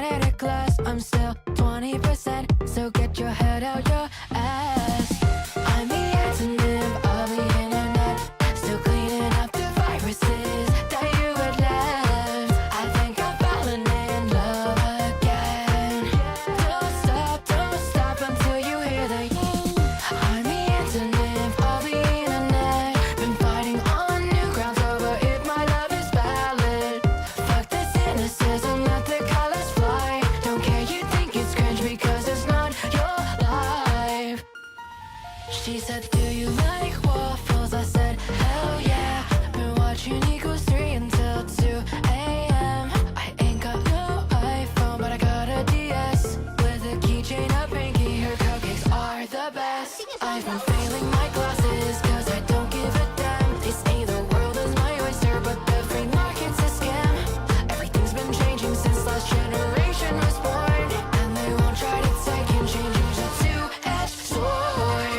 headed to class. I'm still 20%, so get your head out your ass. I'm the antonym of the internet, still cleaning up the viruses that you had left. I think I've fallen in love again. Don't stop until you hear the I'm the antonym of the internet, been fighting on new grounds over if my love is valid. Fuck this cynicism, let the colors fly. Don't care, you think it's cringe because it's not your life. She said, do you like waffles? I said, hell yeah. Been watching Equals 3 until 2 a.m. I ain't got no iPhone, but I got a DS with a keychain, a pinky. Her cupcakes are the best. I've been failing my classes cause I don't give a damn. They say the world is my oyster, but the free market's a scam. Everything's been changing since last generation was born, and they won't try to take and change. Use a two-edged sword.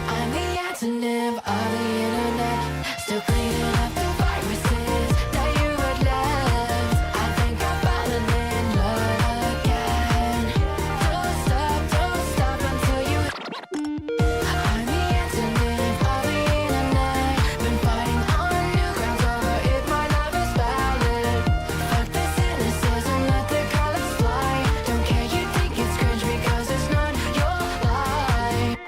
I'm the antonym of the internet, still cleaning up the viruses that you had left. I think I've fallen in love again. Don't stop until you I'm the antonym of the internet, been fighting on new grounds over if my love is valid. Fuck this cynicism, let the colors fly. Don't care, you think it's cringe because it's not your life.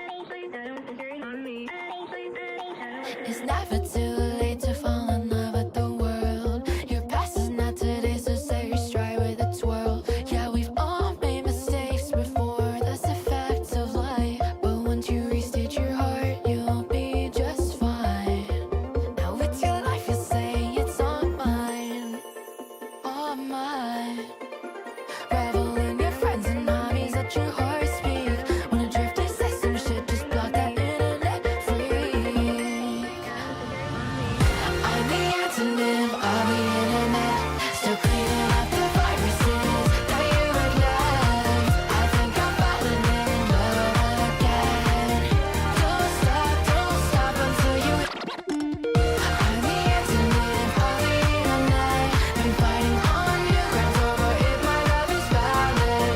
It's never too late to fall in love with the world. Your past is not today, so set your stride with a twirl. Yeah, we've all made mistakes before, that's the fact of life. But once you restate your heart, you'll be just fine. Now with your life, you'll say it's all mine, all mine. Revel in your friends and hobbies, let your heart speak. Wanna drift to say some shit, just block that internet freak. I'm the antonym of the internet, still cleaning up the viruses that you had left. I think I'm falling in love again. Don't stop until you I'm the antonym of the internet, been fighting on new grounds over if my love is valid.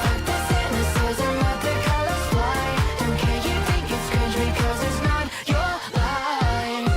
Fuck this cynicism, let the colors fly. Don't care, you think it's cringe because it's not your life.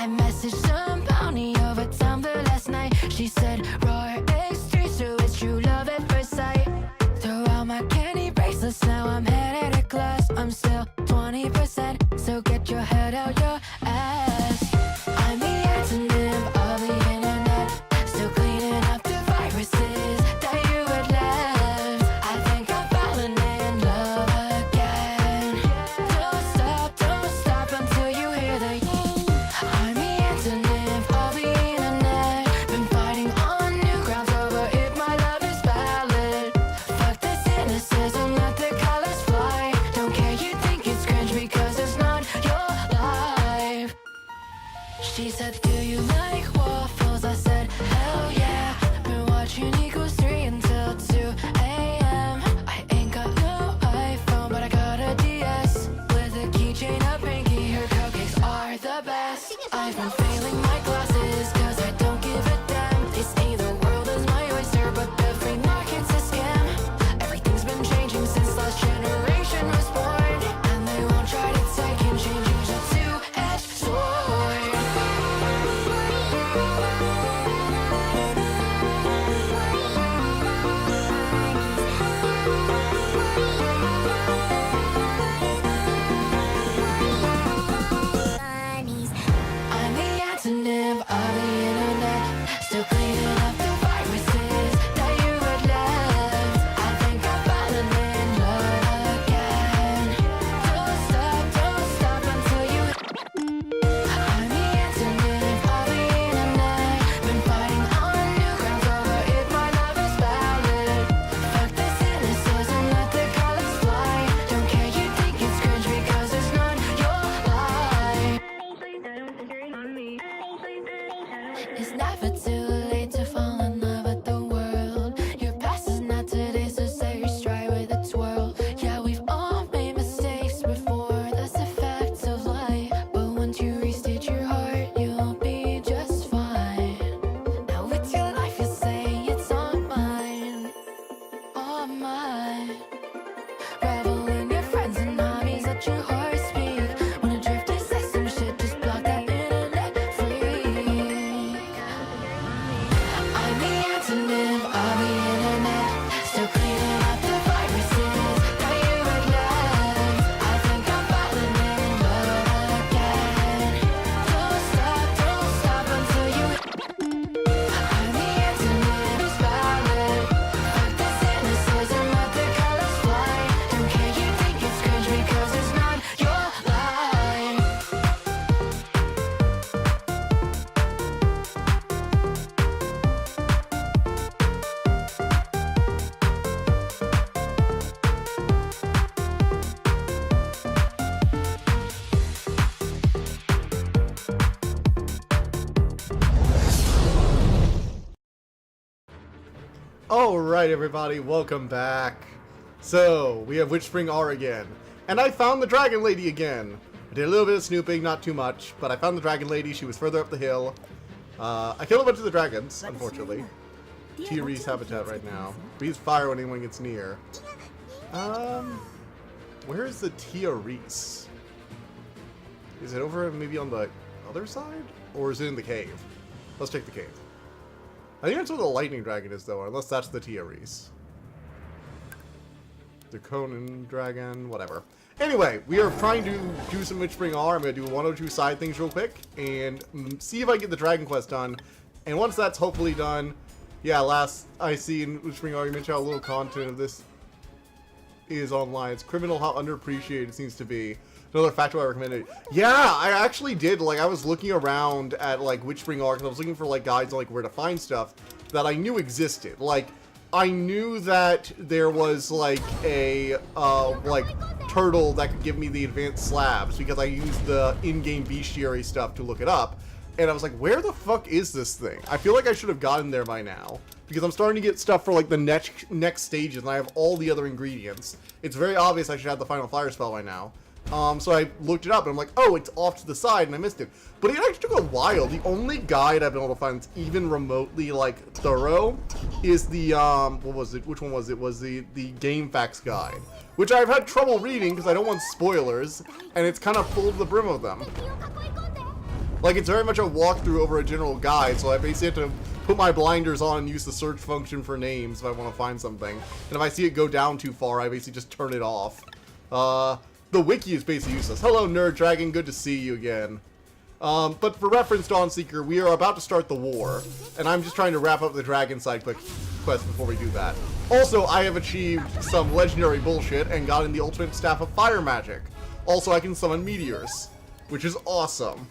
I messaged some bounty over Tumblr last night. She said, raw X3, so it's true love at first sight. Throw out my candy bracelets, now I'm headed to class. I'm still 20%, so get your head out your ass. I'm the antonym of the internet, still cleaning up the viruses that you had left. I think I've fallen in love again. Don't stop until you hear the I'm the antonym of the internet, been fighting on Alright everybody, welcome back. So, we have Witchspring R again. And I found the Dragon Lady again. I did a little bit of snooping, not too much, but I found the Dragon Lady, she was further up the hill. I killed a bunch of the dragons, unfortunately. Tia Reese habitat right now. Breathes fire when anyone gets near. Where is the Tia Reese? Is it over maybe on the other side? Or is it in the cave? Let's check the cave. I think that's where the lightning dragon is, though, unless that's the Tia Reese. The Conan dragon, whatever. Anyway, we are trying to do some Witchspring R. I'm going to do one or two side things real quick and see if I can get the Dragon Quest done. And once that's hopefully done, yeah, last I see in Witchspring R, you mentioned how little content of this is online. It's criminal how underappreciated it seems to be. Another factor I recommended. Yeah, I actually did. Like, I was looking around at, like, Witchspring R, because I was looking for, like, guides on, like, where to find stuff that I knew existed. Like, I knew that there was, like, a, like, turtle that could give me the advanced slabs, because I used the in-game bestiary stuff to look it up. And I was like, where the fuck is this thing? I feel like I should have gotten there by now, because I'm starting to get stuff for, like, the next stages, and I have all the other ingredients. It's very obvious I should have the final fire spell by now. So I looked it up, and I'm like, oh, it's off to the side, and I missed it. But it actually took a while. The only guide I've been able to find that's even remotely, like, thorough is the, what was it? Which one was it? Was the Game Facts guide, which I've had trouble reading because I don't want spoilers, and it's kind of full to the brim of them. Like, it's very much a walkthrough over a general guide, so I basically have to put my blinders on and use the search function for names if I want to find something. And if I see it go down too far, I basically just turn it off. The wiki is basically useless. Hello, Nerd Dragon. Good to see you again. But for reference, Dawnseeker, we are about to start the war, and I'm just trying to wrap up the dragon side quest before we do that. Also, I have achieved some legendary bullshit and gotten the ultimate staff of fire magic. Also, I can summon meteors, which is awesome.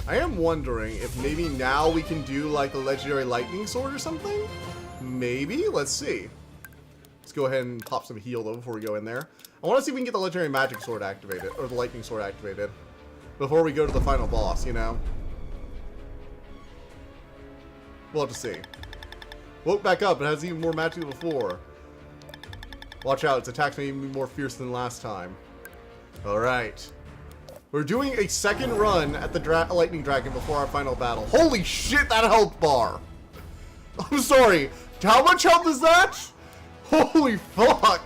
I am wondering if maybe now we can do like a legendary lightning sword or something? Maybe? Let's see. Let's go ahead and pop some heal though before we go in there. I want to see if we can get the legendary magic sword activated, or the lightning sword activated, before we go to the final boss, you know? We'll have to see. Woke back up, it has even more magic than before. Watch out, its attacks may even be more fierce than last time. Alright. We're doing a second run at the lightning dragon before our final battle. Holy shit, that health bar! I'm sorry, how much health is that? Holy fuck!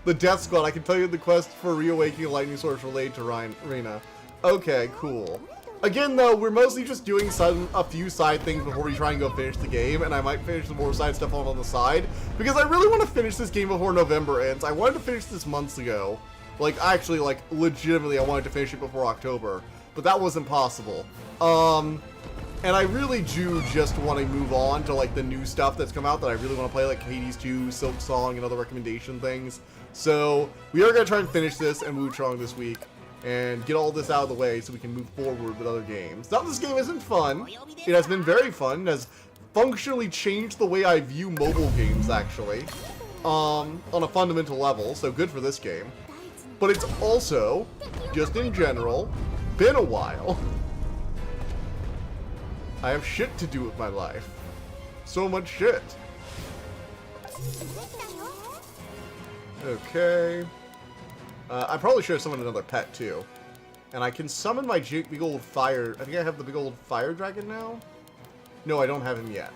The Death Squad, I can tell you the quest for reawakening a lightning sword related to Reyna. Okay, cool. Again though, we're mostly just doing a few side things before we try and go finish the game, and I might finish the more side stuff on the side, because I really want to finish this game before November ends. I wanted to finish this months ago. Like, actually, like, legitimately, I wanted to finish it before October, but that wasn't possible. And I really do just want to move on to, like, the new stuff that's come out that I really want to play, like Hades 2, Silk Song, and other recommendation things. So, we are going to try and finish this and move strong this week, and get all this out of the way so we can move forward with other games. Now, this game isn't fun. It has been very fun. It has functionally changed the way I view mobile games, actually, on a fundamental level, so good for this game. But it's also, just in general, been a while. I have shit to do with my life. So much shit. Okay. I probably should have summoned another pet, too. And I can summon my big old fire... I think I have the big old fire dragon now? No, I don't have him yet.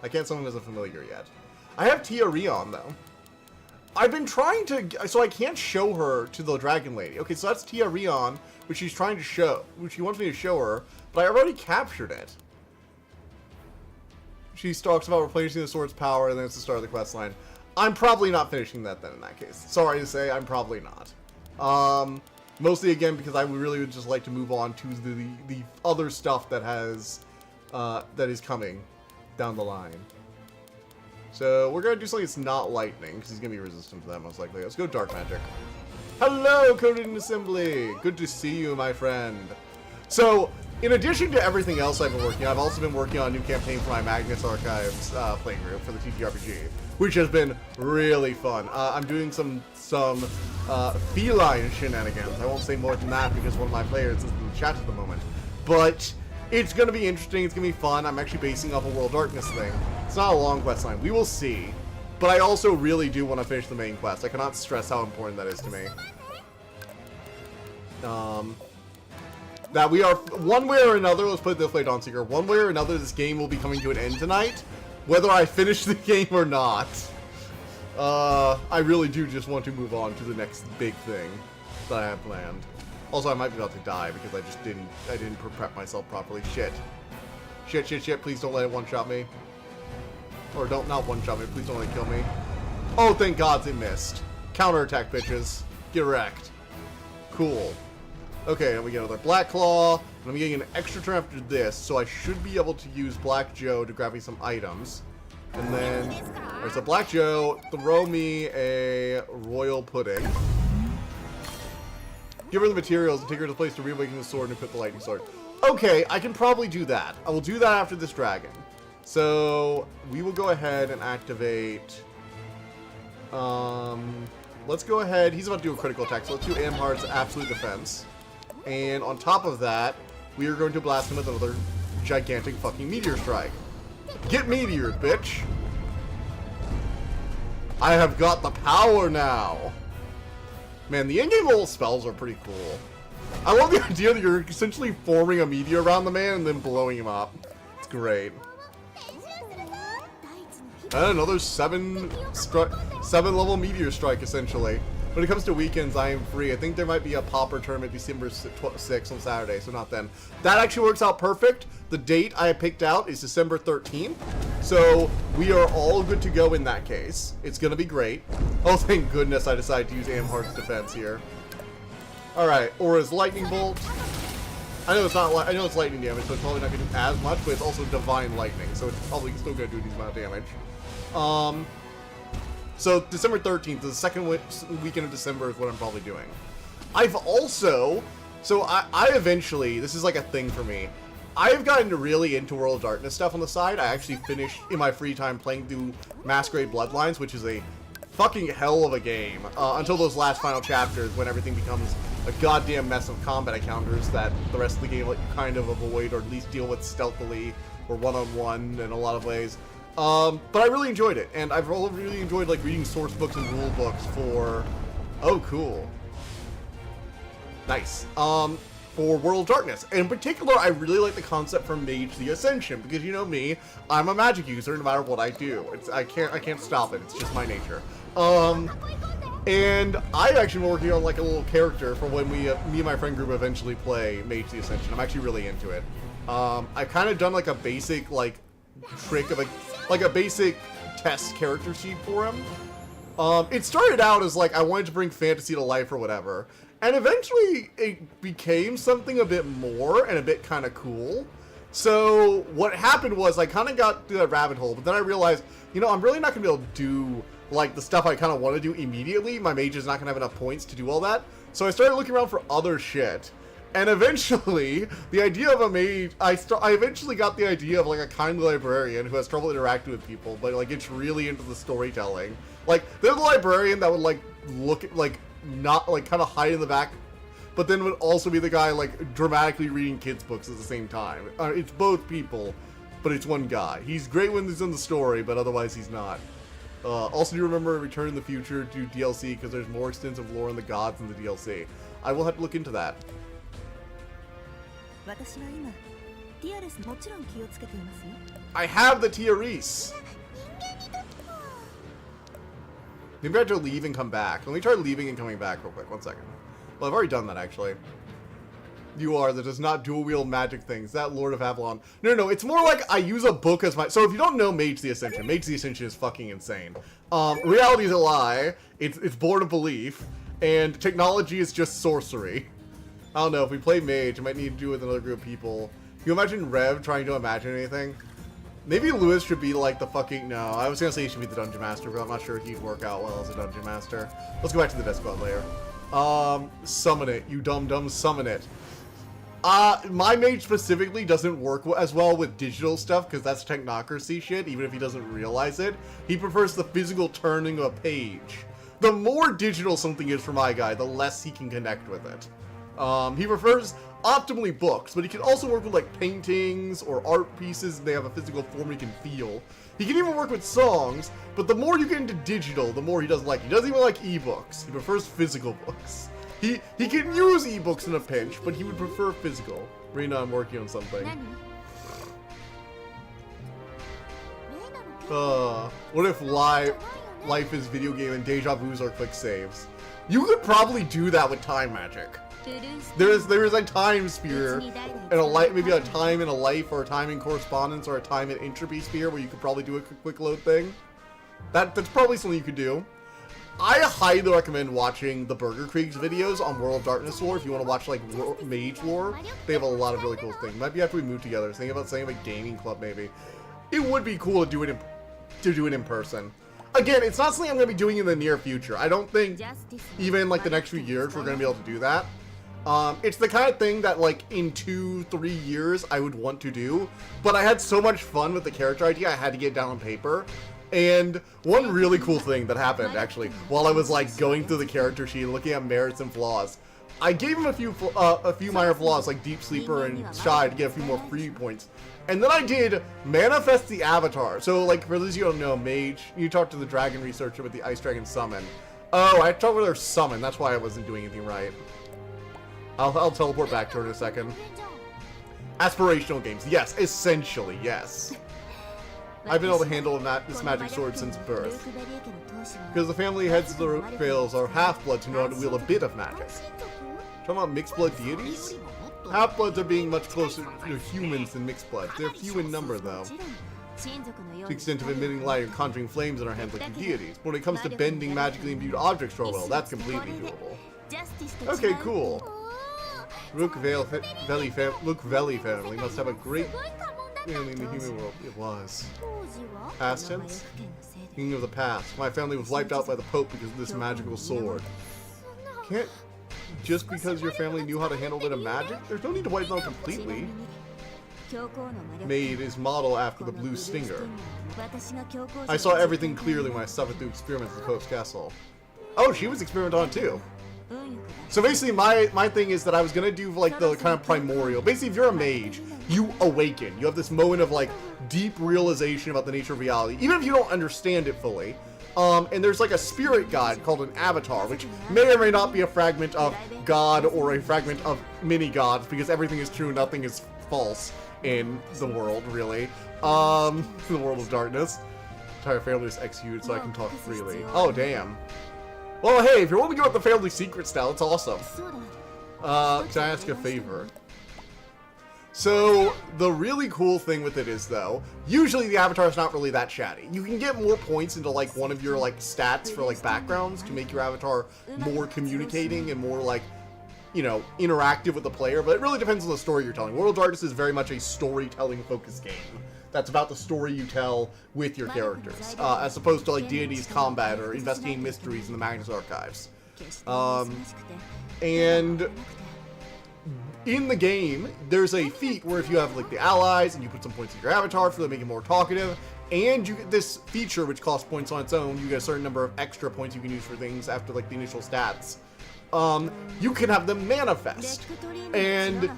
I can't summon him as a familiar yet. I have Tia Rion, though. I've been trying to, so I can't show her to the Dragon Lady. Okay, so that's Tia Rion, which she's trying to show, which she wants me to show her, but I already captured it. She talks about replenishing the sword's power, and then it's the start of the quest line. I'm probably not finishing that then in that case. Sorry to say, I'm probably not. Mostly again because I really would just like to move on to the other stuff that has, that is coming down the line. So, we're going to do something that's not lightning, because he's going to be resistant to that most likely. Let's go Dark Magic. Hello, Coded Assembly! Good to see you, my friend. So, in addition to everything else I've been working on, I've also been working on a new campaign for my Magnus Archives playing group for the TTRPG, which has been really fun. I'm doing some feline shenanigans. I won't say more than that because one of my players is in the chat at the moment. but it's going to be interesting. It's going to be fun. I'm actually basing off a World Darkness thing. It's not a long quest line. We will see. But I also really do want to finish the main quest. I cannot stress how important that is to me. That we are, one way or another, let's put it this way, Dawnseeker, one way or another, this game will be coming to an end tonight, whether I finish the game or not. I really do just want to move on to the next big thing that I have planned. Also, I might be about to die because I didn't prep myself properly. Shit. Shit, please don't let it one-shot me. Or not one-shot me, please don't let it kill me. Oh, thank God it missed. Counterattack, bitches. Get wrecked. Cool. Okay, and we get another Black Claw, and I'm getting an extra turn after this, so I should be able to use Black Joe to grab me some items. And then, there's a Black Joe, throw me a Royal Pudding. Give her the materials and take her to the place to reawaken the sword and equip the lightning sword. Okay, I can probably do that. I will do that after this dragon. So, we will go ahead and activate... let's go ahead, he's about to do a critical attack, so let's do Amhar's Absolute Defense. And on top of that, we are going to blast him with another gigantic fucking Meteor Strike. Get meteored, bitch! I have got the power now! Man, the in-game little spells are pretty cool. I love the idea that you're essentially forming a meteor around the man and then blowing him up. It's great. And another 7-level Meteor Strike, essentially. When it comes to weekends, I am free. I think there might be a Pauper tournament December 6th on Saturday, so not then. That actually works out perfect. The date I picked out is December 13th, so we are all good to go in that case. It's going to be great. Oh, thank goodness I decided to use Amhar's Defense here. Alright, Aura's Lightning Bolt. I know it's lightning damage, so it's probably not going to do as much, but it's also Divine Lightning, so it's probably still going to do a decent amount of damage. So December 13th, the second weekend of December is what I'm probably doing. I've also, so I eventually, this is like a thing for me, I've gotten really into World of Darkness stuff on the side. I actually finished, in my free time, playing through Masquerade Bloodlines, which is a fucking hell of a game, until those last final chapters when everything becomes a goddamn mess of combat encounters that the rest of the game let you kind of avoid, or at least deal with stealthily, or one-on-one in a lot of ways. But I really enjoyed it, and I've really enjoyed, like, reading source books and rule books for... Oh, cool. Nice. For World of Darkness. And in particular, I really like the concept for Mage the Ascension, because you know me, I'm a magic user no matter what I do. I can't stop it, it's just my nature. And I've actually been working on, like, a little character for when me and my friend group eventually play Mage the Ascension. I'm actually really into it. I've kind of done, like, a basic, like, trick of a basic test character sheet for him. It started out as like I wanted to bring fantasy to life or whatever, and eventually it became something a bit more and a bit kind of cool. So what happened was I kind of got through that rabbit hole, but then I realized, you know, I'm really not gonna be able to do like the stuff I kind of want to do immediately. My mage is not gonna have enough points to do all that, so I started looking around for other shit. And eventually, the idea of a mage, I eventually got the idea of like a kindly librarian who has trouble interacting with people, but like gets really into the storytelling. Like, they're the librarian that would like look at, like, not like kind of hide in the back, but then would also be the guy like dramatically reading kids' books at the same time. It's both people, but it's one guy. He's great when he's in the story, but otherwise he's not. Also, do you remember Return in the Future to DLC because there's more extensive lore in the gods in the DLC? I will have to look into that. I have the Tiaris! Maybe I have to leave and come back. Let me try leaving and coming back real quick. 1 second. Well, I've already done that, actually. You are, that does not dual-wield magic things. That Lord of Avalon. No, it's more like I use a book as my... So if you don't know Mage the Ascension, Mage the Ascension is fucking insane. Reality is a lie. It's born of belief. And technology is just sorcery. I don't know, if we play Mage, I might need to do it with another group of people. Can you imagine Rev trying to imagine anything? Maybe Lewis should be like the fucking... No, I was gonna say he should be the Dungeon Master, but I'm not sure he'd work out well as a Dungeon Master. Let's go back to the Death Squad layer. Summon it, you dumb summon it. My Mage specifically doesn't work as well with digital stuff, because that's technocracy shit, even if he doesn't realize it. He prefers the physical turning of a page. The more digital something is for my guy, the less he can connect with it. He prefers optimally books, but he can also work with like paintings or art pieces, and they have a physical form he can feel. He can even work with songs, but the more you get into digital, the more he doesn't like. He doesn't even like ebooks. He prefers physical books. He can use ebooks in a pinch, but he would prefer physical. Rena, I'm working on something. What if life is video game and deja vus are quick saves? You could probably do that with time magic. There is a time sphere and maybe a time in a life, or a time in correspondence, or a time in entropy sphere where you could probably do a quick load thing. That's probably something you could do. I highly recommend watching the Burger Kriegs videos on World of Darkness lore if you want to watch like Mage lore. They have a lot of really cool things. Might be after we move together. Think about saying a gaming club maybe. It would be cool to do it in person. Again, it's not something I'm going to be doing in the near future. I don't think even like the next few years we're going to be able to do that. It's the kind of thing that like in 2-3 years I would want to do, but I had so much fun with the character idea I had to get it down on paper. And one really cool thing that happened actually while I was like going through the character sheet and looking at merits and flaws, I gave him a few minor flaws like Deep Sleeper and Shy to get a few more free points. And then I did manifest the avatar. So like for those of you who don't know, Mage, you talked to the dragon researcher with the Ice Dragon summon. Oh, I talked with her summon, that's why I wasn't doing anything right. I'll teleport back to her in a second. Aspirational games, yes, essentially, yes. I've been able to handle this magic sword since birth. Because the family heads of the Vales are half-bloods who know how to wield a bit of magic. Talking about mixed-blood deities? Half-bloods are being much closer to humans than mixed-bloods. They're few in number, though. To the extent of emitting light and conjuring flames in our hands like the deities. But when it comes to bending magically imbued objects for a while, that's completely doable. Okay, cool. Rook Valley family must have a great family in the human world. It was. Past tense? Thinking of the past. My family was wiped out by the Pope because of this magical sword. Can't just because your family knew how to handle a bit of magic? There's no need to wipe them out completely. Made is model after the blue stinger. I saw everything clearly when I suffered through experiments at the Pope's castle. Oh, she was experimented on too. So basically my thing is that I was gonna do like the kind of primordial. Basically, if you're a mage, you awaken. You have this moment of like deep realization about the nature of reality, even if you don't understand it fully. And there's like a spirit god called an avatar, which may or may not be a fragment of God or a fragment of many gods, because everything is true, nothing is false in the world, really. The world of darkness. Entire family is executed so I can talk freely. Oh, damn. Well, hey, if you're willing to go with the family secret style, it's awesome. Can I ask a favor? So, the really cool thing with it is, though, usually the avatar is not really that chatty. You can get more points into, like, one of your, like, stats for, like, backgrounds to make your avatar more communicating and more, like, you know, interactive with the player, but it really depends on the story you're telling. World of Darkness is very much a storytelling-focused game. That's about the story you tell with your characters, as opposed to, like, Deities Combat or investigating mysteries in the Magnus Archives. And in the game, there's a feat where if you have, like, the allies and you put some points in your avatar for them to make it more talkative, and you get this feature which costs points on its own, you get a certain number of extra points you can use for things after, like, the initial stats. You can have them manifest. And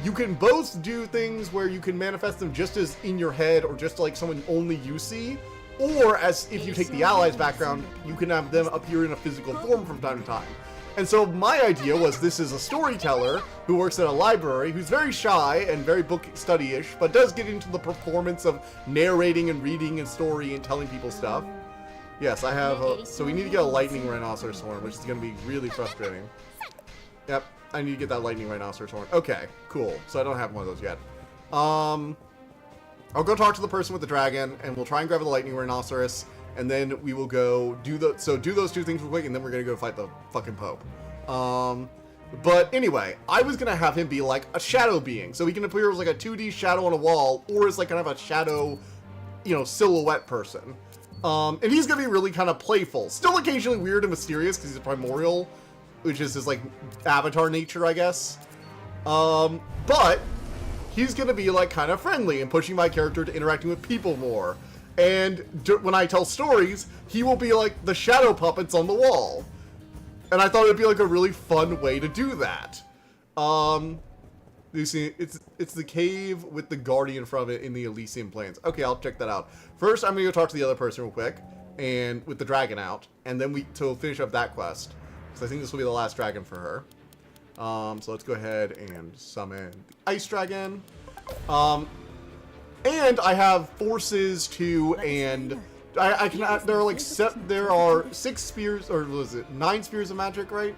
you can both do things where you can manifest them just as in your head or just like someone only you see, or as if you take the allies background, you can have them appear in a physical form from time to time. And so my idea was this is a storyteller who works at a library who's very shy and very book study-ish, but does get into the performance of narrating and reading and story and telling people stuff. Yes, I have so we need to get a lightning rhinoceros horn, which is going to be really frustrating. Yep, I need to get that lightning rhinoceros horn. Okay, cool. So I don't have one of those yet. I'll go talk to the person with the dragon, and we'll try and grab the lightning rhinoceros, and then we will go do those two things real quick, and then we're going to go fight the fucking Pope. But anyway, I was going to have him be like a shadow being, so he can appear as like a 2D shadow on a wall, or as like kind of a shadow, you know, silhouette person. And he's gonna be really kind of playful. Still occasionally weird and mysterious, because he's a primordial, which is his, like, avatar nature, I guess. But he's gonna be, like, kind of friendly and pushing my character to interacting with people more. And when I tell stories, he will be, like, the shadow puppets on the wall. And I thought it'd be, like, a really fun way to do that. It's the cave with the guardian from it in the Elysian Plains. Okay, I'll check that out. First, I'm gonna go talk to the other person real quick, and with the dragon out, and then to finish up that quest, because I think this will be the last dragon for her. So let's go ahead and summon the ice dragon. And I have forces too, and I can. There are 6 spears, or was it 9 spears of magic, right?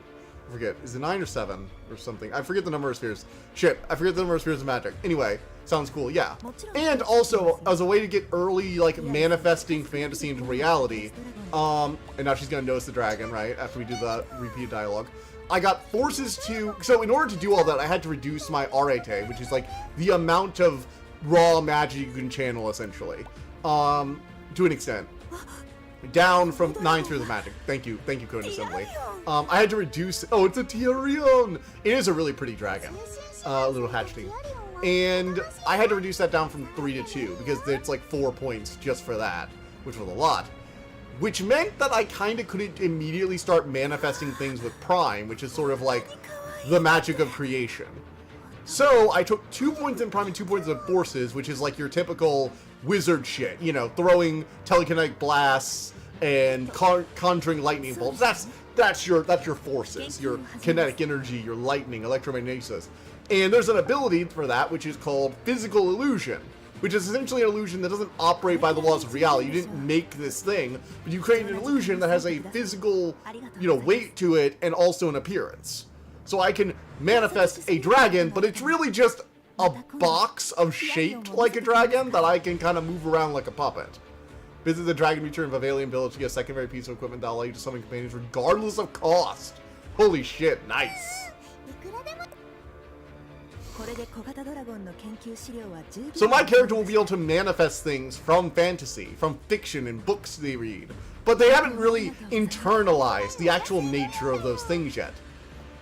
I forget. Is it 9 or 7 or something? I forget the number of spheres. Shit, I forget the number of spheres of magic. Anyway, sounds cool. Yeah. And also as a way to get early like manifesting fantasy into reality. And now she's gonna notice the dragon, right? After we do the repeated dialogue. I got forces to. So in order to do all that, I had to reduce my arete, which is like the amount of raw magic you can channel essentially. To an extent. Down from 9 spheres of magic. Thank you, Code Assembly. I had to reduce. Oh, it's a Tiarion. It is a really pretty dragon, little hatchling, and I had to reduce that down from 3 to 2 because it's like 4 points just for that, which was a lot. Which meant that I kind of couldn't immediately start manifesting things with Prime, which is sort of like the magic of creation. So I took 2 points in Prime and 2 points of forces, which is like your typical wizard shit, you know, throwing telekinetic blasts and conjuring lightning bolts. That's your forces, your kinetic energy, your lightning, electromagnesis. And there's an ability for that which is called physical illusion, which is essentially an illusion that doesn't operate by the laws of reality. You didn't make this thing, but you create an illusion that has a physical, you know, weight to it and also an appearance. So I can manifest a dragon, but it's really just a box of shaped like a dragon that I can kind of move around like a puppet. Visit the Dragon Return of Alien Village to get a secondary piece of equipment that will allow you to summon companions regardless of cost. Holy shit, nice. So my character will be able to manifest things from fantasy, from fiction and books they read, but they haven't really internalized the actual nature of those things yet.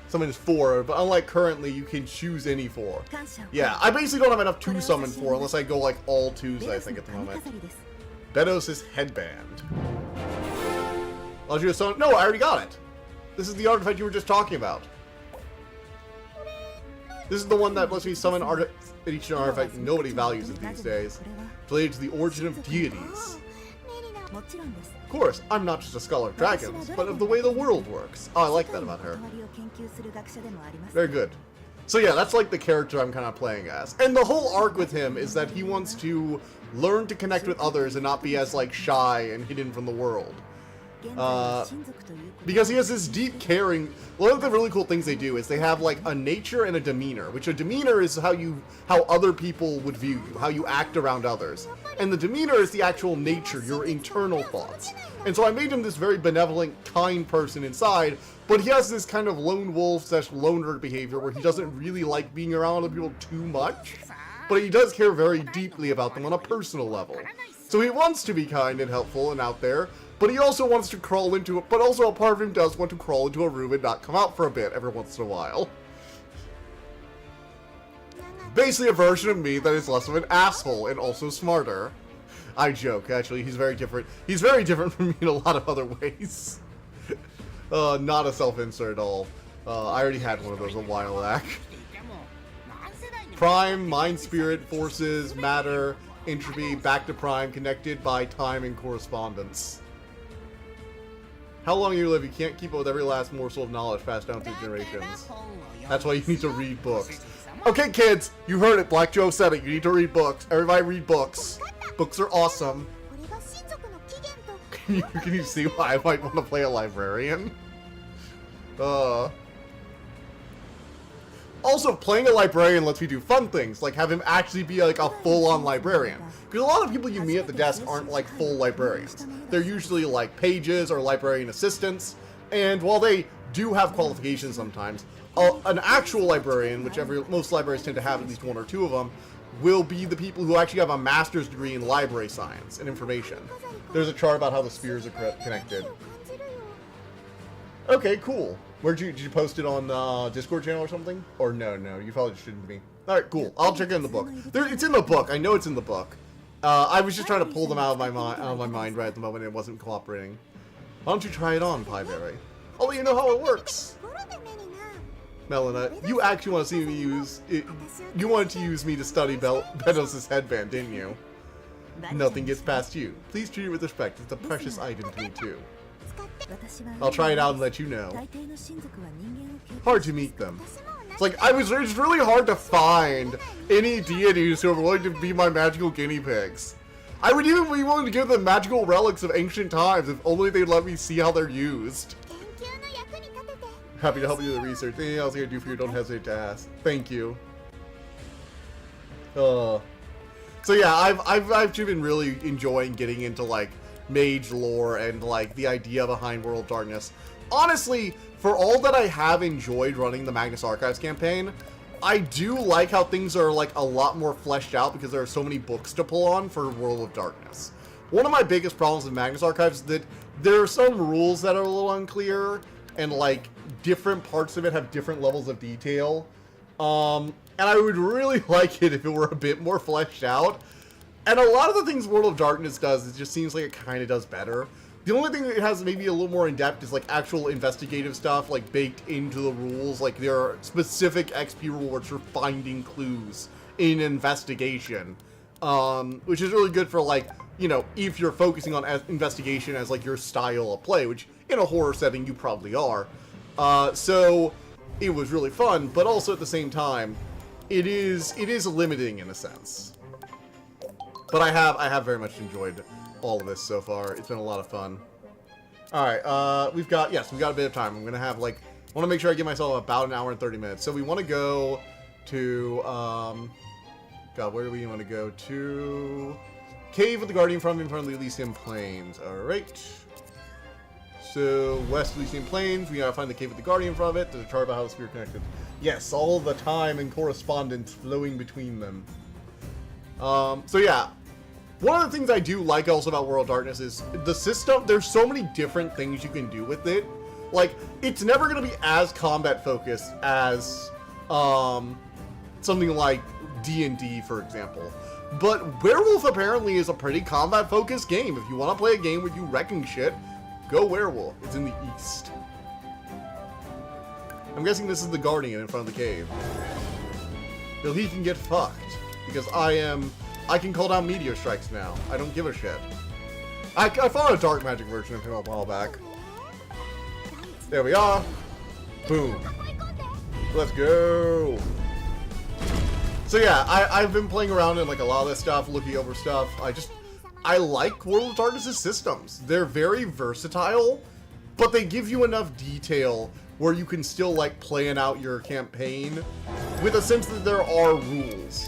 Summon is 4, but unlike currently, you can choose any 4. Yeah, I basically don't have enough to summon 4 unless I go like all 2s, I think, at the moment. Bedos' headband. I'll summon. No, I already got it. This is the artifact you were just talking about. This is the one that lets me summon each artifact nobody values it these days. Related to the origin of deities. Of course, I'm not just a scholar of dragons, but of the way the world works. Oh, I like that about her. Very good. So yeah, that's like the character I'm kind of playing as. And the whole arc with him is that he wants to learn to connect with others and not be as like shy and hidden from the world. Because he has this deep caring. One of the really cool things they do is they have like a nature and a demeanor, which a demeanor is how other people would view you, how you act around others. And the demeanor is the actual nature, your internal thoughts. And so I made him this very benevolent, kind person inside, but he has this kind of lone wolf / loner behavior where he doesn't really like being around other people too much, but he does care very deeply about them on a personal level. So he wants to be kind and helpful and out there, but he also wants to crawl into it, but also a part of him does want to crawl into a room and not come out for a bit every once in a while. Basically a version of me that is less of an asshole and also smarter. I joke, actually, he's very different. He's very different from me in a lot of other ways. Not a self-insert at all. I already had one of those a while back. Prime, Mind Spirit, Forces, Matter, Entropy, back to Prime, connected by time and correspondence. How long you live, you can't keep up with every last morsel of knowledge passed down through generations. That's why you need to read books. Okay, kids, you heard it. Black Joe said it. You need to read books. Everybody read books. Books are awesome. Can you see why I might want to play a librarian? Also, playing a librarian lets me do fun things, like have him actually be like a full-on librarian. Because a lot of people you meet at the desk aren't like full librarians. They're usually like pages or librarian assistants, and while they do have qualifications sometimes, an actual librarian, which most libraries tend to have at least 1 or 2 of them, will be the people who actually have a master's degree in library science and information. There's a chart about how the spheres are connected. Okay, cool. Did you post it on Discord channel or something? Or no, you probably shouldn't be. Alright, cool. I'll check it in the book. It's in the book. I know it's in the book. I was just trying to pull them out of my mind right at the moment and it wasn't cooperating. Why don't you try it on, Pieberry? I'll let you know how it works. Melina, you actually want to see me use it. You wanted to use me to study Benos' headband, didn't you? Nothing gets past you. Please treat it with respect. It's a precious item to me, too. I'll try it out and let you know. Hard to meet them. It's like, it's really hard to find any deities who are willing to be my magical guinea pigs. I would even be willing to give them magical relics of ancient times if only they'd let me see how they're used. Happy to help you with the research. Anything else I can do for you, don't hesitate to ask. Thank you. So yeah, I've actually been really enjoying getting into like mage lore and like the idea behind World of Darkness. Honestly, for all that I have enjoyed running the Magnus Archives campaign, I do like how things are like a lot more fleshed out because there are so many books to pull on for World of Darkness. One of my biggest problems with Magnus Archives is that there are some rules that are a little unclear and like different parts of it have different levels of detail. And I would really like it if it were a bit more fleshed out. And a lot of the things World of Darkness does, it just seems like it kind of does better. The only thing that it has maybe a little more in-depth is like actual investigative stuff, like baked into the rules. Like there are specific XP rewards for finding clues in investigation, which is really good for like, you know, if you're focusing on investigation as like your style of play, which in a horror setting you probably are. So it was really fun, but also at the same time, it is limiting in a sense. But I have very much enjoyed all of this so far. It's been a lot of fun. Alright, we've got a bit of time. I'm gonna have like, I want to make sure I give myself about an hour and 30 minutes. So we want to go to, God, where do we want to go to? Cave of the Guardian from in front of the Elysian Plains. Alright. So, west Elysian Plains, we gotta find the Cave of the Guardian from it. There's a chart about how the sphere connected. Yes, all the time and correspondence flowing between them. So yeah. One of the things I do like also about World of Darkness is the system. There's so many different things you can do with it. Like, it's never going to be as combat focused as something like D&D, for example. But Werewolf apparently is a pretty combat focused game. If you want to play a game where you wrecking shit, go Werewolf. It's in the east. I'm guessing this is the Guardian in front of the cave. Well, he can get fucked because I can call down meteor strikes now. I don't give a shit. I found a dark magic version of him a while back. There we are. Boom. Let's go. So yeah, I've been playing around in like a lot of this stuff, looking over stuff. I like World of Darkness' systems. They're very versatile, but they give you enough detail where you can still like plan out your campaign with a sense that there are rules.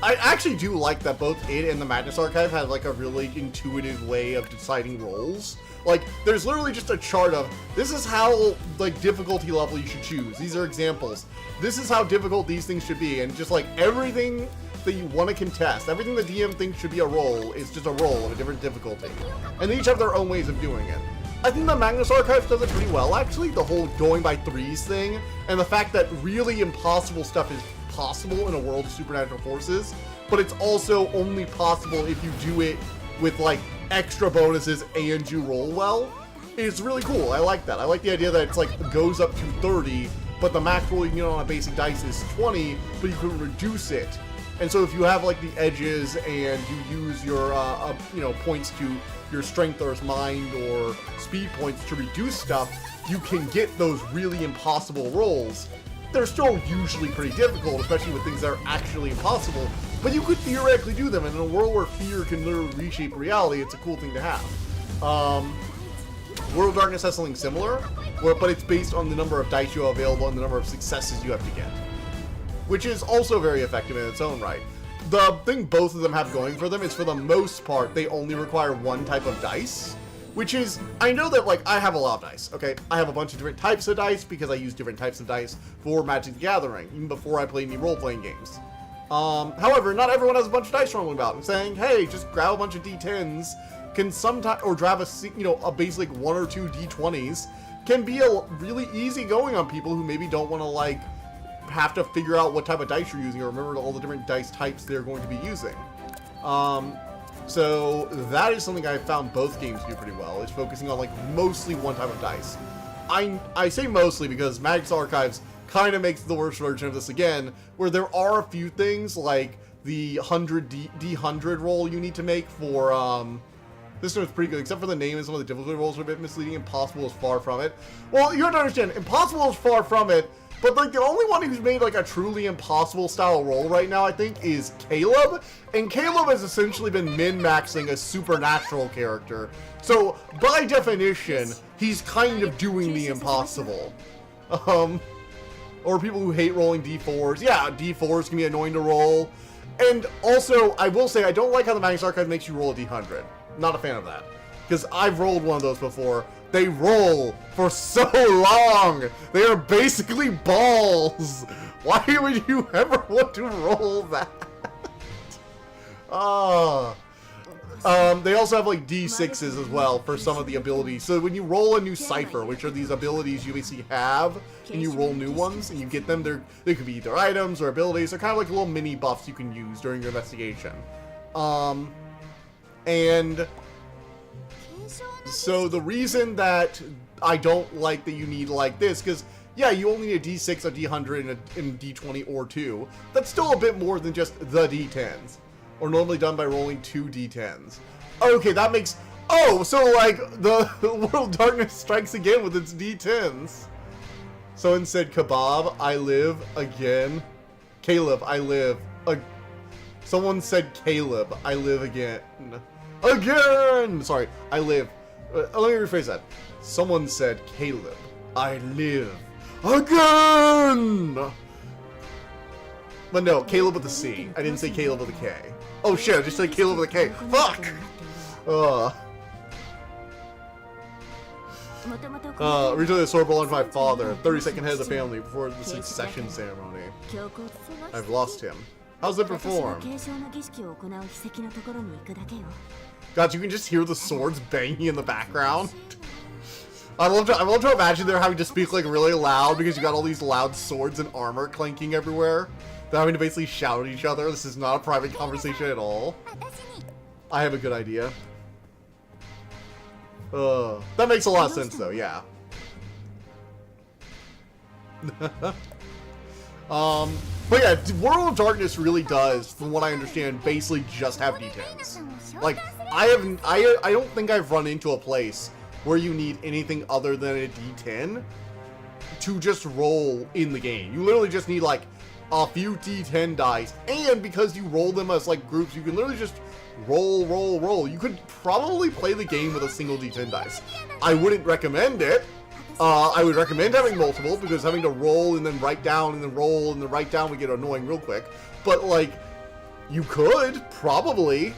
I actually do like that both it and the Magnus Archive have like a really intuitive way of deciding roles. Like, there's literally just a chart of, this is how, like, difficulty level you should choose. These are examples. This is how difficult these things should be. And just like everything that you want to contest, everything the DM thinks should be a roll is just a roll of a different difficulty. And they each have their own ways of doing it. I think the Magnus Archive does it pretty well, actually, the whole going by threes thing, and the fact that really impossible stuff is possible in a world of supernatural forces, but it's also only possible if you do it with like extra bonuses and you roll well. It's really cool. I like that. I like the idea that it's like goes up to 30, but the max roll you can get on a basic dice is 20, but you can reduce it. And so if you have like the edges and you use your points to your strength or mind or speed points to reduce stuff, you can get those really impossible rolls. They're still usually pretty difficult, especially with things that are actually impossible, but you could theoretically do them, and in a world where fear can literally reshape reality, it's a cool thing to have. World of Darkness has something similar, but it's based on the number of dice you have available and the number of successes you have to get, which is also very effective in its own right. The thing both of them have going for them is, for the most part, they only require one type of dice, which is, I know that, like, I have a lot of dice, okay? I have a bunch of different types of dice because I use different types of dice for Magic the Gathering, even before I play any role-playing games. However, not everyone has a bunch of dice rolling about, and saying, hey, just grab a bunch of D10s, can sometimes, or grab a basic 1 or 2 D20s, can be a really easy going on people who maybe don't want to, like, have to figure out what type of dice you're using or remember all the different dice types they're going to be using. So that is something I found both games do pretty well, is focusing on like mostly one type of dice. I say mostly because Magnus Archives kind of makes the worst version of this again, where there are a few things like the 100 D100 roll you need to make for, this one's pretty good, except for the name and some of the difficulty rolls are a bit misleading. Impossible is far from it. Well, you have to understand, Impossible is far from it, but like the only one who's made like a truly impossible style roll right now, I think, is Caleb. And Caleb has essentially been min-maxing a supernatural character. So, by definition, he's kind of doing the impossible. Or people who hate rolling D4s. Yeah, D4s can be annoying to roll. And also, I will say, I don't like how the Magnus Archive makes you roll a D100. Not a fan of that. Because I've rolled one of those before. They roll for so long. They are basically balls. Why would you ever want to roll that? They also have like D6s as well for some of the abilities. So when you roll a new cipher, which are these abilities you basically have, and you roll new ones, and you get them, they could be either items or abilities. They're kind of like little mini buffs you can use during your investigation. And so the reason that I don't like that you need like this, because yeah, you only need a D6, a D100, and a D20 or 2. That's still a bit more than just the D10s. Or normally done by rolling 2 D10s. Okay, that makes... Oh, so like, the World of Darkness strikes again with its D10s. Someone said, Kebab, I live again. Caleb, I live. Someone said, Caleb, I live again. Again! Sorry, I live. Let me rephrase that. Someone said, Caleb, I live. Again! But no, Caleb with a C. I didn't say Caleb with a K. Oh shit, I just said Caleb with a K. Fuck! Originally the sword belonged to my father, 32nd head of the family before the succession ceremony. I've lost him. How's it perform? God, you can just hear the swords banging in the background. I love to imagine they're having to speak like really loud because you got all these loud swords and armor clanking everywhere. They're having to basically shout at each other. This is not a private conversation at all. I have a good idea. That makes a lot of sense though, yeah. But yeah, World of Darkness really does, from what I understand, basically just have D10s. Like, I don't think I've run into a place where you need anything other than a D10 to just roll in the game. You literally just need like a few D10 dice, and because you roll them as like groups, you can literally just roll. You could probably play the game with a single D10 dice. I wouldn't recommend it. I would recommend having multiple, because having to roll and then write down and then roll and then write down would get annoying real quick. But like, you could probably.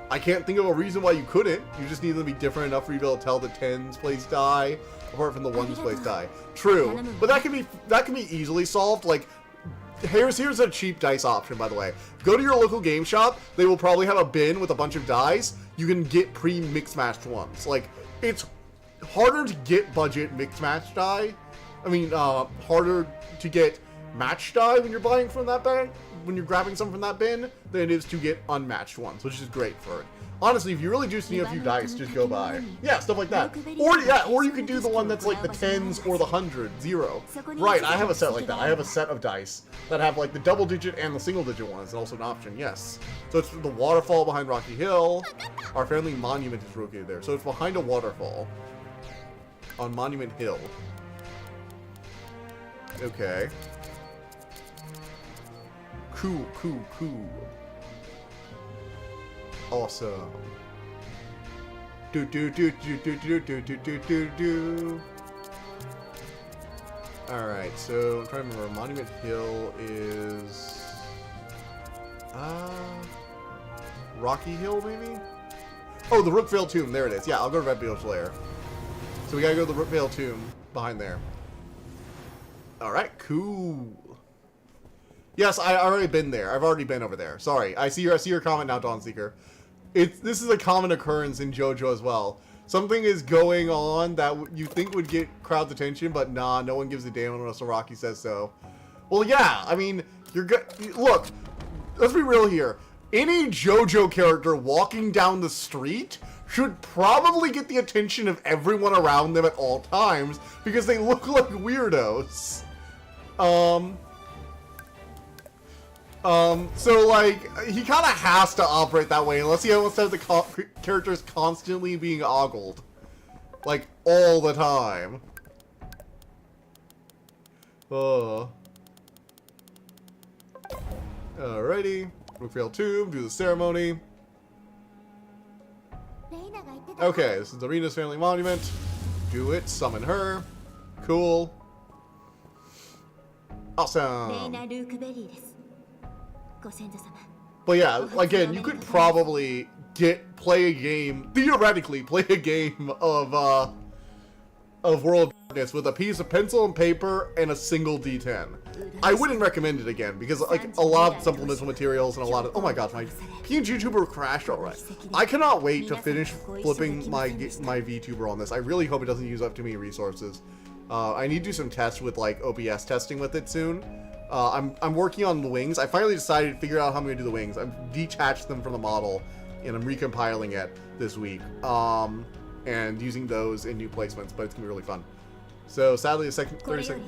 I can't think of a reason why you couldn't. You just need them to be different enough for you to be able to tell the 10s place die apart from the 1s place die. True, but that can be easily solved. Like, here's a cheap dice option, by the way. Go to your local game shop. They will probably have a bin with a bunch of dice. You can get pre-mix matched ones. Like, it's harder to get budget mix match die. I mean, harder to get match die when you're buying from that bin, when you're grabbing some from that bin, than it is to get unmatched ones, which is great for it. Honestly, if you really just need a few dice, just go buy. Yeah, stuff like that. Or you could do the one that's like the 10s or the 100, 0. Right, I have a set like that. I have a set of dice that have like the double digit and the single digit ones, and also an option, yes. So it's the waterfall behind Rocky Hill. Our family monument is located there. So it's behind a waterfall on Monument Hill. Okay. Cool. Awesome. Do. Alright, so I'm trying to remember. Monument Hill is Rocky Hill, maybe? Oh, the Rookvale Tomb. There it is. Yeah, I'll go to Redbeard's Lair. So we gotta go to the Rookvale Tomb behind there. Alright, cool. Yes, I've already been there. I've already been over there. Sorry. I see your comment now, Dawnseeker. This is a common occurrence in JoJo as well. Something is going on that you think would get crowd's attention, but nah, no one gives a damn unless Araki says so. Well, yeah, I mean, look, let's be real here. Any JoJo character walking down the street should probably get the attention of everyone around them at all times, because they look like weirdos. So, like, he kind of has to operate that way unless he wants to have the characters constantly being ogled. Like, all the time. Alrighty. Brookfield Tomb, do the ceremony. Okay, this is Arena's family monument. Do it, summon her. Cool. Awesome. But yeah, again, you could probably theoretically play a game of World of Darkness with a piece of pencil and paper and a single D10. I wouldn't recommend it again because like a lot of supplemental materials and a lot of, oh my god, my PNG tuber crashed alright. I cannot wait to finish flipping my VTuber on this. I really hope it doesn't use up too many resources. I need to do some tests with like OBS testing with it soon. I'm working on the wings. I finally decided to figure out how I'm going to do the wings. I've detached them from the model and I'm recompiling it this week. And using those in new placements, but it's going to be really fun. So sadly, the successor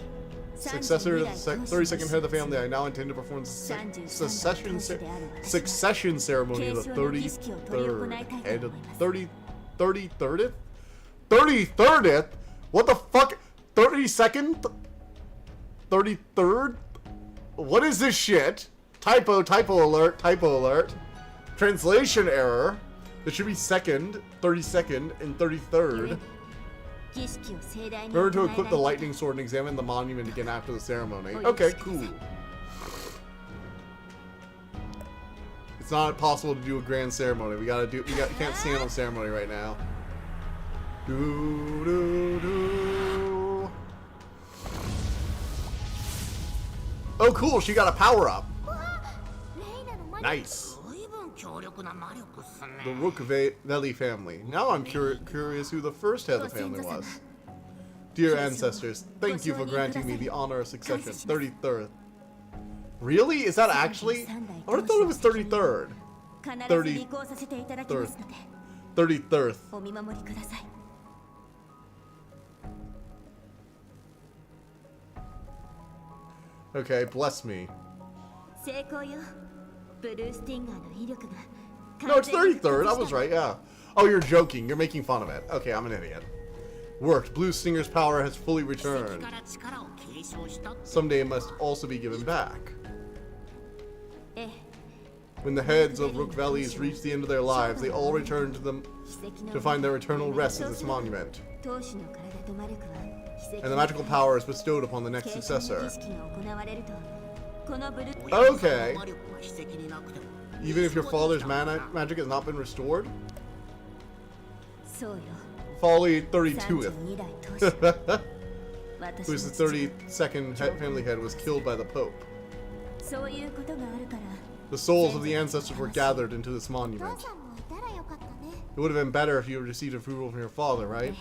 to the 32nd head of the family, I now intend to perform the succession ceremony of the 33rd head of 33rd? 33rd? What the fuck? 32nd? 33rd? What is this shit? Typo alert. Translation error. There should be 2nd, 32nd, and 33rd. Remember to equip the lightning sword and examine the monument again after the ceremony. Okay, cool. It's not possible to do a grand ceremony. We can't stand on ceremony right now. Oh, cool. She got a power up. Nice. The Rook Valley family. Now I'm curious who the first head of the family was. Dear ancestors, thank you for granting me the honor of succession. 33rd. Really? Is that actually? I would have thought it was 33rd. 33rd. 33rd. Okay, bless me. No, it's 33rd. I was right, yeah. Oh, you're joking. You're making fun of it. Okay, I'm an idiot. Worked. Blue Stinger's power has fully returned. Someday it must also be given back. When the heads of Rook Valleys reach the end of their lives, they all return to find their eternal rest at this monument. And the magical power is bestowed upon the next successor. Okay. Even if your father's magic has not been restored? Folly 32th. Who's the 32nd family head was killed by the Pope. The souls of the ancestors were gathered into this monument. It would have been better if you had received approval from your father, right?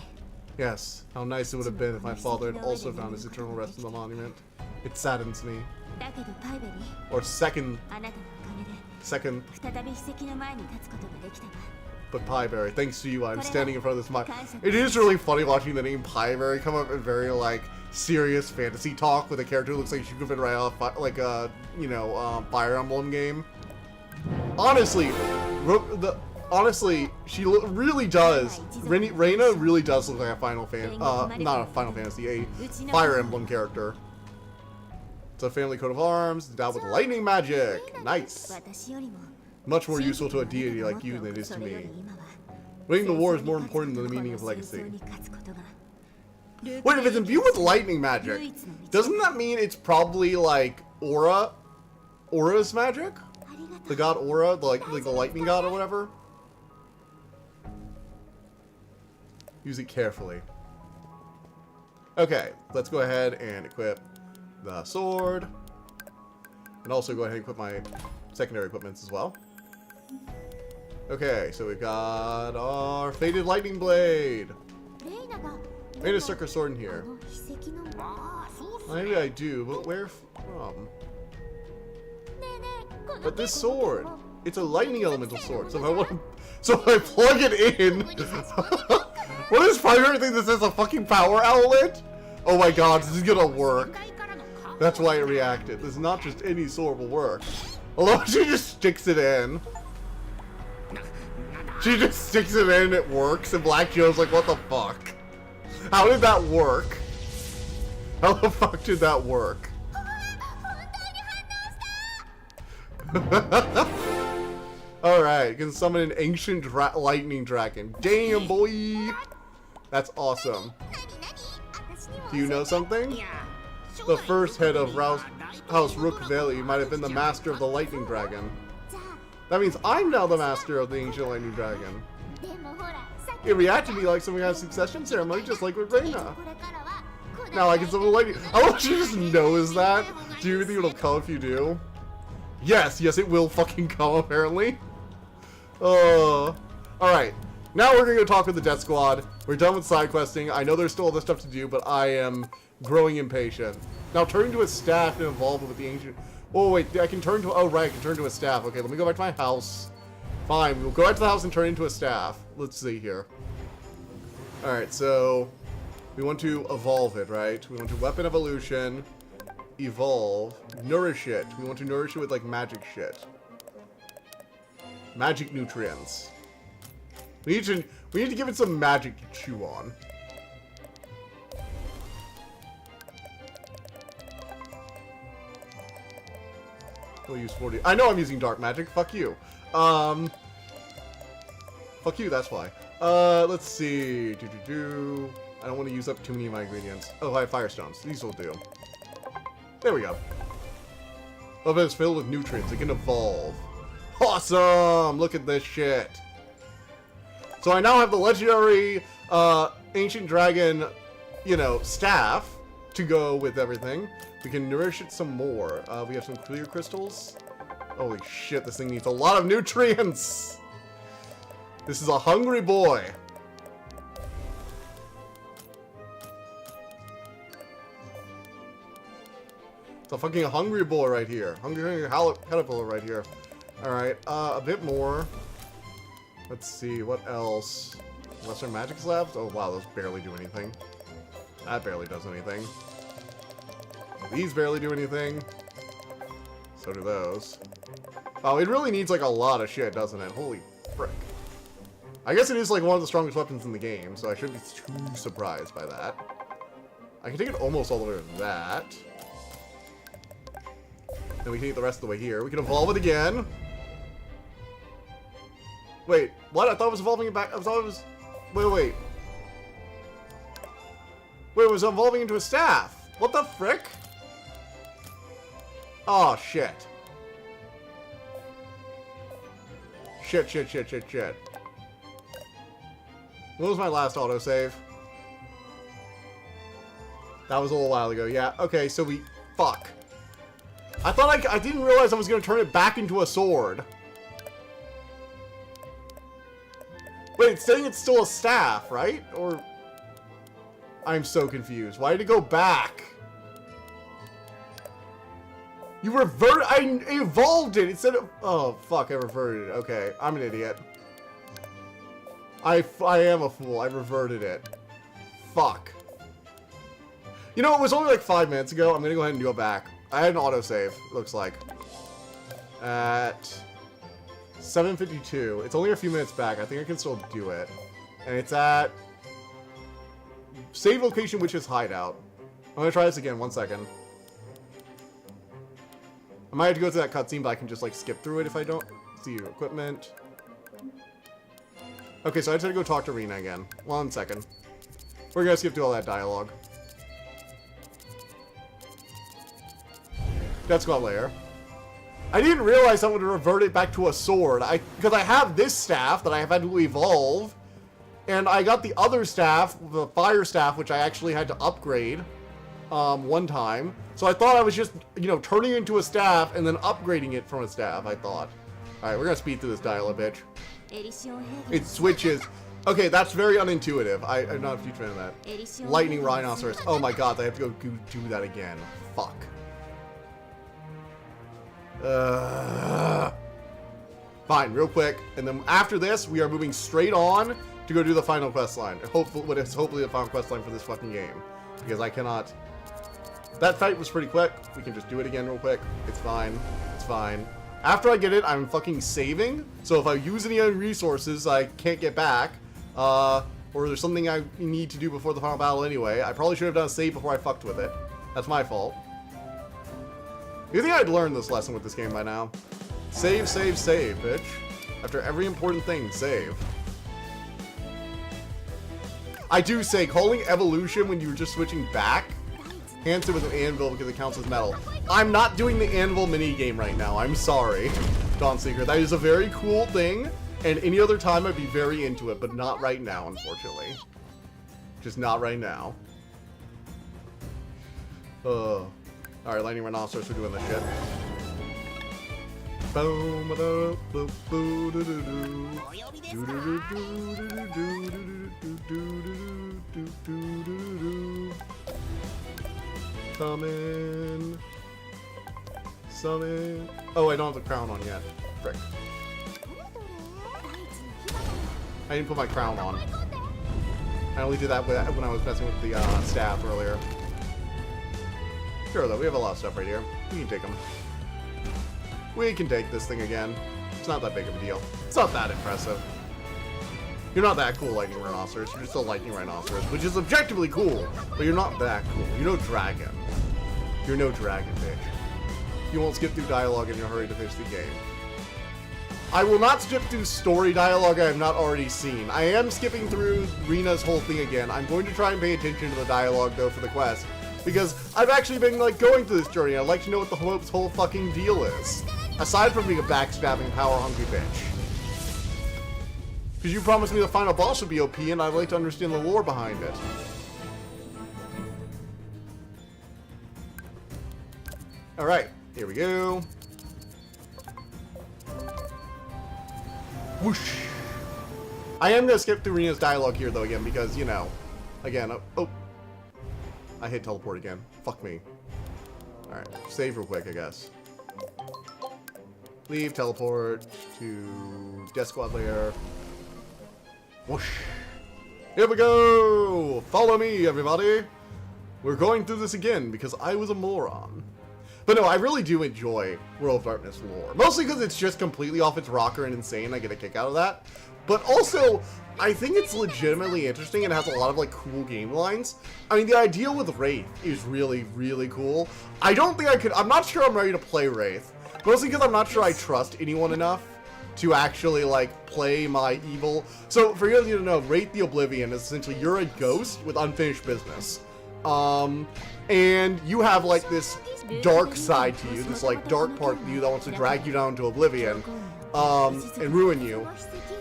Yes. How nice it would have been if my father had also found his eternal rest in the monument. It saddens me. Or second. But Pieberry, thanks to you, I'm standing in front of this monument. It is really funny watching the name Pieberry come up in very, like, serious fantasy talk with a character who looks like she could have been right off, like a, Fire Emblem game. Honestly, she really does. Reina really does look like a not a Final Fantasy, a Fire Emblem character. It's a family coat of arms, endowed with lightning magic. Nice. Much more useful to a deity like you than it is to me. Winning the war is more important than the meaning of legacy. Wait, if it's imbued with lightning magic, doesn't that mean it's probably like Aura's magic? The god Aura, like the lightning god or whatever? Use it carefully. Okay, let's go ahead and equip the sword. And also go ahead and equip my secondary equipments as well. Okay, so we've got our Faded Lightning Blade. Made a sucker sword in here. Maybe I do, but where from? But this sword, it's a lightning elemental sword. So if I plug it in, what is primary thing that says a fucking power element? Oh my god, this is gonna work. That's why it reacted. This is not just any sword will work. Although she just sticks it in. She just sticks it in and it works, and Black Joe's like, what the fuck? How did that work? How the fuck did that work? Alright, you can summon an ancient lightning dragon. Damn, boy! That's awesome. Do you know something? The first head of House Rook Valley might have been the master of the lightning dragon. That means I'm now the master of the ancient lightning dragon. It reacted to me like some kind of succession ceremony, just like with Reina. Now I can summon lightning. Oh, she just knows that. Do you think it'll come if you do? Yes, it will fucking come apparently. Alright. Now we're gonna go talk with the Death Squad. We're done with side questing. I know there's still other stuff to do, but I am growing impatient. Now turning to a staff and evolve with the ancient... Oh wait, I can turn to... Oh right, I can turn to a staff. Okay, let me go back to my house. Fine, we'll go back to the house and turn into a staff. Let's see here. Alright, so... we want to evolve it, right? We want to weapon evolution, evolve, nourish it. We want to nourish it with like magic shit. Magic nutrients. We need to give it some magic to chew on. We'll use 40. I know I'm using dark magic. Fuck you. Fuck you, that's why. Let's see. I don't want to use up too many of my ingredients. Oh, I have firestones. These will do. There we go. Oh, but it's filled with nutrients. It can evolve. Awesome! Look at this shit. So I now have the legendary ancient dragon, you know, staff to go with everything. We can nourish it some more. We have some clear crystals. Holy shit, this thing needs a lot of nutrients! This is a hungry boy. It's a fucking hungry boy right here. Hungry caterpillar right here. Alright, a bit more. Let's see, what else? Lesser magic slabs? Oh wow, those barely do anything. That barely does anything. These barely do anything. So do those. Oh, it really needs like a lot of shit, doesn't it? Holy frick. I guess it is like one of the strongest weapons in the game, so I shouldn't be too surprised by that. I can take it almost all the way to that. And we can eat the rest of the way here. We can evolve it again. Wait, what? I thought it was evolving it back. I thought it was... Wait. Wait, it was evolving into a staff. What the frick? Oh, shit. Shit. When was my last autosave? That was a little while ago. Yeah, okay, so we... Fuck. I thought I didn't realize I was going to turn it back into a sword. Wait, it's saying it's still a staff, right? Or... I'm so confused. Why did it go back? You reverted... I evolved it! It said... Oh, fuck, I reverted it. Okay, I'm an idiot. I am a fool. I reverted it. Fuck. You know, it was only like 5 minutes ago. I'm gonna go ahead and go back. I had an autosave, looks like. At 7:52. It's only a few minutes back. I think I can still do it. And it's at... Save location, which is hideout. I'm gonna try this again, 1 second. I might have to go through that cutscene, but I can just like skip through it if I don't. See equipment. Okay, so I just had to go talk to Rena again. 1 second. We're gonna skip through all that dialogue. Death Squad layer. I didn't realize I would revert it back to a sword. Because I have this staff that I have had to evolve. And I got the other staff, the fire staff, which I actually had to upgrade one time. So I thought I was just, you know, turning it into a staff and then upgrading it from a staff, I thought. Alright, we're gonna speed through this dialogue, bitch. It switches. Okay, that's very unintuitive. I'm not a huge fan of that. Lightning Rhinoceros. Oh my god, I have to go do that again. Fuck. Fine, real quick. And then after this, we are moving straight on to go do the final quest line. Hopefully, what is hopefully the final quest line for this fucking game. Because I cannot That fight was pretty quick. We can just do it again real quick. It's fine. It's fine. After I get it, I'm fucking saving. So if I use any other resources I can't get back, or there's something I need to do before the final battle anyway, I probably should have done a save before I fucked with it. That's my fault. You think I'd learned this lesson with this game by now? Save, save, save, bitch. After every important thing, save. I do say, calling evolution when you're just switching back, Hanson with an anvil because it counts as metal. I'm not doing the anvil mini game right now. I'm sorry, Dawnseeker. That is a very cool thing, and any other time I'd be very into it, but not right now, unfortunately. Just not right now. Alright, Lightning Rhinoceros, we're doing this shit. Boom, boom, boom, boom, doo doo doo. Summon. Summon. Oh, I don't have the crown on yet. Frick. I didn't put my crown on. I only did that when I was messing with the staff earlier. Sure, though, we have a lot of stuff right here. We can take them. We can take this thing again. It's not that big of a deal. It's not that impressive. You're not that cool, Lightning Rhinoceros. You're just a Lightning Rhinoceros, which is objectively cool, but you're not that cool. You're no dragon. You're no dragon, bitch. You won't skip through dialogue in a hurry to finish the game. I will not skip through story dialogue I have not already seen. I am skipping through Rina's whole thing again. I'm going to try and pay attention to the dialogue, though, for the quest, because I've actually been, like, going through this journey. I'd like to know what the Hope's whole fucking deal is. Aside from being a backstabbing, power-hungry bitch. Because you promised me the final boss would be OP, and I'd like to understand the lore behind it. Alright, here we go. Whoosh. I am going to skip through Rina's dialogue here, though, again, because, you know, again, oh. I hit teleport again. Fuck me. Alright, save real quick, I guess. Leave, teleport to Death Squad lair. Whoosh. Here we go! Follow me, everybody! We're going through this again, because I was a moron. But no, I really do enjoy World of Darkness lore. Mostly because it's just completely off its rocker and insane. I get a kick out of that. But also, I think it's legitimately interesting and has a lot of, like, cool game lines. I mean, the idea with Wraith is really, really cool. I don't think I could... I'm not sure I'm ready to play Wraith. Mostly because I'm not sure I trust anyone enough to actually, like, play my evil. So, for you to know, Wraith the Oblivion is essentially you're a ghost with unfinished business. And you have, like, this dark side to you, this, like, dark part of you that wants to drag you down to oblivion, and ruin you.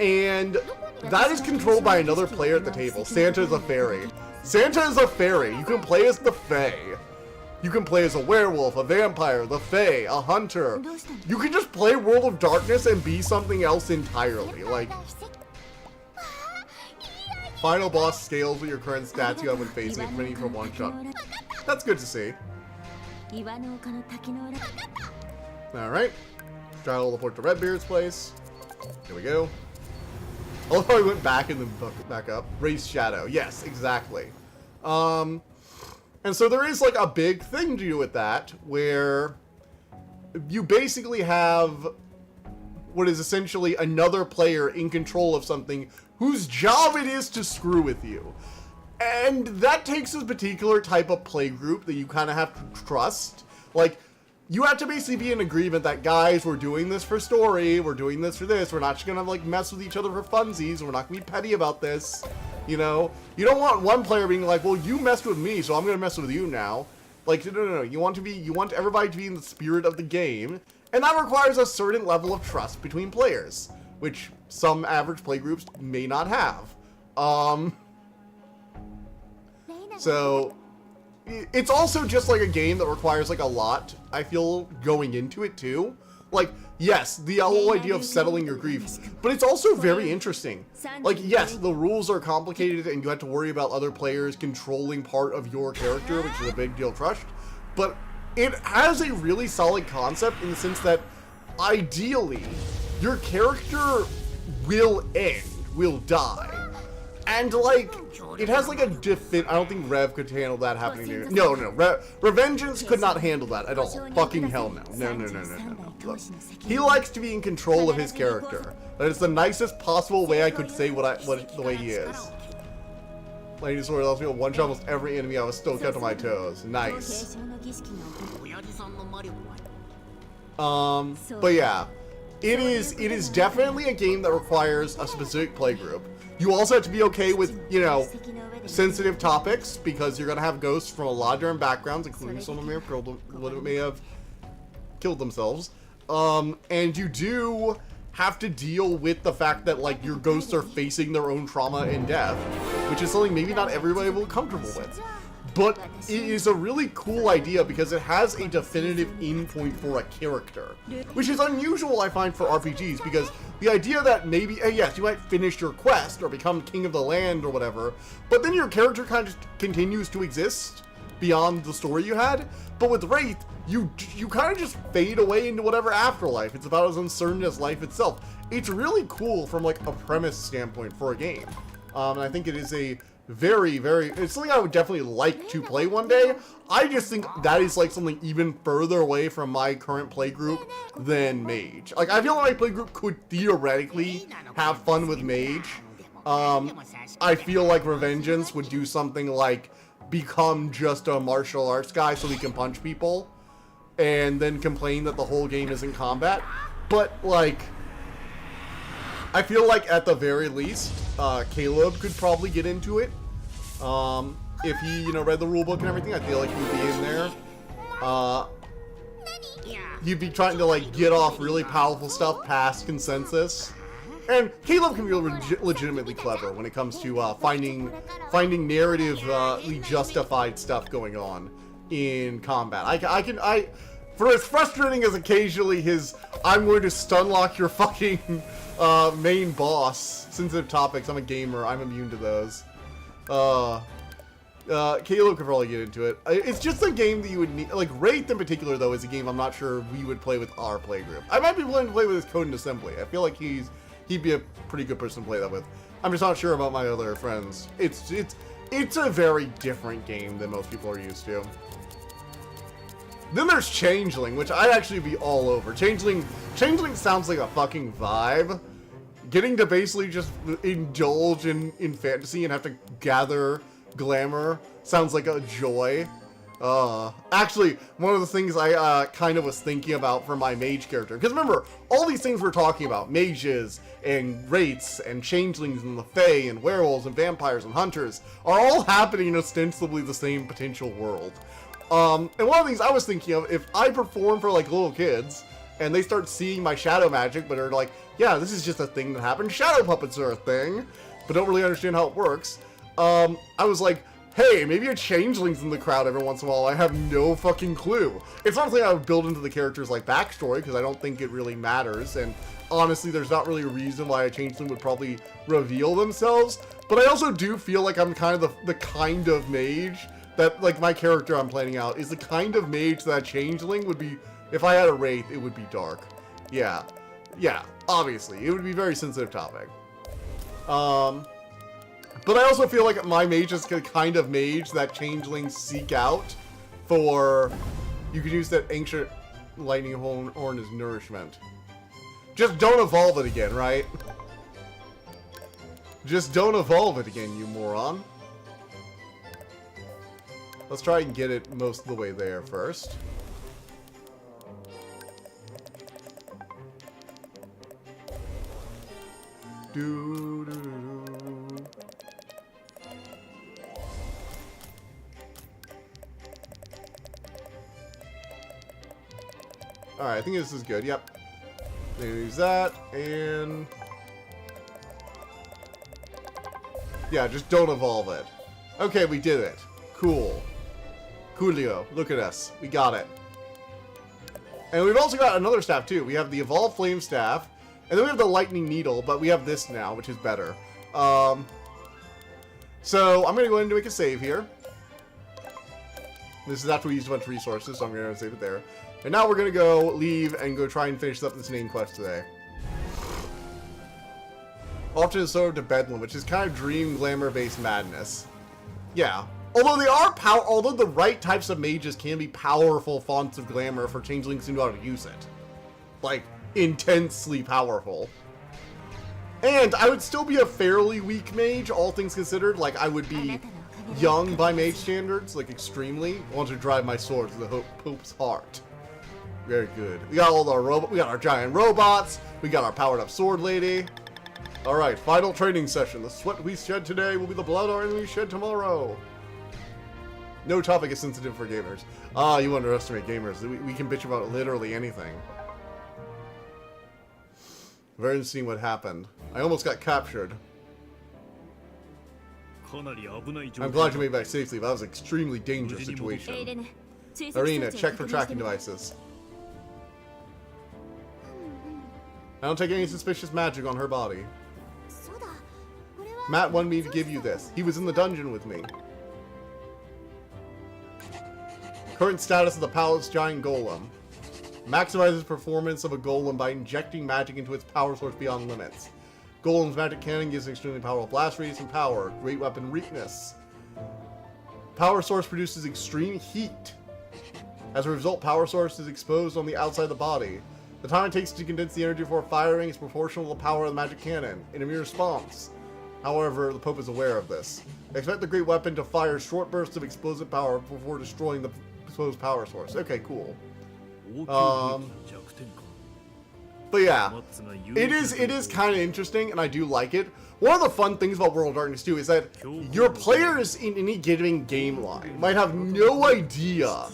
And that is controlled by another player at the table. Santa is a fairy. Santa is a fairy. You can play as the Fae. You can play as a werewolf, a vampire, the Fae, a hunter. You can just play World of Darkness and be something else entirely. Like, final boss scales with your current stats you have when facing it, ready for one shot. That's good to see. Alright. Try to teleport to Redbeard's place. Here we go. I love how I went back and then back up. Raise Shadow. Yes, exactly. And so there is, like, a big thing to do with that, where you basically have what is essentially another player in control of something whose job it is to screw with you. And that takes a particular type of play group that you kind of have to trust. Like, you have to basically be in agreement that, guys, we're doing this for story, we're doing this for this, we're not just gonna, like, mess with each other for funsies, we're not gonna be petty about this, you know? You don't want one player being like, well, you messed with me, so I'm gonna mess with you now. Like, no, you want everybody to be in the spirit of the game, and that requires a certain level of trust between players, which some average play groups may not have. So it's also just like a game that requires like a lot, I feel, going into it too. Like, yes, the whole idea of settling your grief, but it's also very interesting. Like, yes, the rules are complicated and you have to worry about other players controlling part of your character, which is a big deal crushed, but it has a really solid concept in the sense that ideally your character will die. And, like, it has, like, a I don't think Rev could handle that happening to No, Revengeance could not handle that at all. Fucking hell no. No. Look, he likes to be in control of his character. That is the nicest possible way I could say the way he is. Lightning Sword allows me to one-shot almost every enemy. I was still kept on my toes. Nice. But yeah. It is definitely a game that requires a specific playgroup. You also have to be okay with, you know, sensitive topics, because you're gonna have ghosts from a lot of different backgrounds, including some of them may have killed themselves. And you do have to deal with the fact that, like, your ghosts are facing their own trauma and death, which is something maybe not everybody will be comfortable with. But it is a really cool idea because it has a definitive endpoint for a character, which is unusual, I find, for RPGs, because the idea that maybe, yes, you might finish your quest or become king of the land or whatever, but then your character kind of continues to exist beyond the story you had. But with Wraith, you kind of just fade away into whatever afterlife. It's about as uncertain as life itself. It's really cool from, like, a premise standpoint for a game. And I think it is a very, it's something I would definitely like to play one day. I just think that is, like, something even further away from my current playgroup than Mage. Like, I feel like my playgroup could theoretically have fun with Mage. I feel like Revengeance would do something like become just a martial arts guy so he can punch people, and then complain that the whole game isn't combat. But, like, I feel like at the very least, Caleb could probably get into it. If he, you know, read the rulebook and everything, I feel like he'd be in there. He'd be trying to, like, get off really powerful stuff past consensus. And Caleb can be legitimately clever when it comes to finding narratively justified stuff going on in combat. For as frustrating as occasionally his "I'm going to stun lock your fucking main boss" sensitive topics, I'm a gamer, I'm immune to those. Caleb could probably get into it. It's just a game that you would need, like, Wraith in particular, though, is a game I'm not sure we would play with our playgroup. I might be willing to play with his code and assembly. I feel like he'd be a pretty good person to play that with. I'm just not sure about my other friends. It's a very different game than most people are used to. Then there's Changeling, which I'd actually be all over. Changeling sounds like a fucking vibe. Getting to basically just indulge in fantasy and have to gather glamour sounds like a joy. Actually, one of the things I kind of was thinking about for my mage character, because remember, all these things we're talking about, mages and wraiths and changelings and the fae and werewolves and vampires and hunters, are all happening in ostensibly the same potential world. And one of the things I was thinking of, if I perform for, like, little kids, and they start seeing my shadow magic, but are like, yeah, this is just a thing that happened. Shadow puppets are a thing, but don't really understand how it works. I was like, hey, maybe a changeling's in the crowd every once in a while. I have no fucking clue. It's not something I would build into the character's, like, backstory, because I don't think it really matters, and honestly, there's not really a reason why a changeling would probably reveal themselves, but I also do feel like I'm kind of the kind of mage that, like, my character I'm planning out is the kind of mage that a changeling would be. If I had a wraith, it would be dark. Yeah, obviously, it would be a very sensitive topic. But I also feel like my mage is the kind of mage that changelings seek out for. You could use that ancient lightning horn as nourishment. Just don't evolve it again, right? Just don't evolve it again, you moron. Let's try and get it most of the way there first. Alright, I think this is good. Yep. Use that, and yeah, just don't evolve it. Okay, we did it. Cool. Coolio. Look at us. We got it. And we've also got another staff, too. We have the Evolved Flame Staff, and then we have the Lightning Needle, but we have this now, which is better. So I'm going to go ahead and make a save here. This is after we used a bunch of resources, so I'm going to save it there. And now we're going to go leave and go try and finish up this main quest today. Often served to Bedlam, which is kind of dream glamour-based madness. Yeah. Although the right types of mages can be powerful fonts of glamour for changelings who know how to use it. Like, intensely powerful. And I would still be a fairly weak mage, all things considered. Like, I would be young by mage standards, like extremely. I want to drive my sword to the Pope's heart. Very good. We got all our we got our giant robots. We got our powered up sword lady. All right, final training session. The sweat we shed today will be the blood our enemies shed tomorrow. No topic is sensitive for gamers. Ah, you underestimate gamers. We can bitch about literally anything. Very interesting what happened. I almost got captured. I'm glad you made it back safely, but that was an extremely dangerous situation. Arena, check for tracking devices. I don't take any suspicious magic on her body. Matt wanted me to give you this. He was in the dungeon with me. Current status of the Palace Giant Golem. Maximizes performance of a golem by injecting magic into its power source beyond limits. Golem's magic cannon gives an extremely powerful blast radius and power. Great weapon weakness. Power source produces extreme heat. As a result, power source is exposed on the outside of the body. The time it takes to condense the energy before firing is proportional to the power of the magic cannon. In immune response. However, the Pope is aware of this. Expect the great weapon to fire short bursts of explosive power before destroying the exposed power source. Okay, cool. But yeah, it is kind of interesting, and I do like it. One of the fun things about World of Darkness 2 is that your players in any given game line might have no idea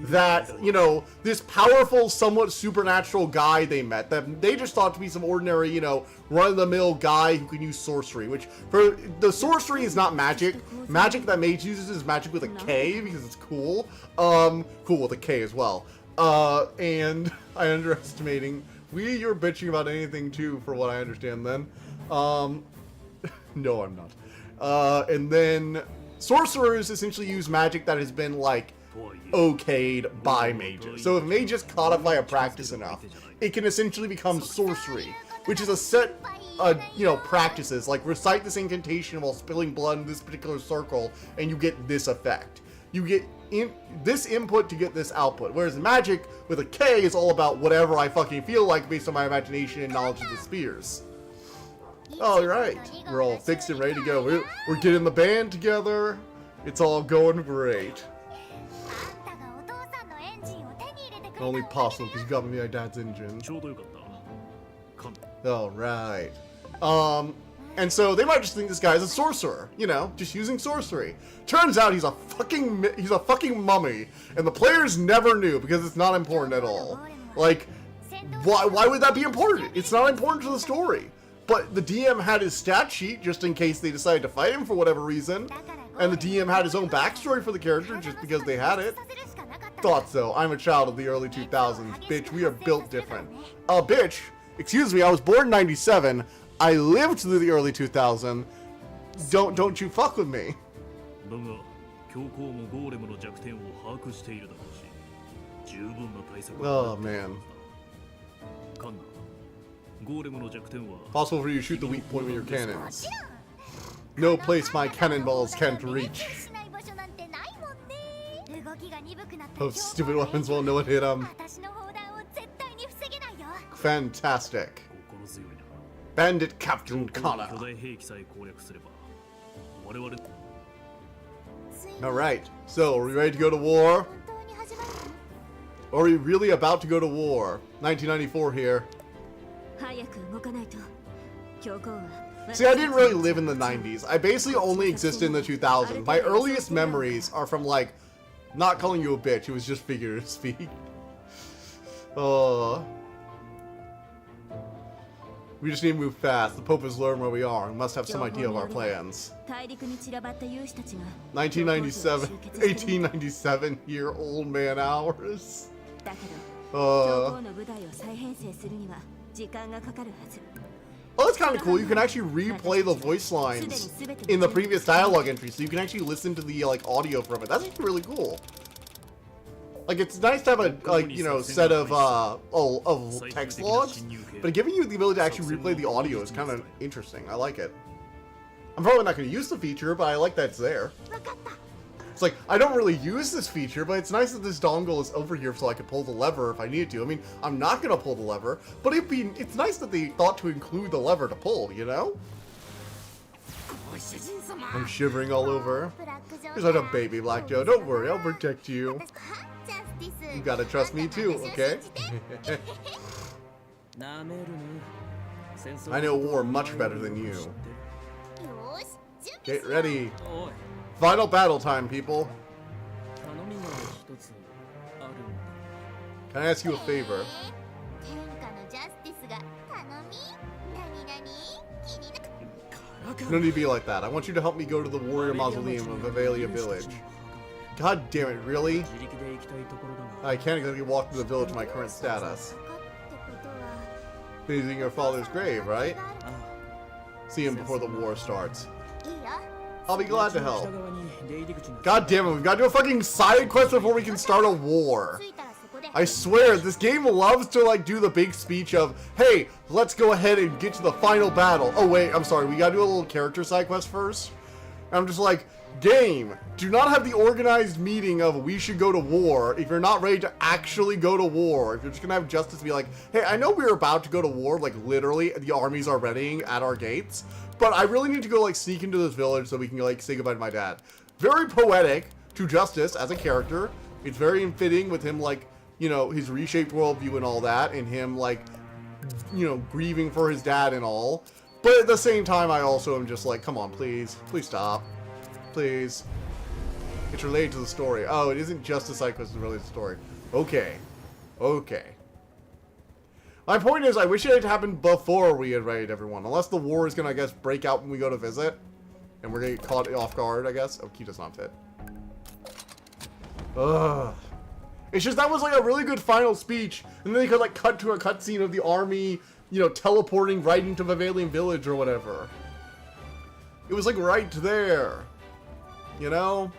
that, you know, this powerful, somewhat supernatural guy they met, that they just thought to be some ordinary, you know, run-of-the-mill guy who can use sorcery, which, for the sorcery is not magic. Magic that mage uses is magic with a K, because it's cool. Cool with a K as well. And I underestimating. You're bitching about anything too, for what I understand then. No, I'm not. And then sorcerers essentially use magic that has been, like, okayed by mages. So if mages codify a practice enough, it can essentially become sorcery, which is a set you know, practices, like recite this incantation while spilling blood in this particular circle, and you get this effect. You get this input to get this output. Whereas magic with a K is all about whatever I fucking feel like based on my imagination and knowledge of the spheres. Alright, we're all fixed and ready to go. We're getting the band together. It's all going great. Only possible because you got me my dad's engine. Alright. And so they might just think this guy's a sorcerer, you know, just using sorcery. Turns out he's a fucking mummy, and the players never knew because it's not important at all. Like, why would that be important? It's not important to the story. But the DM had his stat sheet just in case they decided to fight him for whatever reason, and the DM had his own backstory for the character just because they had it. Thought so. I'm a child of the early 2000s. Bitch, we are built different. Bitch, excuse me, I was born in 97. I lived through the early 2000s. Don't you fuck with me. Oh man. Possible for you to shoot the weak point with your cannons. No place my cannonballs can't reach. Those stupid weapons won't know what hit them. Fantastic. Bandit Captain Connor. Alright, so are we ready to go to war? Or are we really about to go to war? 1994 here. See, I didn't really live in the 90s. I basically only existed in the 2000s. My earliest memories are from, like, not calling you a bitch, it was just figurative speak. We just need to move fast. The Pope has learned where we are and must have some idea of our plans. 1997, 1897-year-old man hours. Oh, that's kind of cool. You can actually replay the voice lines in the previous dialogue entry, so you can actually listen to the like audio from it. That's actually really cool. Like, it's nice to have a, like, you know, set of text logs, but giving you the ability to actually replay the audio is kind of interesting. I like it. I'm probably not going to use the feature, but I like that it's there. It's like, I don't really use this feature, but it's nice that this dongle is over here so I can pull the lever if I needed to. I mean, I'm not going to pull the lever, but it's nice that they thought to include the lever to pull, you know? I'm shivering all over. You're such a baby, Black Joe. Don't worry, I'll protect you. You gotta trust me too, okay? I know war much better than you. Get ready. Final battle time, people. Can I ask you a favor? No need to be like that. I want you to help me go to the warrior mausoleum of Avelia Village. God damn it, really? I can't exactly walk through the village in my current status. Visiting your father's grave, right? See him before the war starts. I'll be glad to help. God damn it, we've got to do a fucking side quest before we can start a war. I swear, this game loves to, like, do the big speech of, hey, let's go ahead and get to the final battle. Oh, wait, I'm sorry, we gotta do a little character side quest first. And I'm just like, game, do not have the organized meeting of we should go to war if you're not ready to actually go to war. If you're just gonna have Justice be like, hey, I know we're about to go to war, like, literally, the armies are readying at our gates, but I really need to go, like, sneak into this village so we can, like, say goodbye to my dad. Very poetic to Justice as a character. It's very fitting with him, like, you know, his reshaped worldview and all that, and him, like, you know, grieving for his dad and all. But at the same time, I also am just like, come on, please. Please stop. Please. It's related to the story. Oh, it isn't just a side quest, it's related to the story. Okay. Okay. My point is, I wish it had happened before we had raided everyone. Unless the war is gonna, I guess, break out when we go to visit. And we're gonna get caught off guard, I guess. Oh, key does not fit. Ugh. It's just that was like a really good final speech, and then they could like cut to a cutscene of the army, you know, teleporting right into Vivalian Village or whatever. It was like right there, you know?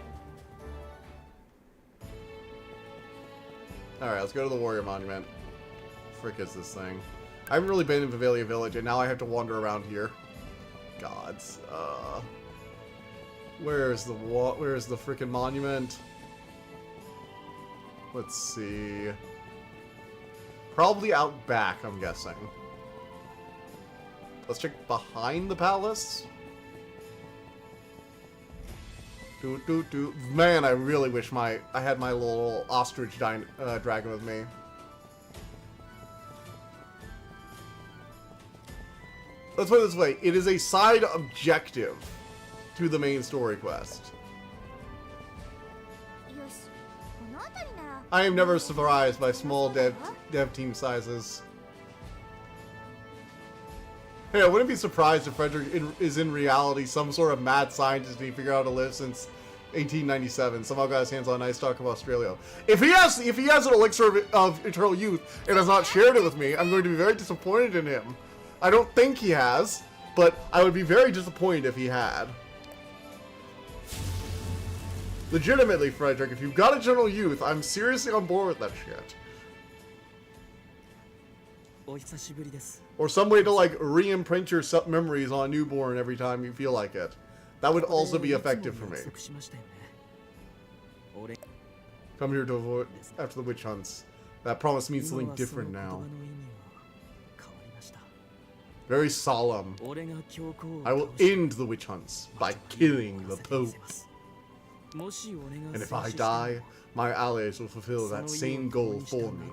Alright, let's go to the Warrior Monument. Frick is this thing? I haven't really been in Vivalia Village, and now I have to wander around here. Gods. Where's the frickin' monument? Let's see. Probably out back, I'm guessing. Let's check behind the palace. Man, I really wish I had my little ostrich dragon with me. Let's put it this way. It is a side objective to the main story quest. I am never surprised by small dev team sizes. Hey, I wouldn't be surprised if Frederick is in reality some sort of mad scientist and he figured out how to live since 1897. Somehow got his hands on a nice stock of Australia. If he has an elixir of eternal youth and has not shared it with me, I'm going to be very disappointed in him. I don't think he has, but I would be very disappointed if he had. Legitimately, Frederick, if you've got eternal youth, I'm seriously on board with that shit. Or some way to, like, re-imprint your memories on a newborn every time you feel like it. That would also be effective for me. Come here to avoid after the witch hunts. That promise means something different now. Very solemn. I will end the witch hunts by killing the Pope. And if I die, my allies will fulfill that same goal for me.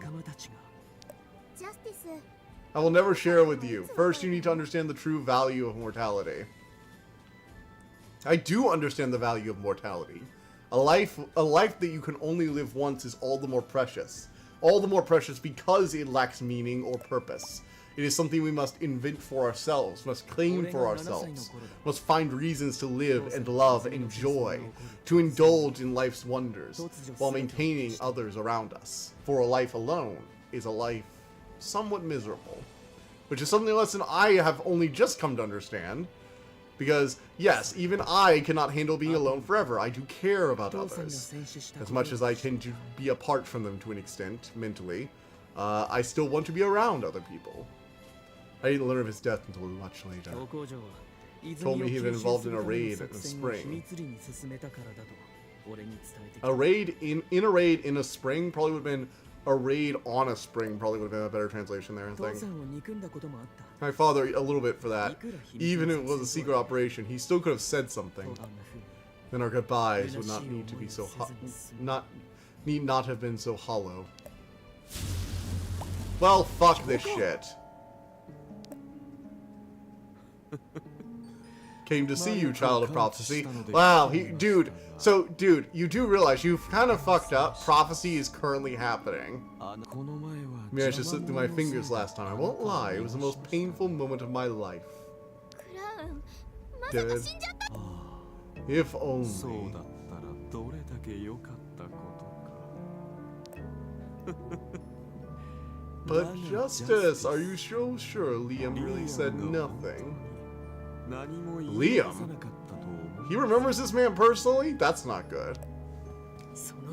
I will never share it with you. First, you need to understand the true value of mortality. I do understand the value of mortality. A life that you can only live once is all the more precious. All the more precious because it lacks meaning or purpose. It is something we must invent for ourselves, must claim for ourselves, must find reasons to live and love and joy, to indulge in life's wonders, while maintaining others around us. For a life alone is a life somewhat miserable, which is something lesson I have only just come to understand. Because, yes, even I cannot handle being alone forever. I do care about others. As much as I tend to be apart from them to an extent, mentally, I still want to be around other people. I didn't learn of his death until much later. Told me he'd been involved in a raid in the spring. A raid in a raid in a spring probably would have been a raid on a spring, probably would have been a better translation there, I think. My father, a little bit for that. Even if it was a secret operation, he still could have said something. Then our goodbyes would not need to be so need not have been so hollow. Well, fuck this shit. Came to see you, child of prophecy. Wow, dude, you do realize you've kind of fucked up. Prophecy is currently happening. Maybe I just slipped through my fingers last time. I won't lie, it was the most painful moment of my life. Dead. If only. But Justice, are you so sure Liam really said nothing? Liam? He remembers this man personally? That's not good.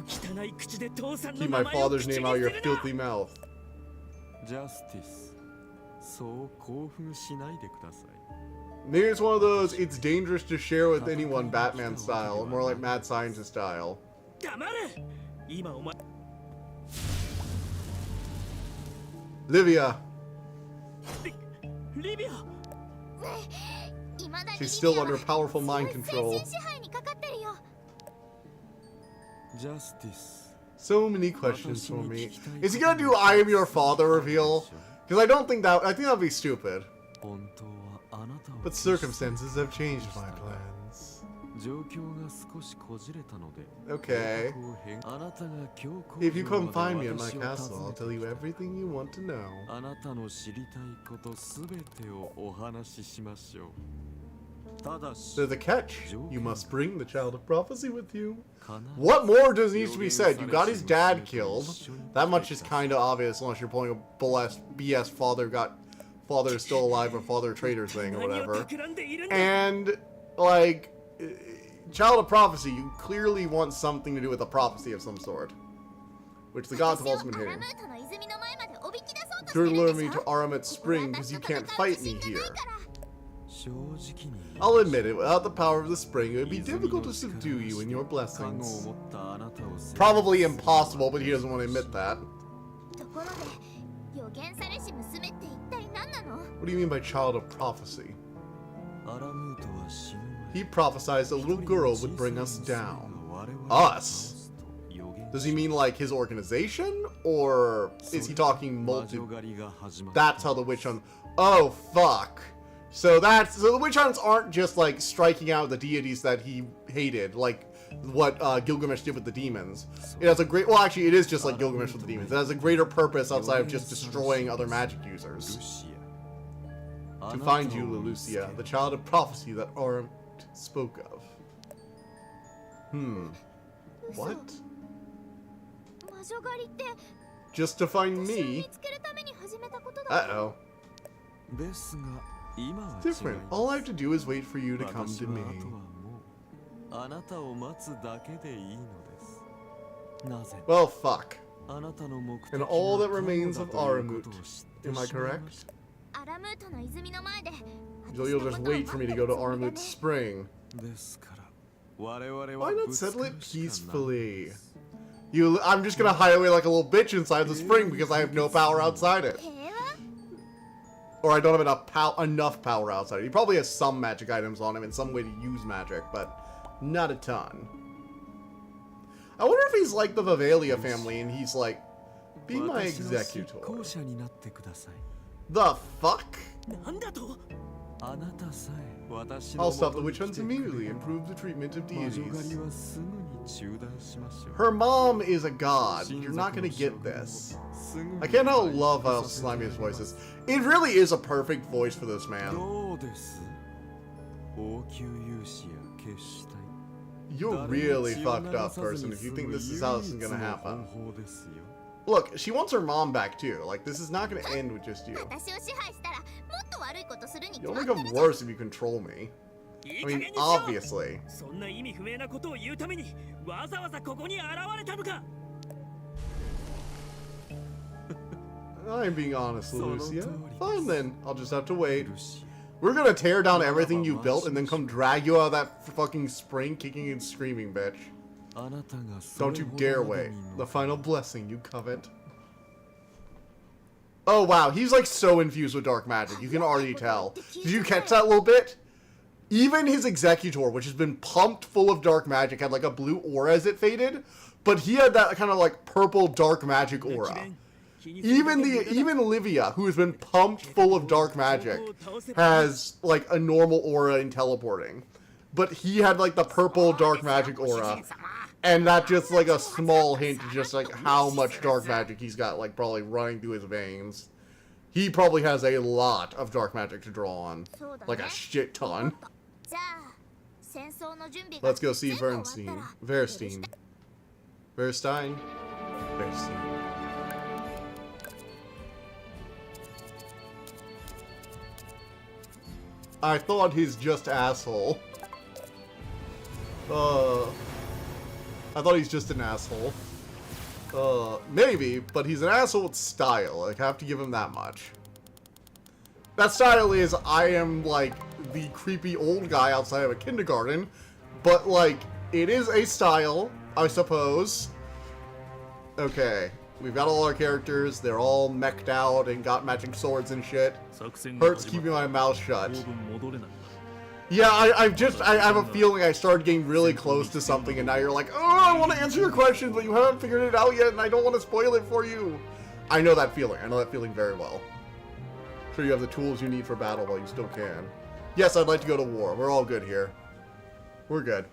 Keep my father's name out of your filthy mouth. Maybe it's one of those, it's dangerous to share with anyone Batman style, more like mad scientist style. Livia. She's still under powerful mind control. So many questions for me. Is he gonna do I am your father reveal? Because I don't think that, I think that'd be stupid. But circumstances have changed my plans. Okay. If you come find me in my castle, I'll tell you everything you want to know. There's a catch. You must bring the child of prophecy with you. What more does need to be said? You got his dad killed. That much is kind of obvious unless you're pulling a BS father is still alive or father traitor thing or whatever. And, like, child of prophecy, you clearly want something to do with a prophecy of some sort. Which the gods have also been hitting. You're luring me to Aramet Spring because you can't fight me here. I'll admit it, without the power of the spring, it would be difficult to subdue you and your blessings. Probably impossible, but he doesn't want to admit that. What do you mean by child of prophecy? He prophesied a little girl would bring us down. Us? Does he mean like his organization? Or is he talking That's how the witch hunt... Oh, fuck. So the witch hunts aren't just like striking out the deities that he hated, like what Gilgamesh did with the demons. It has a great, well actually it is just like Gilgamesh with the demons. It has a greater purpose outside of just destroying other magic users. To find you, Lelucia, the child of prophecy that Aram spoke of. What? Just to find me? Uh-oh. Different. All I have to do is wait for you to come to me. Well, fuck. And all that remains of Aramut. Am I correct? So you'll just wait for me to go to Aramut Spring. Why not settle it peacefully? I'm just gonna hide away like a little bitch inside the spring because I have no power outside it. Or I don't have enough power outside it. He probably has some magic items on him and some way to use magic, but not a ton. I wonder if he's like the Vivalia family and he's like, be my executor. The fuck? I'll stop the witch hunts immediately and improve the treatment of deities. Her mom is a god. You're not gonna get this. I can't help love how slimy his voice is. It really is a perfect voice for this man. You're really fucked up, person, if you think this is how this is gonna happen. Look, she wants her mom back too. Like, this is not gonna end with just you. You'll become worse if you control me. I mean, obviously. そんな意味不明なことを言うためにわざわざここに現れたのか I'm being honest, Lucia. Fine then, I'll just have to wait. We're gonna tear down everything you built and then come drag you out of that fucking spring kicking and screaming, bitch. Don't you dare wait. The final blessing you covet. Oh wow, he's like so infused with dark magic. You can already tell. Did you catch that little bit? Even his executor, which has been pumped full of dark magic, had like a blue aura as it faded, but he had that kind of like purple dark magic aura. Even Livia, who has been pumped full of dark magic, has like a normal aura in teleporting. But he had like the purple dark magic aura. And that's just like a small hint to just like how much dark magic he's got like probably running through his veins. He probably has a lot of dark magic to draw on. Like a shit ton. Let's go see Verstein. Verstein. Verstein. I thought he's just asshole. I thought he's just an asshole. Maybe, but he's an asshole with style. Like, I have to give him that much. That style is, I am, like, the creepy old guy outside of a kindergarten, but, like, it is a style, I suppose. Okay, we've got all our characters. They're all mech'd out and got matching swords and shit. Hurts keeping my mouth shut. Yeah, I have a feeling I started getting really close to something and now you're like, oh, I want to answer your questions, but you haven't figured it out yet and I don't want to spoil it for you. I know that feeling. I know that feeling very well. Sure you have the tools you need for battle while you still can. Yes, I'd like to go to war. We're all good here. We're good.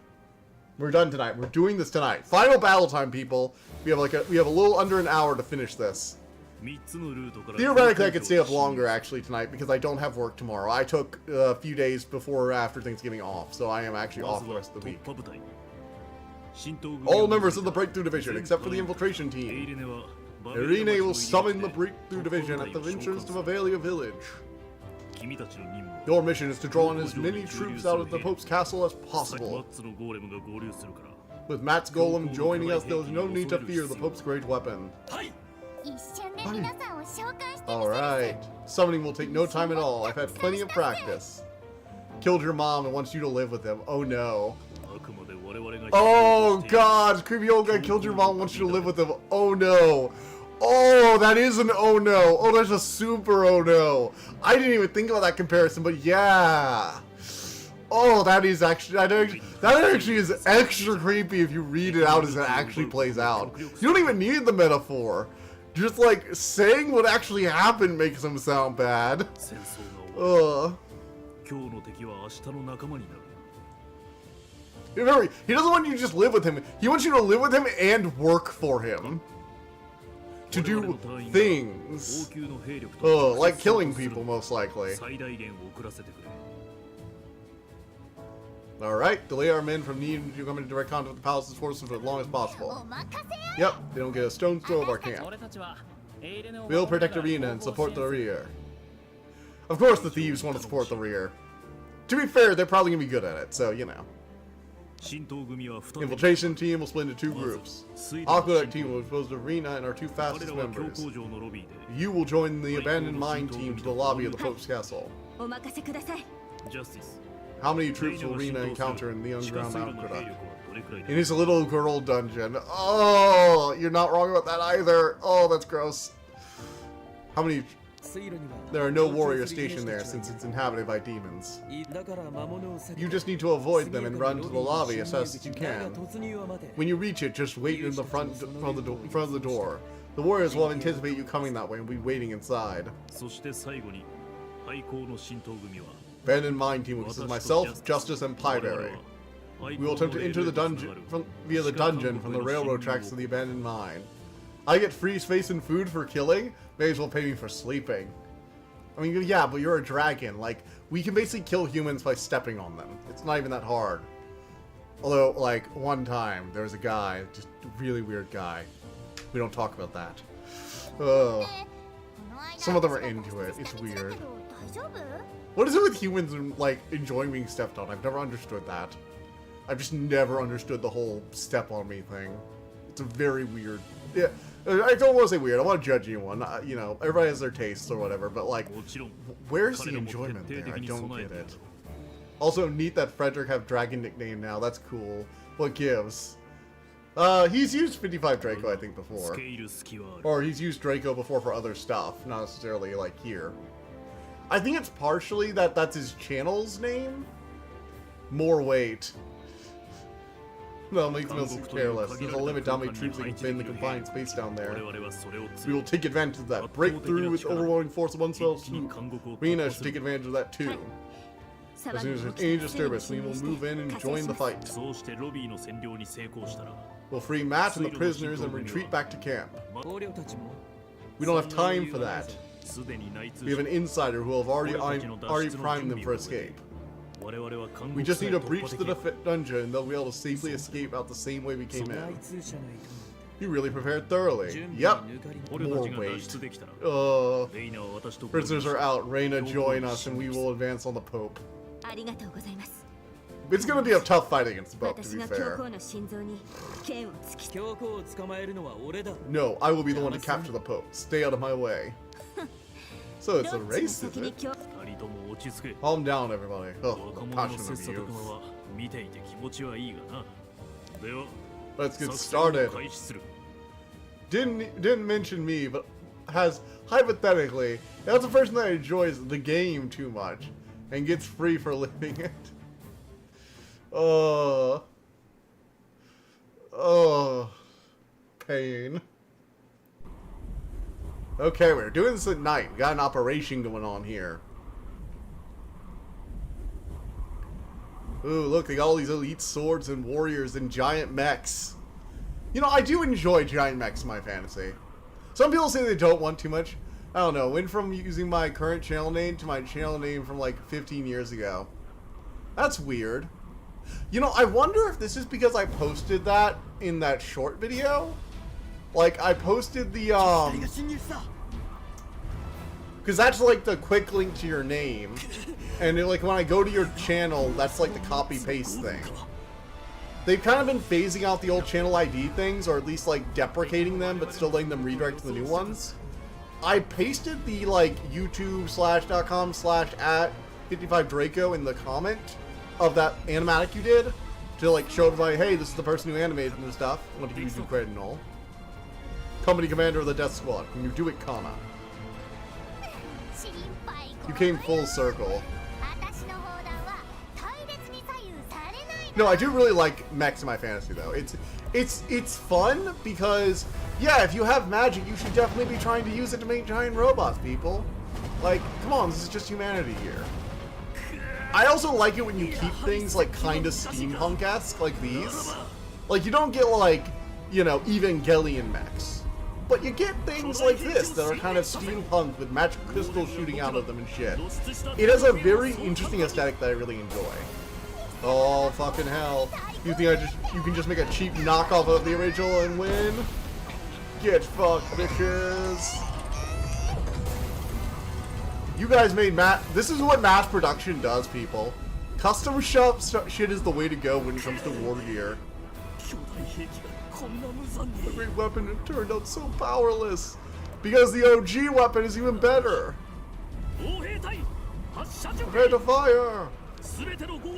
We're done tonight. We're doing this tonight. Final battle time, people. We have a little under an hour to finish this. Theoretically, I could stay up longer, actually, tonight, because I don't have work tomorrow. I took a few days before or after Thanksgiving off, so I am actually off the rest of the week. All members of the Breakthrough Division, except for the Infiltration Team. Irene will summon the Breakthrough Division at the entrance to Viva Village. Your mission is to draw in as many troops out of the Pope's castle as possible. With Matt's Golem joining us, there is no need to fear the Pope's great weapon. Alright. Summoning will take no time at all. I've had plenty of practice. Killed your mom and wants you to live with him. Oh no. Oh god! Creepy old guy killed your mom and wants you to live with him. Oh no. Oh, that is an oh no. Oh, that's a super oh no. I didn't even think about that comparison, but yeah. Oh, that is actually, that actually is extra creepy if you read it out as it actually plays out. You don't even need the metaphor. Just like saying what actually happened makes him sound bad. Ugh. Remember, he doesn't want you to just live with him. He wants you to live with him and work for him. To do things. Like killing people, most likely. Alright, delay our men from needing to come into direct contact with the palace's forces for as long as possible. Yep, they don't get a stone's throw of our camp. We'll protect the arena and support the rear. Of course the thieves want to support the rear. To be fair, they're probably going to be good at it, so, you know. Infiltration team will split into two groups. Aqueduct team will expose the arena and our two fastest members. You will join the abandoned mine team to the lobby of the Pope's castle. How many troops will Rena encounter in the underground aqueduct? In his little girl dungeon. Oh, you're not wrong about that either. Oh, that's gross. How many... There are no warriors stationed there since it's inhabited by demons. You just need to avoid them and run to the lobby as fast as you can. When you reach it, just wait in the front of the door. The warriors will anticipate you coming that way and be waiting inside. Abandoned Mine Team will consist of myself, Justice, and Pieberry. We will attempt to enter the dungeon via the dungeon from the railroad tracks to the abandoned mine. I get free space and food for killing? May as well pay me for sleeping. I mean, yeah, but you're a dragon. Like, we can basically kill humans by stepping on them. It's not even that hard. Although, like, one time, there was a guy, just a really weird guy. We don't talk about that. Some of them are into it. It's weird. What is it with humans and like enjoying being stepped on? I've never understood that. I've just never understood the whole step on me thing. It's a very weird. Yeah, I don't want to say weird. I want to judge anyone. You know, everybody has their tastes or whatever. But like, where's the enjoyment there? I don't get it. Also, neat that Frederick have dragon nickname now. That's cool. What gives? He's used 55 Draco, I think, before. Or he's used Draco before for other stuff, not necessarily, like, here. I think it's partially that that's his channel's name. More weight. No, makes me feel careless. There's a limit to how many troops that can fit in the confined space down there. We will take advantage of that. Break through with overwhelming force of oneself. Rina should take advantage of that, too. As soon as there's any disturbance, we will move in and join the fight. We'll free Matt and the prisoners and retreat back to camp. We don't have time for that. We have an insider who have already primed them for escape. We just need to breach the dungeon and they'll be able to safely escape out the same way we came in. You really prepared thoroughly. Yep. More weight. Prisoners are out. Reina, join us and we will advance on the Pope. It's gonna be a tough fight against the Pope, to be fair. No, I will be the one to capture the Pope. Stay out of my way. So it's a race, is it? Calm down, everybody. Oh, passion of youth. Let's get started. Didn't mention me, but has hypothetically, that's the person that enjoys the game too much and gets free for living it. Oh, pain. Okay, we're doing this at night. We got an operation going on here. Ooh, look, they got all these elite swords and warriors and giant mechs. You know, I do enjoy giant mechs in my fantasy. Some people say they don't want too much. I don't know, went from using my current channel name to my channel name from like 15 years ago. That's weird. You know, I wonder if this is because I posted that in that short video. Like, I posted the, because that's like the quick link to your name. And like when I go to your channel, that's like the copy-paste thing. They've kind of been phasing out the old channel ID things, or at least like deprecating them, but still letting them redirect to the new ones. I pasted the like youtube.com/@55Draco in the comment of that animatic you did to like show everybody, hey, this is the person who animated and stuff. I want to give you credit and all. Company commander of the Death Squad. Can you do it, Kana? You came full circle. No, I do really like mechs in my fantasy though. It's fun because yeah, if you have magic, you should definitely be trying to use it to make giant robots, people. Like, come on, this is just humanity here. I also like it when you keep things like kind of steampunk-esque, like these. Like, you don't get like, you know, Evangelion mechs. But you get things like this that are kind of steampunk with magic crystals shooting out of them and shit. It has a very interesting aesthetic that I really enjoy. Oh, fucking hell. You think you can just make a cheap knockoff of the original and win? Get fucked, bitches. You guys made this is what mass production does, people. Custom shit is the way to go when it comes to war gear. The great weapon turned out so powerless because the OG weapon is even better. Prepare to fire!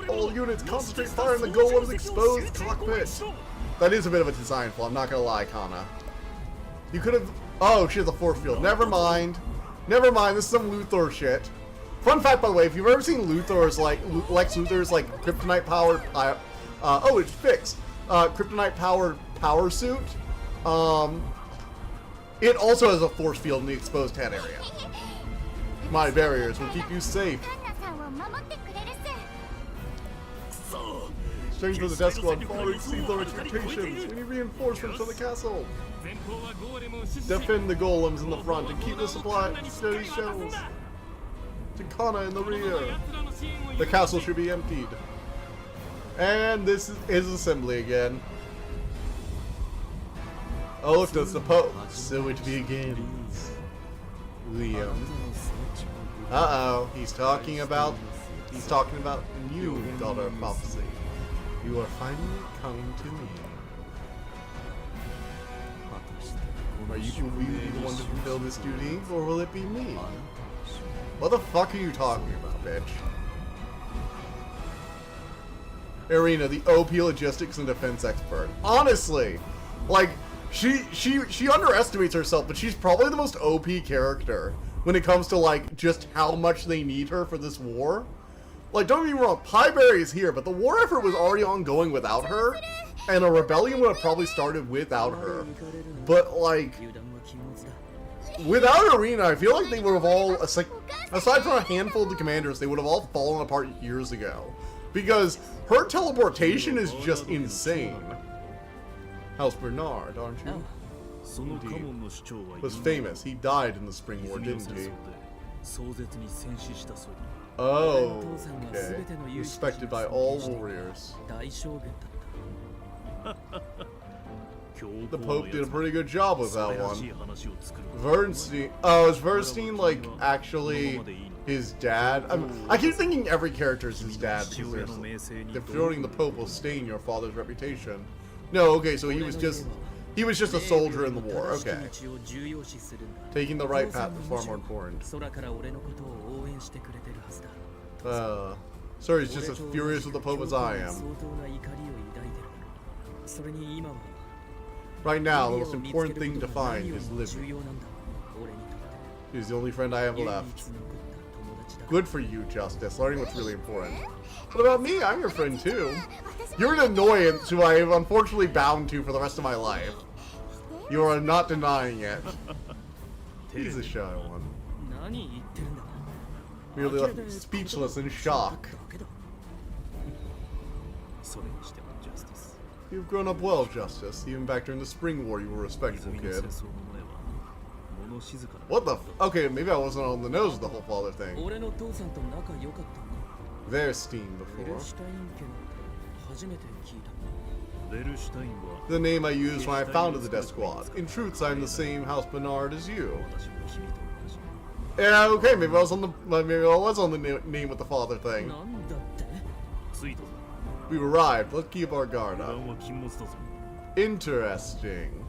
All units concentrate fire on the golem's exposed cockpit. That is a bit of a design flaw, I'm not gonna lie, Kana. You could have... Oh, she has a force field. Never mind. Never mind, this is some Luthor shit. Fun fact, by the way, if you've ever seen Luthor's, like, Lex Luthor's, like, kryptonite-powered... oh, it's fixed. Kryptonite-powered power suit. It also has a force field in the exposed head area. My barriers will keep you safe. Strength of the Death Squad far exceeds our expectations. We need reinforcements from the castle. Defend the golems in the front and keep the supply steady shells. To Kana in the rear. The castle should be emptied. And this is his assembly again. Oh look, that's the Pope. So it begins. Liam. Uh-oh, he's talking about you, daughter of prophecy. You are finally coming to me. Will you be the one to fulfill this duty, or will it be me? What the fuck are you talking about, bitch? Irina, the OP logistics and defense expert. Honestly, like, she underestimates herself, but she's probably the most OP character when it comes to, like, just how much they need her for this war. Like, don't get me wrong, Pieberry is here, but the war effort was already ongoing without her, and a rebellion would have probably started without her. But, like, without Irina, I feel like they would have all, aside from a handful of the commanders, they would have all fallen apart years ago. Because her teleportation is just insane. House Bernard, aren't you? Indeed. Was famous. He died in the Spring War, didn't he? Oh, okay. Respected by all warriors. The Pope did a pretty good job with that one. Bernstein. Oh, is Bernstein, like, actually his dad? I keep thinking every character is his dad because defeating the Pope will stain your father's reputation. No, okay, so he was just a soldier in the war. Okay. Taking the right path is far more important. Sir, he's just as furious with the Pope as I am. Right now, the most important thing to find is living. He's the only friend I have left. Good for you, Justice. Learning what's really important. What about me? I'm your friend too. You're an annoyance who I am unfortunately bound to for the rest of my life. You are not denying it. He's a shy one. Merely left speechless in shock. You've grown up well, Justice. Even back during the Spring War, you were a respectable kid. What the okay, maybe I wasn't on the nose with the whole father thing. Verstein before. The name I used when I founded the Death Squad. In truth, I'm the same House Bernard as you. Yeah, okay, maybe I was on the name with the father thing. We've arrived. Let's keep our guard up. Interesting.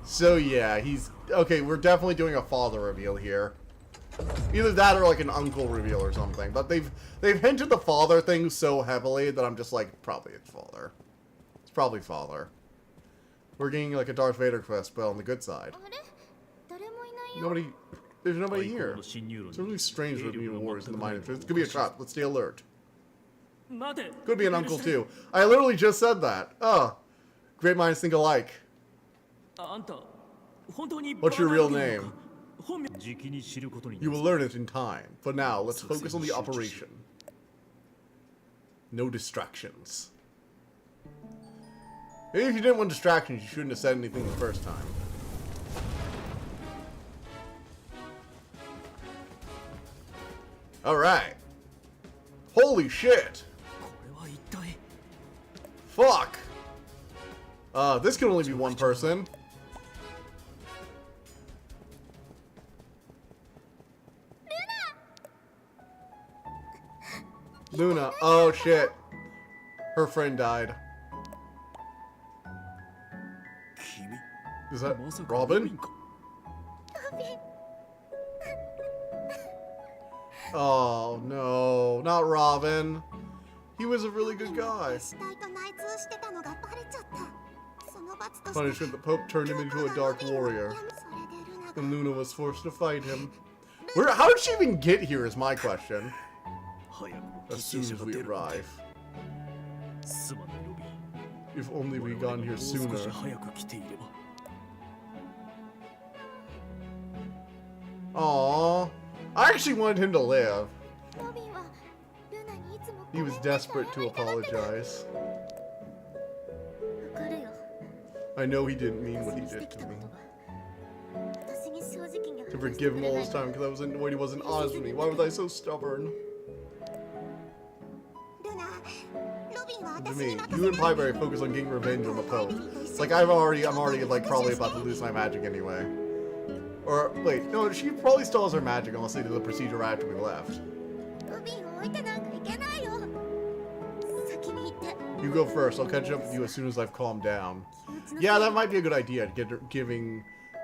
So yeah, he's okay. We're definitely doing a father reveal here. Either that or like an uncle reveal or something. But they've hinted the father thing so heavily that I'm just like, probably it's father. It's probably father. We're getting like a Darth Vader quest, but on the good side. There's nobody here. It's really strange with new wars in the mine. It could be a trap. Let's stay alert. Could be an uncle too. I literally just said that. Oh, great minds think alike. What's your real name? You will learn it in time. For now, let's focus on the operation. No distractions. Maybe if you didn't want distractions, you shouldn't have said anything the first time. Alright. Holy shit! Fuck! This can only be one person. Luna. Oh shit. Her friend died. Is that Robin? Oh no, not Robin. He was a really good guy. Punishment, the Pope turned him into a dark warrior. And Luna was forced to fight him. How did she even get here is my question. As soon as we arrive. If only we gone here sooner. Aww. I actually wanted him to live. He was desperate to apologize. I know he didn't mean what he did to me. To forgive him all this time because I was annoyed he wasn't honest with me. Why was I so stubborn? To me, you and Pieberry focus on getting revenge on the Pope. Like I'm already like probably about to lose my magic anyway. Or, wait, no, she probably still has her magic unless they do the procedure after we left. ルビンを置いてなんかいけないよ。先に行って。 You go first. I'll catch up with you as soon as I've calmed down. Yeah, that might be a good idea, giving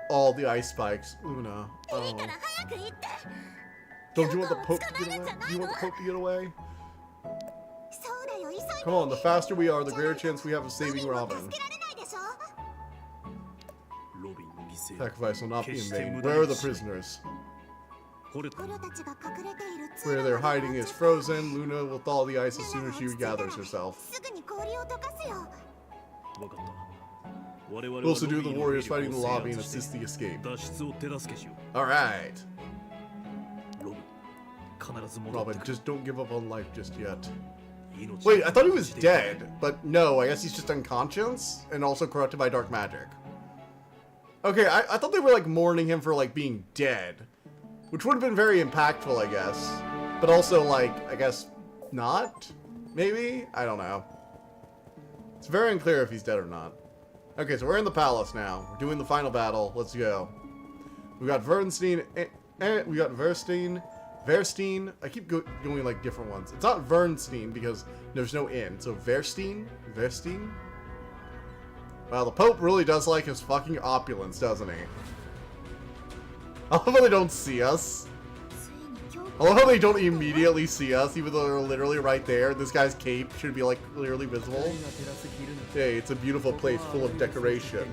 all the ice spikes. Luna. いいから早く行って。 Don't you want the Pope to get away? Do you want the Pope to get away? そうだよ、急いで。 Come on, the faster we are, the greater chance we have of saving ルビンを Robin. 助けられないでしょ。 ロビンの犠牲 Sacrifice will not be in 決して vain. 無駄 Where are に the しない prisoners? ホルト捕虜たちが隠れている通 Where 路 they're まで hiding is 到着。 frozen. Luna will thaw the ice as soon as she regathers herself. すぐに氷を溶かすよ。分かった我々は We'll subdue ロ the ビンの warriors 兵力 fighting を the 制 lobby and 圧して assist the escape. 脱出を手助けしよ Alright. うロビン必ず戻って Robin, くる just don't give up on life just yet. 命 Wait, I thought he was dead, but no, I guess he's just unconscious and also corrupted by dark magic. Okay, I thought they were like mourning him for like being dead, which would have been very impactful, I guess. But also like, I guess not? Maybe? I don't know. It's very unclear if he's dead or not. Okay, so we're in the palace now. We're doing the final battle. Let's go. We got Vernstein, we got Verstein. I keep going like different ones. It's not Vernstein because there's no N. So Verstein? Wow, the Pope really does like his fucking opulence, doesn't he? I love how they don't see us. ついに今日 I love how they don't immediately see us, even though they're literally right there. This guy's cape should be like clearly visible. Hey, it's a beautiful place full of decoration.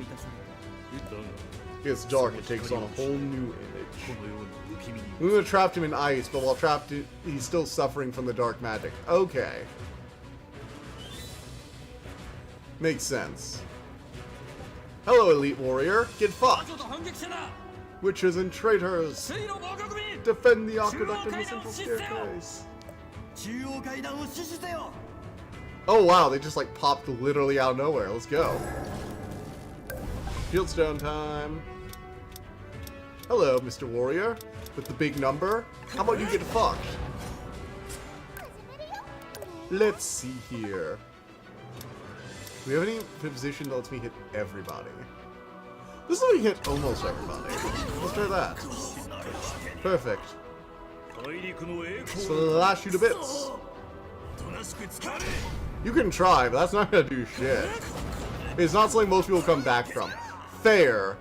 It's dark, it takes on a whole new image. このように不気味に Luna trapped him in ice, but while trapped, he's still suffering from the dark magic. Okay. Makes sense. Hello, elite warrior. Get fucked. 反撃せな Witches and traitors. 水の防御組 Defend the aqueduct and the central staircase. 中央階段を死守せよ Oh wow, they just like popped literally out of nowhere. Let's go. Fieldstone time. Hello, Mr. Warrior. With the big number. How about you get fucked? 始めるよ。 Let's see here. Do we have any position that lets me hit everybody? This lets me hit almost everybody. Let's try that. Perfect. 大陸の栄光 Slash you to bits. おとなしく使われ You can try, but that's not gonna do shit. It's not something most people come back from. Fair.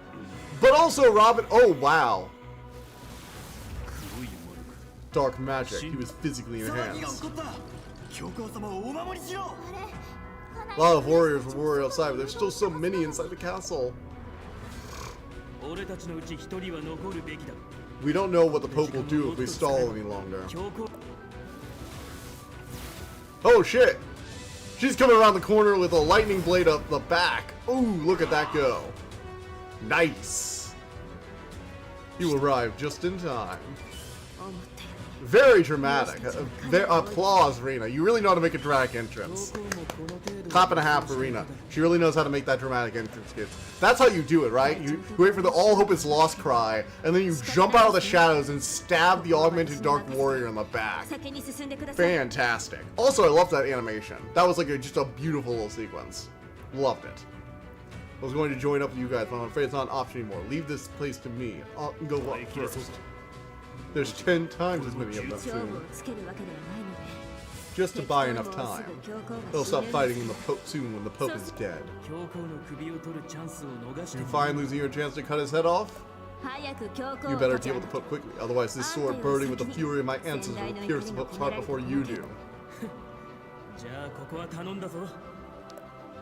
But also Robin, oh wow. 黒い魔力 Dark magic. He was physically 騒ぎが enhanced. 起こった教皇様をお守りしろ A lot of warriors were worried outside, but there's still so many inside the castle. 俺たちのうち一人は残るべきだ We don't know what the Pope will do if we stall any longer. 教皇 Oh shit! She's coming around the corner with a lightning blade up the back. Ooh, look at that go. Nice. You arrived just in time. 思ったよ Very dramatic. Applause, Rena. You really know how to make a dramatic entrance. 教皇もこの程度 Clap and a half for Rena. She really knows how to make that dramatic entrance, kids. That's how you do it, right? You wait for the all hope is lost cry, and then you jump out of the shadows and stab the augmented dark warrior in the back. 先に進んでください。 Fantastic. Also, I love that animation. That was like just a beautiful little sequence. Loved it. I was going to join up with you guys, but I'm afraid it's not an option anymore. Leave this place to me. I'll go up first. There's 10 times as many of them 勝負を soon. つけるわけではないので。 Just to buy enough time. They'll stop fighting when the Pope soon when the Pope is dead. 教皇の首を取るチャンスを逃して You も find losing your chance to cut his head off? 早く教皇 You を better 立ち deal with the Pope quickly, otherwise this sword burning with the fury of my ancestors will pierce the Pope's heart before you do. じゃあここは頼んだぞ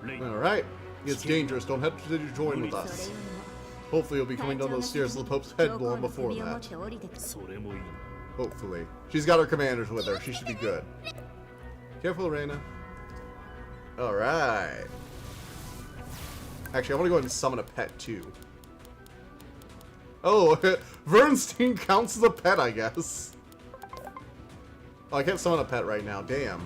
レイ Alright. It's dangerous, don't hesitate to join with それ us. よりも Hopefully you'll be coming down those stairs with the Pope's head 教皇 blown の before 首を持っ that. て降りてくる。それもいい Hopefully. She's got her commanders with her. She should be good. Careful, Reina. Alright. Actually, I want to go ahead and summon a pet, too. Oh, Vernstein counts as a pet, I guess. Oh, I can't summon a pet right now. Damn.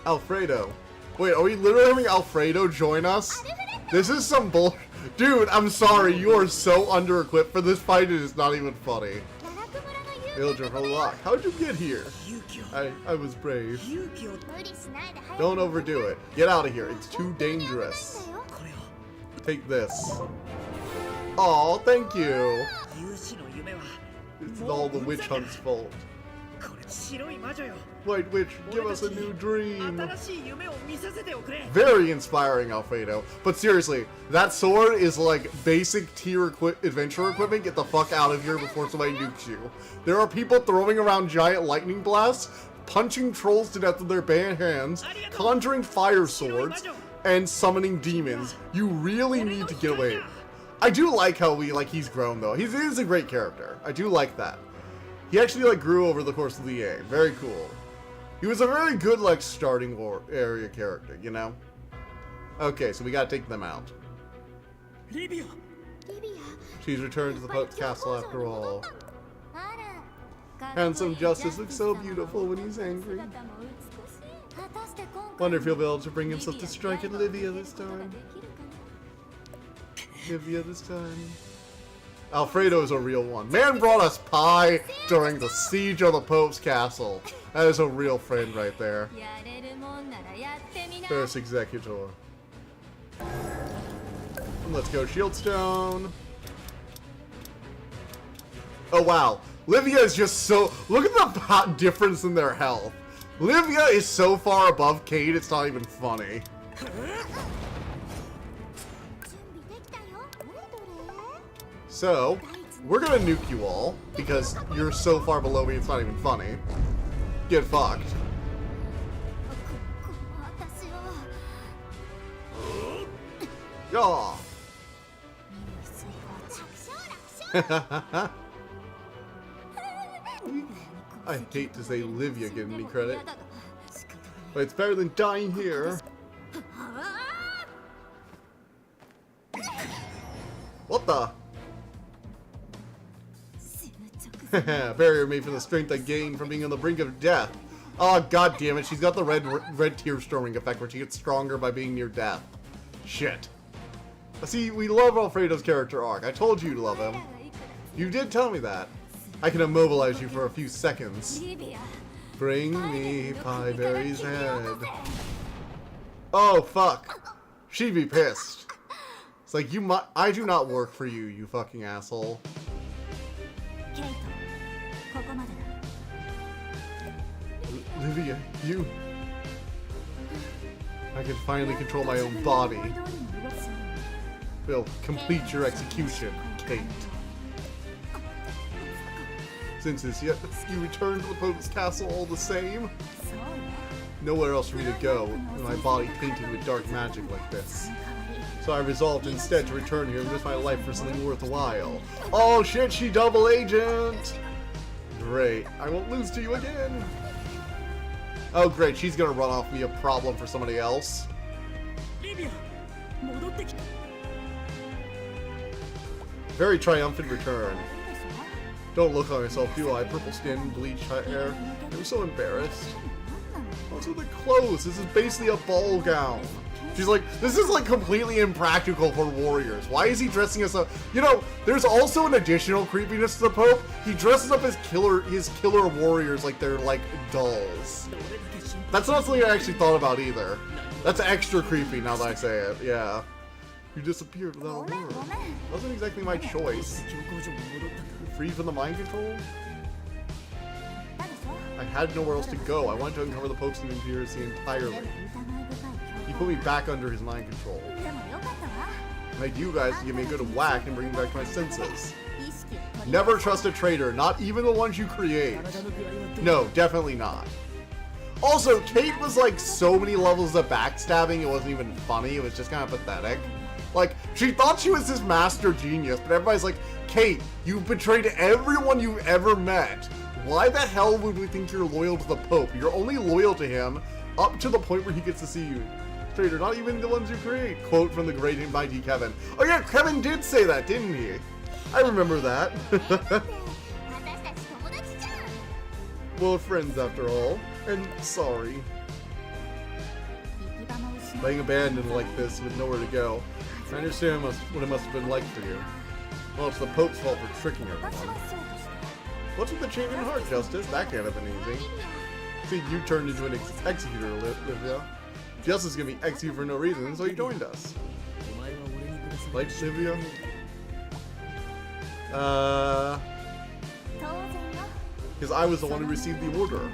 Alfredo. Wait, are we literally having Alfredo join us? This is some bull. Dude, I'm sorry. You are so under-equipped for this fight. It is not even funny. 奈落村の遊 Villager from Lock. How'd you get here? 勇気を I was brave. 勇気を無理しないで早く Don't overdo it. Get out of here. It's too dangerous. これを Take this. Oh, thank you. 勇士の夢は It's all the witch hunt's fault. これ白い魔女よ White witch, give us a new dream. 新しい夢を見させておくれ Very inspiring, Alfredo. But seriously, that sword is like basic tier adventure equipment. Get the fuck out of here before somebody nukes you. There are people throwing around giant lightning blasts, punching trolls to death with their bare hands, conjuring fire swords, and summoning demons. You really need to get away. I do like how he's grown though. He is a great character. I do like that. He actually grew over the course of the game. Very cool. He was a very good starting area character, you know? Okay, so we gotta take them out. リビア リビ She's returned to the Pope's castle after all. アあら Handsome Justice looks so beautiful when he's angry. 果たして今回 Wonder if he'll be able to bring himself to strike at Livia this time. Livia this time. Alfredo's a real one. Man brought us pie during the siege of the Pope's castle. That is a real friend right there. やれるもんならやってみな First Executor. Let's go Shieldstone. Oh wow. Livia is just so... Look at the difference in their health. Livia is so far above Cade, it's not even funny. 準備できたよどれどれ So, we're gonna nuke you all, because you're so far below me it's not even funny. Get fucked. この私を Yeah. 水泡着楽勝 I hate to say Livia getting any credit, 嫌だが仕方ない but it's better than dying here. What the? 死ぬ直前 Barrier made from the strength I gained from being on the brink of death. Oh, god damn it, she's got the red tear storming effect where she gets stronger by being near death. Shit. See, we love Alfredo's character arc. I told you to love him. You did tell me that. I can immobilize you for a few seconds. リビア Bring me Pieberry's head. Oh, fuck. She'd be pissed. It's like, I do not work for you, you fucking asshole. ケイトここまでだ Livia, you... I can finally control my own body. Will complete your execution, Kate. Since you returned to the Pope's castle all the same, そうよ nowhere else for me to go with my body painted with dark magic like this. So I resolved instead to return here and risk my life for something worthwhile. Oh shit, she double agent! Great, I won't lose to you again. Oh great, she's gonna run off me a problem for somebody else. リビア戻ってきた Very triumphant return. Don't look on yourself, you eye, purple skin, bleached hair. I'm so embarrassed. What's with the clothes? This is basically a ball gown. She's like, this is completely impractical for warriors. Why is he dressing as a... You know, there's also an additional creepiness to the Pope. He dresses up his killer warriors like they're dolls. That's not something I actually thought about either. That's extra creepy now that I say it, yeah. You disappeared without a word. Wasn't exactly my choice. 教皇所に戻ったんだ Free from the mind control? だでしょ I had nowhere else to go. I wanted to uncover the Pope's conspiracy で entirely. も疑い深い He put me back under his mind control. でもよかったわ And I need you guys to give me a good whack and bring me back to my senses. 意識を取り Never trust a traitor, not even the ones you create. 体の具合はどう No, definitely not. Also, Kate was so many levels of backstabbing, it wasn't even funny, it was just kind of pathetic. She thought she was this master genius, but everybody's like, Kate, you betrayed everyone you ever met. Why the hell would we think you're loyal to the Pope? You're only loyal to him up to the point where he gets to see you. Traitor, not even the ones you create. Quote from the great and mighty Kevin. Oh yeah, Kevin did say that, didn't he? I remember that. 私たち友達じゃん Well, friends after all. And sorry. 行き場も失う Laying abandoned like this with nowhere to go. I understand what it must have been like for you. Well, it's the Pope's fault for tricking 私 everyone. はそうとして What's with the change in heart, Justice? That can't have been easy. See, you turned into an executor, Livia. Justice is gonna be executed for no reason, so he joined us. Like Livia? Because I was the one who received the order.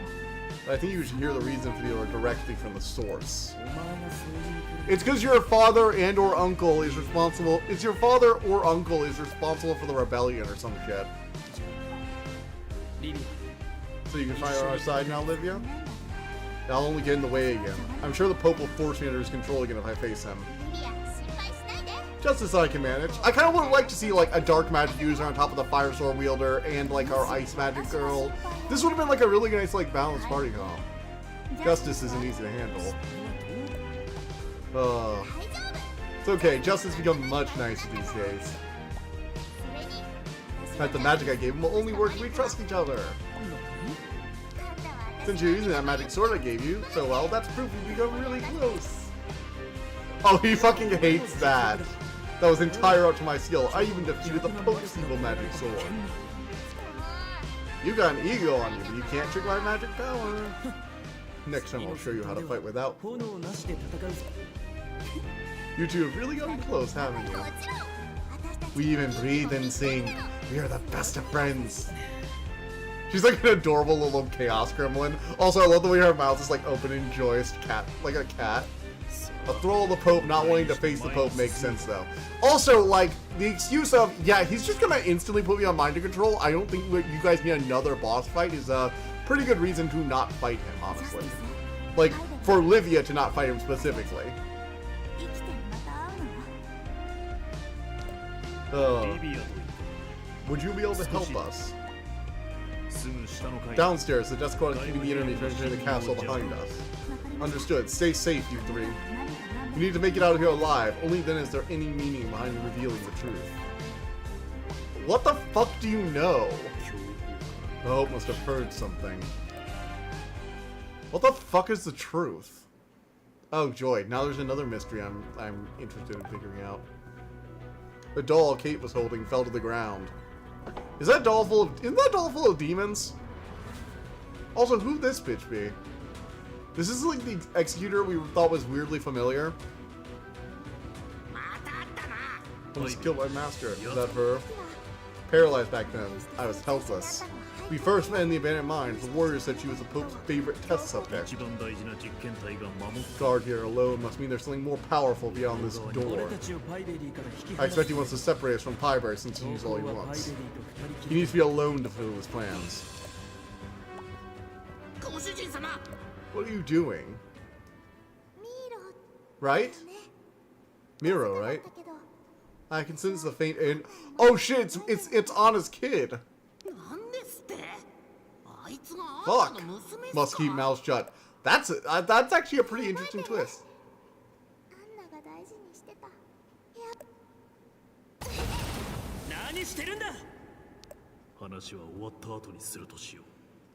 But I think you should hear the reason for the order directly from the source. It's because your father and or uncle is responsible. It's your father or uncle is responsible for the rebellion or some shit. So you can fight on our side now, Livia? I'll only get in the way again. I'm sure the Pope will force me under his control again if I face him. Just as I can manage. I kind of would like to see like a dark magic user on top of the fire sword wielder and like our ice magic girl. This would have been like a really nice like balanced party comp. Justice isn't easy to handle. It's okay. Justice become much nicer these days. In fact, the magic I gave him will only work if we trust each other. Since you're using that magic sword I gave you so well, that's proof we become really close. Oh, he fucking hates that. That was entire up to my skill. I even defeated the Pope's evil magic sword. You got an ego on you, but you can't trick my magic power. Next time I'll show you how to fight without. You two have really gotten close, haven't you? We even breathe and sing. We are the best of friends. She's like an adorable little chaos gremlin. Also, I love the way her mouth is like open and joyous cat, like a cat. A throw of the Pope not wanting to face the Pope makes sense though. Also, like, the excuse of, yeah, he's just gonna instantly put me on mind control. I don't think you guys need another boss fight is a pretty good reason to not fight him, honestly. Like, for Livia to not fight him specifically. Would you be able to help us? Downstairs, the death squad is keeping the enemy from entering the castle behind us. Understood. Stay safe, you three. We need to make it out of here alive. Only then is there any meaning behind revealing the truth. What the fuck do you know? The Hope must have heard something. What the fuck is the truth? Oh, joy. Now there's another mystery I'm interested in figuring out. The doll Kate was holding fell to the ground. Isn't that doll full of demons? Also, who'd this bitch be? This is like the executor we thought was weirdly familiar. Almost killed my master. Is that her? Paralyzed back then. I was helpless. We first met in the abandoned mines. The warrior said she was the Pope's favorite test subject. Guard here alone must mean there's something more powerful beyond this door. I expect he wants to separate us from Pieberry since he's all he wants. He needs to be alone to fulfill his plans. What are you doing? Right? Miro, right? I can sense the faint and oh shit! It's Anna's kid. Fuck! Must keep mouth shut. That's actually a pretty interesting twist.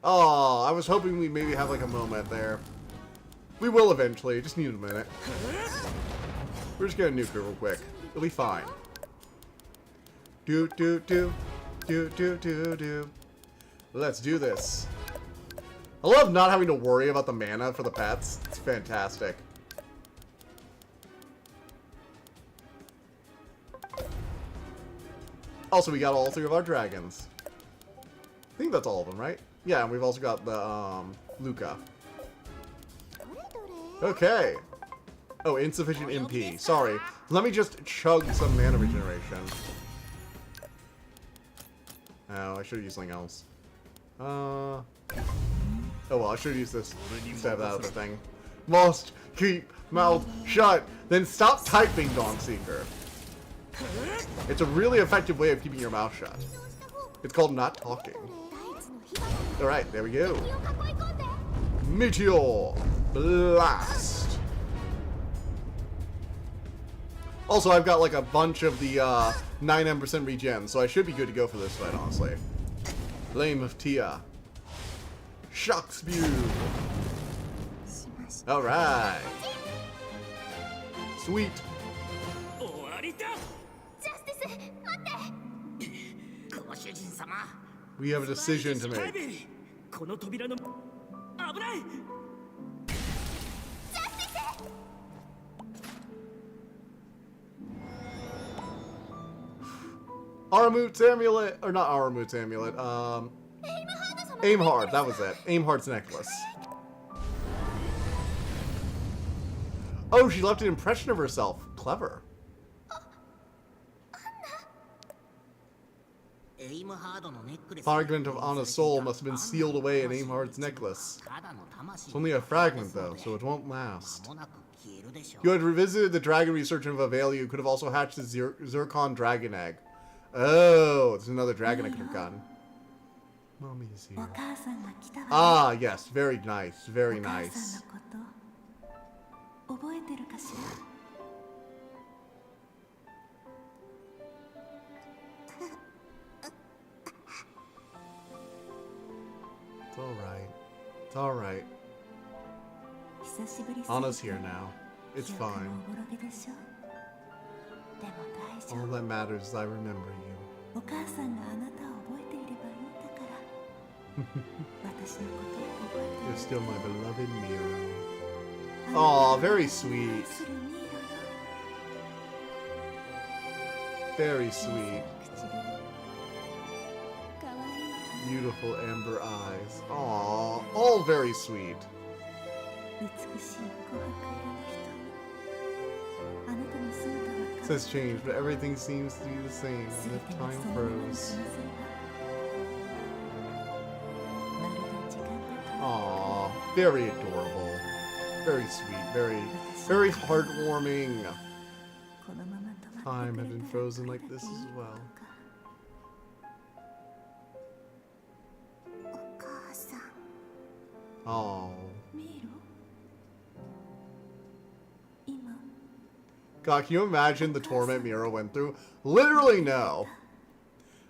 Oh, I was hoping we maybe have like a moment there. We will eventually. Just need a minute. We're just gonna nuke her real quick. It'll be fine. Do. Let's do this. I love not having to worry about the mana for the pets. It's fantastic. Also, we got all three of our dragons. I think that's all of them, right? Yeah, and we've also got the, Luca. Okay. Oh, insufficient MP. Sorry. Let me just chug some mana regeneration. Oh, I should have used something else. Oh well, I should have used this instead of that other thing. Must keep mouth shut. Then stop typing, Dawnseeker. It's a really effective way of keeping your mouth shut. It's called not talking. Alright, there we go. Meteor Blast. Also, I've got like a bunch of the 99% regen, so I should be good to go for this fight, honestly. Flame of Tia. Shock Spew. Alright. Sweet. We have a decision to ピ make. ベリーこの扉の危ない Aramut's amulet, or not Aramut's amulet, Aim Hard, that was it. Aim Hard's necklace. Oh, she left an impression of herself. Clever. Fragment of Anna's soul must have been sealed away in Aim Hard's necklace. It's only a fragment, though, so it won't last. You had revisited the dragon research of Avalia. You could have also hatched the Zircon dragon egg. Oh, there's another dragon I could have gotten. Mommy's here. Ah, yes, very nice, very nice. It's alright. It's alright. Anna's here now. It's fine. All that matters is I remember you. You're still my beloved Miro. Aw, very sweet. Very sweet. Beautiful amber eyes. Aw, all very sweet. It says change, but everything seems to be the same, as if time froze. Aww, very adorable. Very sweet, very heartwarming. Time had been frozen like this as well. Oh. God, can you imagine the torment Miro went through? Literally no.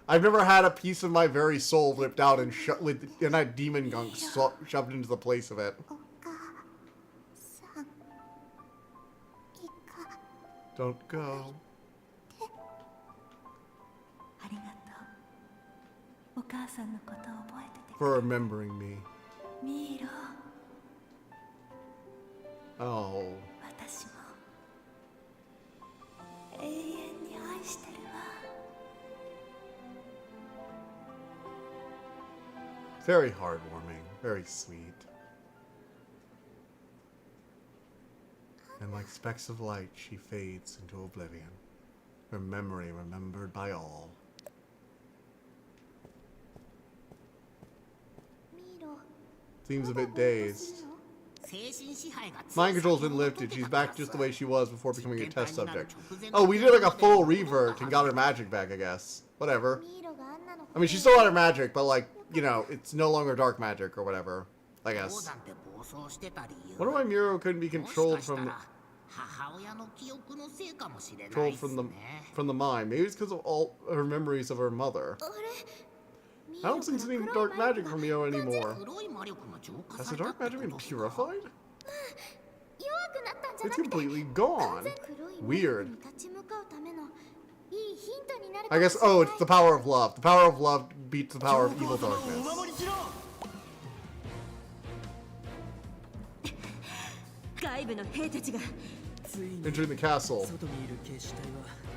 I've never had a piece of my very soul ripped out and that demon gunk shoved into the place of it. Don't go. For remembering me. Oh. Very heartwarming, very sweet. And like specks of light, she fades into oblivion. Her memory remembered by all. Seems a bit dazed. Mind control's been lifted. She's back just the way she was before becoming a test subject. Oh, we did like a full revert and got her magic back, I guess. Whatever. I mean, she still had her magic, but like, you know, it's no longer dark magic or whatever, I guess. Wonder why Miro couldn't be controlled from the mind. Maybe it's because of all her memories of her mother. I don't sense any dark magic from Mio anymore. Has the dark magic been purified? It's completely gone. Weird. I guess, oh, it's the power of love. The power of love beats the power of evil darkness. Entering the castle.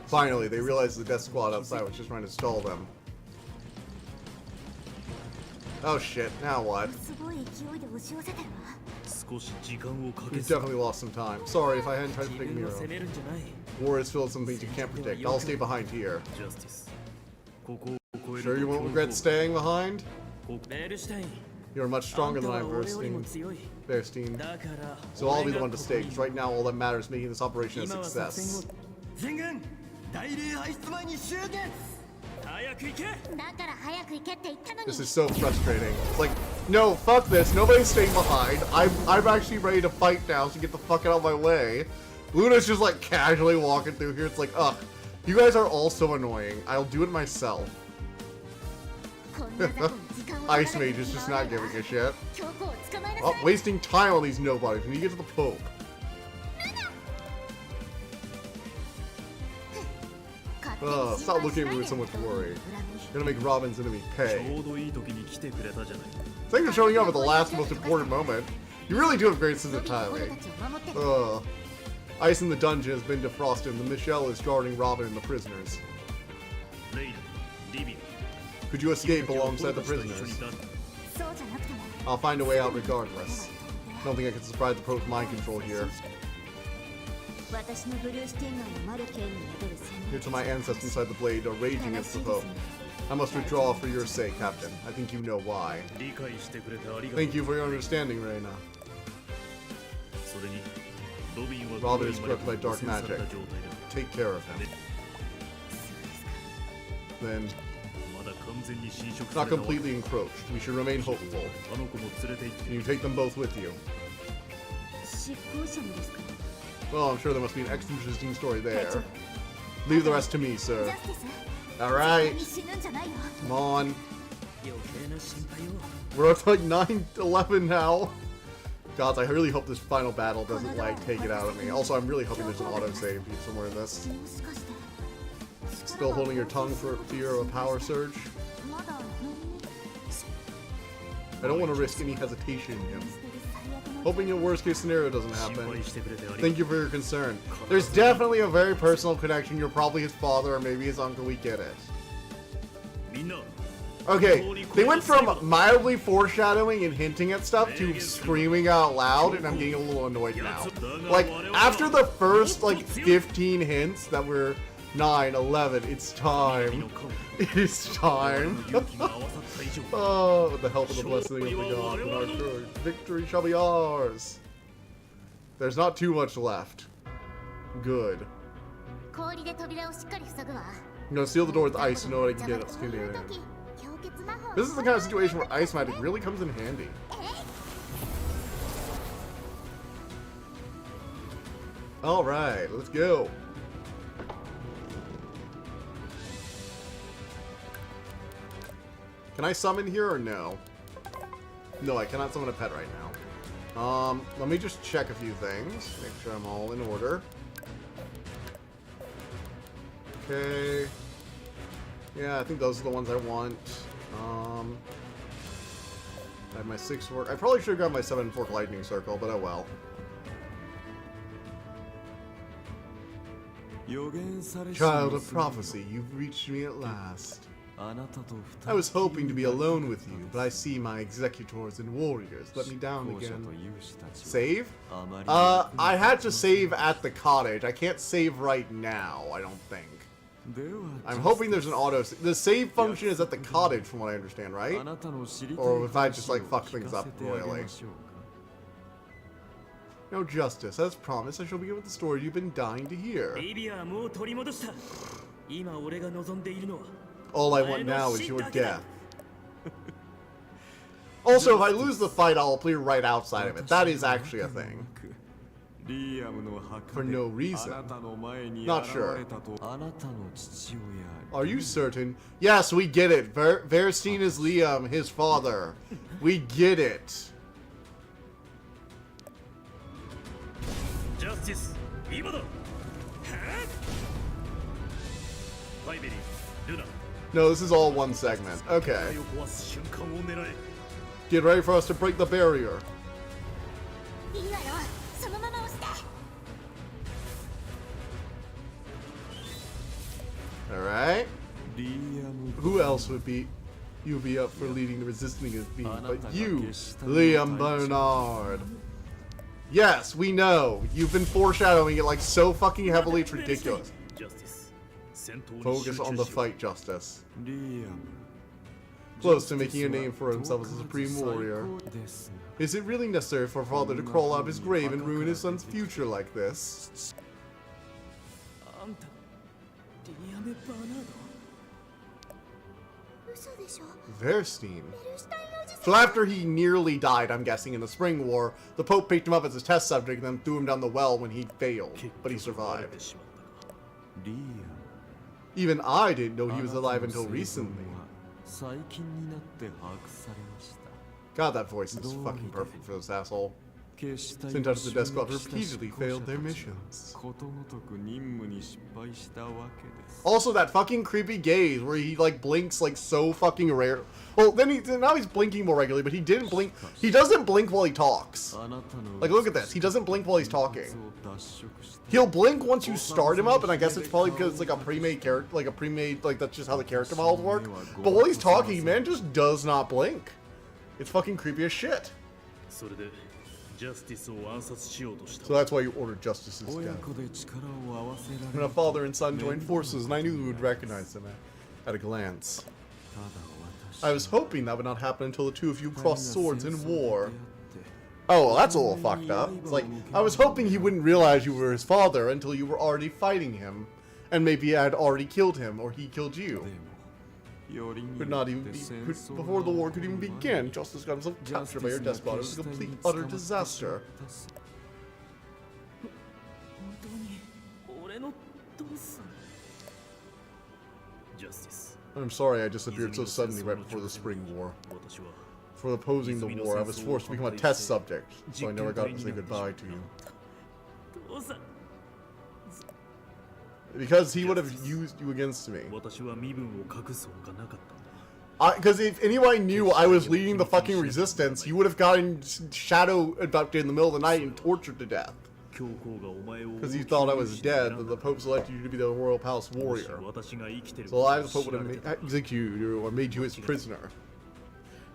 Finally, they realized the death squad outside was just trying to stall them. Oh shit, now what? You've definitely lost some time. Sorry if I hadn't tried to pick Miro. War has filled some things you can't predict. I'll stay behind here. Sure you won't regret staying behind? You're much stronger than I, Verstein. So I'll be the one to stay, because right now all that matters is making this operation a success. This is so frustrating. It's like, no, fuck this. Nobody's staying behind. I'm actually ready to fight now, so get the fuck out of my way. Luna's just like casually walking through here. It's like, ugh, you guys are all so annoying. I'll do it myself. Ice Mage is just not giving a shit. Oh, wasting time on these nobodies when you get to the Pope. Stop looking at me with so much worry. Gonna make Robin's enemy ちょ pay. うどいい時に来てくれたじゃない。 Thanks for showing up at the last most important moment. You really do have great sense of 俺 timing. たちを守ってくれ Ice in the dungeon has been defrosted and the Michelle is guarding Robin and the prisoners. レイド、リビ Could you escape alongside the 一緒に prisoners? だ。そうじゃなくても I'll find a way out regardless. I don't think I can surprise the pro's mind control here. 私のブルースティンガーのマルケンに宿る戦 Here to my ancestors inside the blade are raging against the Pope. I must withdraw for your sake, Captain. I think you know why. 理解してくれてありがとう。 Thank you for your understanding, Reina. それに、ロビンは Robin is corrupted by dark 汚染され magic. た状態だ。 Take care of him. Then, まだ完全に侵食 not されたわけ completely encroached. We should remain hopeful. あの子も連れて行って And you take them both with you. 執行者もですか Well, I'm sure there must be an extra interesting story there. Leave the rest to me, ジ sir. ャスティス Alright, 死ぬんじゃないよ come on. 余計な心配を。 We're up to like 9-11 now. Gods, I really hope this final battle doesn't like take it out of me. Also, I'm really hoping there's an autosave somewhere in this. もしかして Still holding your tongue for fear of a power surge? まだ何に I don't want to risk any hesitation in him. 捨てる最悪の Hoping a worst case scenario doesn't 心 happen. 配してくれてありがとう。 Thank you for your concern. There's definitely a very personal connection. You're probably his father or maybe his uncle. We get it. みんな、 Okay, they went from mildly foreshadowing and hinting at stuff to screaming out loud, and I'm getting a little annoyed now. Like, after the first, like, 15 hints that were 9, 11, it's 君 time. の顔、 It is time. 勇気が合わさった以上、 Oh, with the help of the blessing of the gods, and our courage, victory shall be ours. There's not too much left. Good. 氷で扉をしっかり塞ぐわ I'm gonna seal the door with ice to know what I can get us in there. This is the kind of situation where ice magic really comes in handy. Alright, let's go. Can I summon here or no? No, I cannot summon a pet right now. Let me just check a few things. Make sure I'm all in order. Okay. Yeah, I think those are the ones I want. I have my 6 work. I probably should have got my 7 fork lightning circle, but oh well. Child of prophecy, you've reached me at last. I was hoping to be alone with you, but I see my executors and warriors let me down again. Save? I had to save at the cottage. I can't save right now, I don't think. I'm hoping there's an auto. The save function is at the cottage, from what I understand, right? Or if I just like fuck things up royally. No, Justice, as promised, I shall begin with the story you've been dying to hear. ビビはもう取り戻した。今俺が望んでいるのは、 All I want now is your death. Also, if I lose the fight, I'll appear right outside of it. That is actually a thing. For no reason. Not sure. Are you certain? Yes, we get it. Verstein is Liam, his father. We get it. ジャスティス、今だ。はぁ。パイベリー、ルナ、 No, this is all one segment. Okay. を壊す瞬間を狙え。 Get ready for us to break the barrier. いいわよそのまま押して Alright. Who else would be up for leading the resistance against me but you, Liam Bernard? Yes, we know. You've been foreshadowing it like so fucking heavily, it's ridiculous. ジャスティス、戦闘に Focus 集 on 中 the しよう。 fight, Justice. Close to making a name for himself as a supreme warrior. Is it really necessary for a father to crawl out of his grave and ruin his son's future like this? あんた、リアメ・バーナード。 嘘でしょ Verstein. ベルシュタインおじさん So after he nearly died, I'm guessing, in the Spring War, the Pope picked him up as a test subject and then threw him down the well when he failed, but he survived. Even I didn't know he was alive until recently. God, that voice is fucking perfect for this asshole. Sent out of the death squad repeatedly failed their missions. Also, that fucking creepy gaze where he like blinks like so fucking rare. Well, now he's blinking more regularly, but he didn't blink. He doesn't blink while he talks. Like, look at this. He doesn't blink while he's talking. He'll blink once you start him up, and I guess it's probably because it's like a pre-made character, like that's just how the character models work. But while he's talking, man just does not blink. It's fucking creepy as shit. So that's why you ordered Justice's death. When a father and son joined forces, and I knew we would recognize them at a glance. I was hoping that would not happen until the two of you crossed swords in war. Oh, well, that's a little fucked up. It's like, I was hoping he wouldn't realize you were his father until you were already fighting him. And maybe I had already killed him, or he killed you. Could not even be, before the war could even begin, Justice got himself captured by your death squad. It was a complete, utter disaster. I'm sorry I disappeared so suddenly right before the Spring War. For opposing the war, I was forced to become a test subject, so I never got to say goodbye to you. Because he would have used you against me. Because if anyone knew I was leading the fucking resistance, he would have gotten shadow abducted in the middle of the night and tortured to death. Because he thought I was dead, but the Pope selected you to be the Royal Palace warrior. So I, the Pope, would have executed you or made you his prisoner.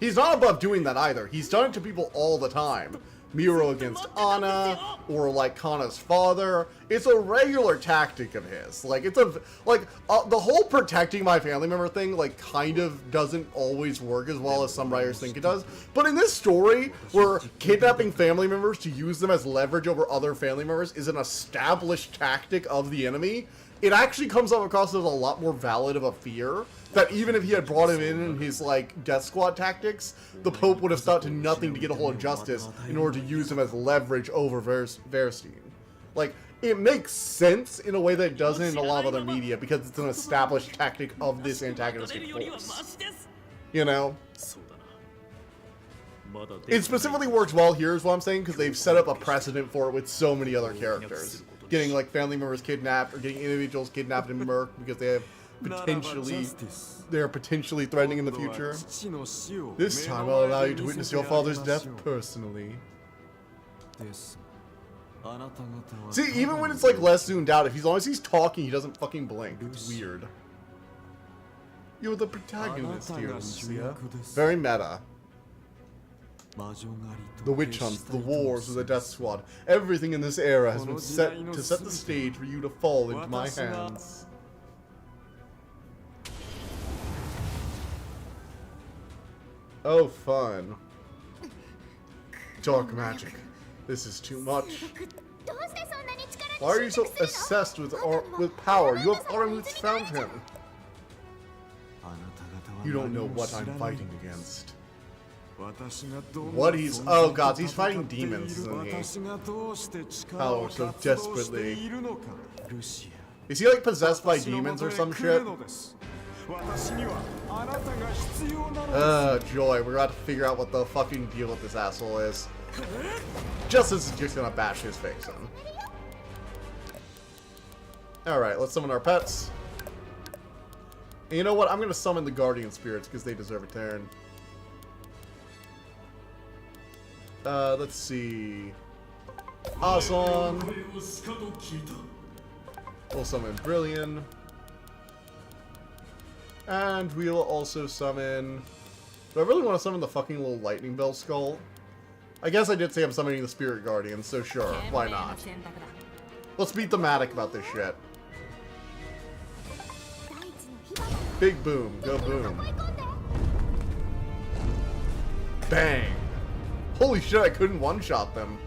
He's not above doing that either. He's done it to people all the time. Miro against Anna, or like Kana's father. It's a regular tactic of his. Like, it's the whole protecting my family member thing, like, kind of doesn't always work as well as some writers think it does. But in this story, where kidnapping family members to use them as leverage over other family members is an established tactic of the enemy, it actually comes up across as a lot more valid of a fear. That even if he had brought him in his, like, death squad tactics, the Pope would have stopped to nothing to get a hold of Justice in order to use him as leverage over Verstein. Like, it makes sense in a way that it doesn't in a lot of other media, because it's an established tactic of this antagonistic force. You know? It specifically works well here is what I'm saying, because they've set up a precedent for it with so many other characters. Getting, like, family members kidnapped, or getting individuals kidnapped and murked because they have they're potentially threatening in the future. This time I'll allow you to witness your father's death personally. See, even when it's like less zoomed out, as long as he's talking, he doesn't fucking blink. It's weird. You're the protagonist here, Lucia. Very meta. The witch hunts, the wars of the death squad, everything in this era has been set to set the stage for you to fall into my hands. Oh, fun. Dark magic. This is too much. Why are you so obsessed with power? You have already found him. You don't know what I'm fighting against. What he's... Oh god, he's fighting demons, isn't he? Power so desperately. Is he like possessed by demons or some shit? Joy, we're about to figure out what the fucking deal with this asshole is. Justice is just gonna bash his face in. Alright, let's summon our pets. And you know what? I'm gonna summon the Guardian Spirits because they deserve a turn. Let's see. Awesome. We'll summon Brilliant. And we'll also summon... Do I really want to summon the fucking little lightning bell skull? I guess I did say I'm summoning the Spirit Guardian, so sure, why not? Let's be thematic about this shit. Big boom, go boom. Bang! Holy shit, I couldn't one-shot them.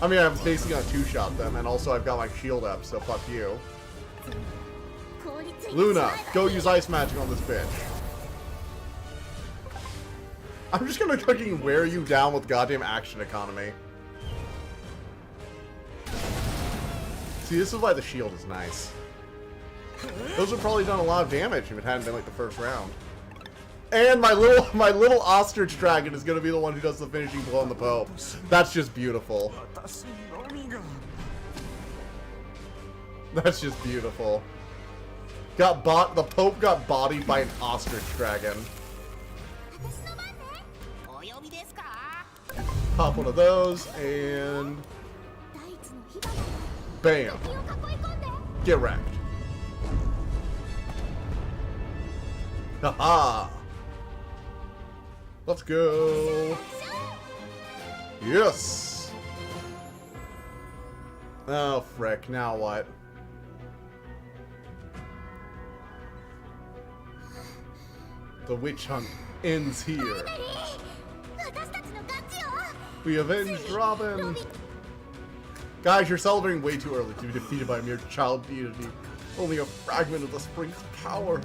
I mean, I'm basically gonna two-shot them, and also I've got my shield up, so fuck you. Luna, go use ice magic on this bitch. I'm just gonna fucking wear you down with goddamn action economy. See, this is why the shield is nice. Those would probably done a lot of damage if it hadn't been like the first round. And my little ostrich dragon is gonna be the one who does the finishing blow on the Pope. That's just beautiful. That's just beautiful. The Pope got bodied by an ostrich dragon. Pop one of those and bam. Get wrecked. Haha. Let's go. Yes. Oh frick, now what? The witch hunt ends here. We avenged Robin! Guys, you're celebrating way too early to be defeated by a mere child deity. Only a fragment of the spring's power.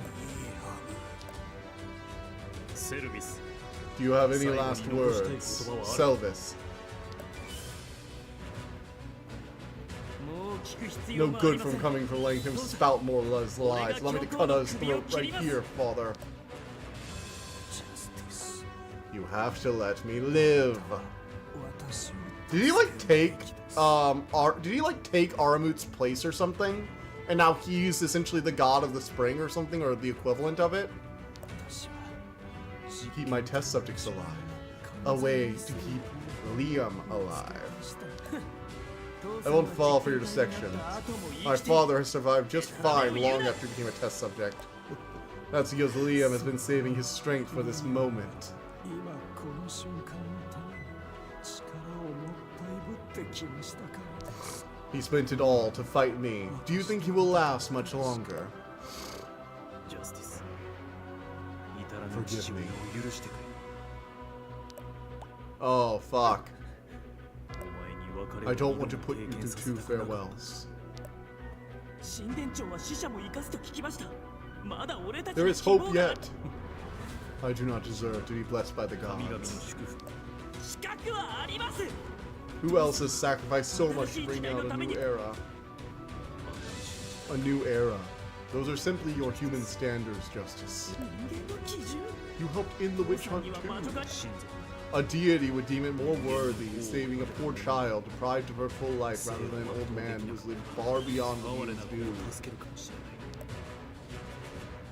Do you have any last words? Selvis. No good from coming for letting him spout more lies. Allow me to cut his throat right here, father. You have to let me live. Did he like take take Aramut's place or something? And now he's essentially the god of the spring or something, or the equivalent of it? Keep my test subjects alive. A way to keep Liam alive. I won't fall for your dissection. My father has survived just fine long after he became a test subject. That's because Liam has been saving his strength for this moment. He spent it all to fight me. Do you think he will last much longer? Forgive me. Oh, fuck. I don't want to put you through two farewells. There is hope yet. I do not deserve to be blessed by the gods. Who else has sacrificed so much to bring out a new era? A new era. Those are simply your human standards, Justice. You helped end the witch hunt too. A deity would deem it more worthy, saving a poor child deprived of her full life rather than an old man who's lived far beyond what he is due.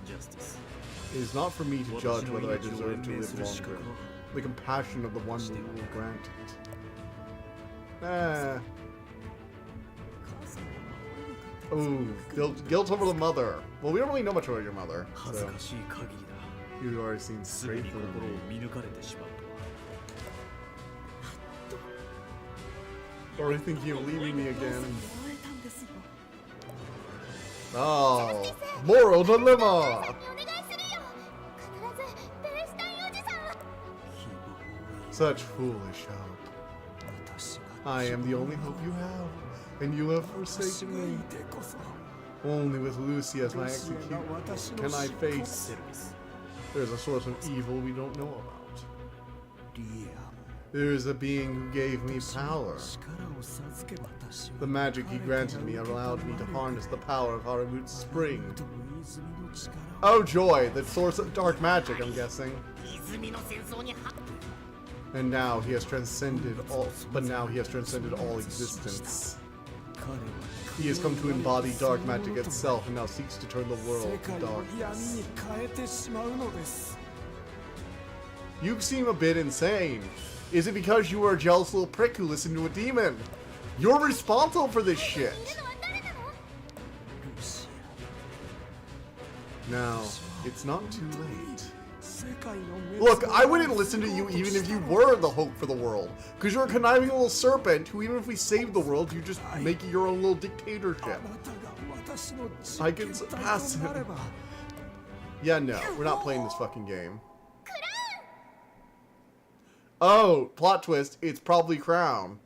It is not for me to judge whether I deserve to live longer. The compassion of the one who will grant it. Ooh, guilt over the mother. Well, we don't really know much about your mother, so you've already seen straight through me. Or are you thinking of leaving me again? Oh, moral dilemma! Such foolish hope. I am the only hope you have, and you have forsaken me. Only with Lucy as my executioner can I face. There's a source of evil we don't know about. There is a being who gave me power. The magic he granted me allowed me to harness the power of Aramut's spring. Oh joy, the source of dark magic, I'm guessing. And now he has transcended all, all existence. He has come to embody dark magic itself and now seeks to turn the world to darkness. You seem a bit insane. Is it because you are a jealous little prick who listened to a demon? You're responsible for this shit. Now, it's not too late. Look, I wouldn't listen to you even if you were the hope for the world. Because you're a conniving little serpent who, even if we save the world, you just make it your own little dictatorship. I can surpass him. Yeah, no, we're not playing this fucking game. Oh, plot twist, it's probably Crown.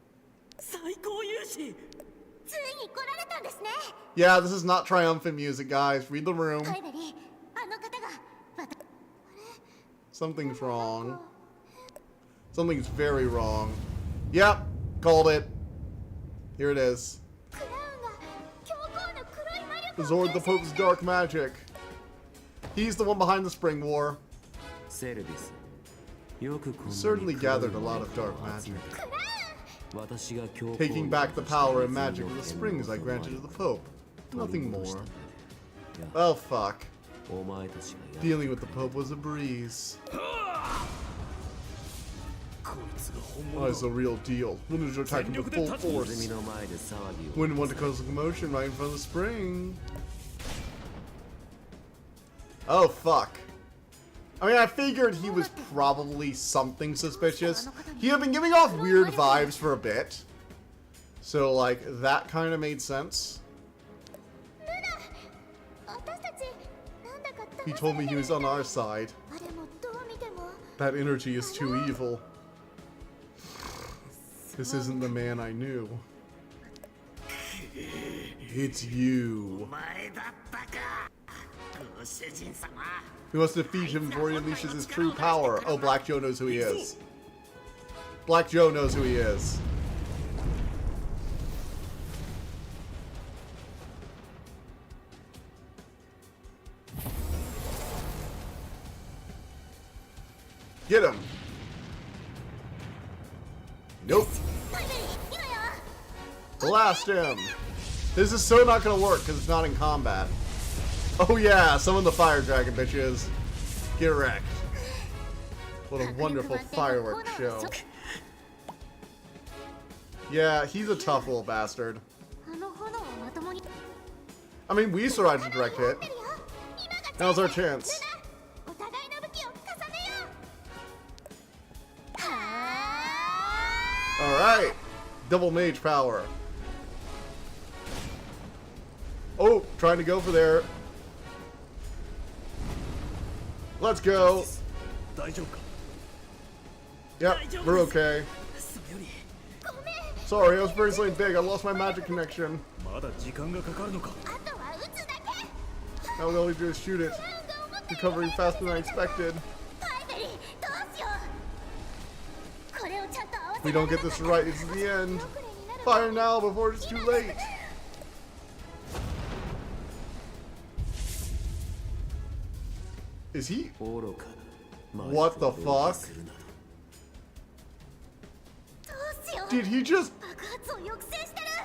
Yeah, this is not triumphant music, guys. Read the room. Something's wrong. Something's very wrong. Yep, called it. Here it is. Zord the Pope's dark magic. He's the one behind the Spring War. Certainly gathered a lot of dark magic. Taking back the power and magic of the springs I granted to the Pope. Nothing more. Oh fuck. Dealing with the Pope was a breeze. Oh, it's a real deal. Wanted to attack him with full force. Wouldn't want to cause a commotion right in front of the spring. Oh fuck. I mean, I figured he was probably something suspicious. He had been giving off weird vibes for a bit. So, like, that kind of made sense. He told me he was on our side. That energy is too evil. This isn't the man I knew. It's you. He wants to defeat him before he unleashes his true power. Oh, Black Joe knows who he is. Black Joe knows who he is. Get him. Nope. Blast him. This is so not gonna work because it's not in combat. Oh yeah, summon the fire dragon, bitches. Get wrecked. What a wonderful fireworks show. Yeah, he's a tough little bastard. I mean, we survived a direct hit. Now's our chance. Alright. Double mage power. Oh, trying to go for there. Let's go. Yep, we're okay. Sorry, I was burning something big. I lost my magic connection. Now all we do is shoot it. Recovering faster than I expected. If we don't get this right, it's the end. Fire now before it's too late. Is he? What the fuck? Did he just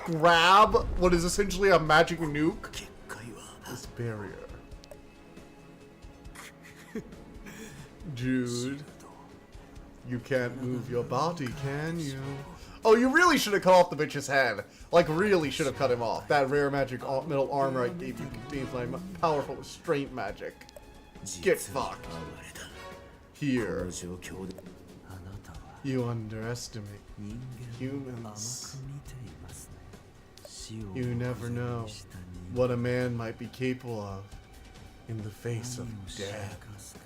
grab what is essentially a magic nuke? This barrier. Dude. You can't move your body, can you? Oh, you really should have cut off the bitch's head. Like, really should have cut him off. That rare magic metal armor I gave you contains my powerful restraint magic. Get fucked. Here. You underestimate humans. You never know what a man might be capable of in the face of death.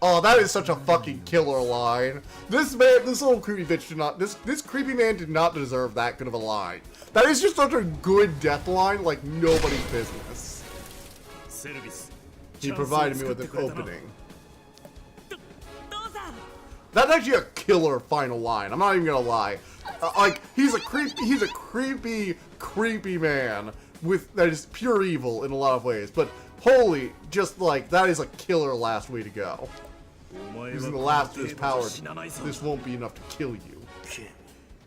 Oh, that is such a fucking killer line. This man, this little creepy bitch did not, this creepy man did not deserve that good of a line. That is just such a good death line, like nobody's business. He provided me with an opening. That's actually a killer final line. I'm not even gonna lie. Like, he's a creepy man with that is pure evil in a lot of ways. But holy, just like that is a killer last way to go. Using the last of his power, this won't be enough to kill you.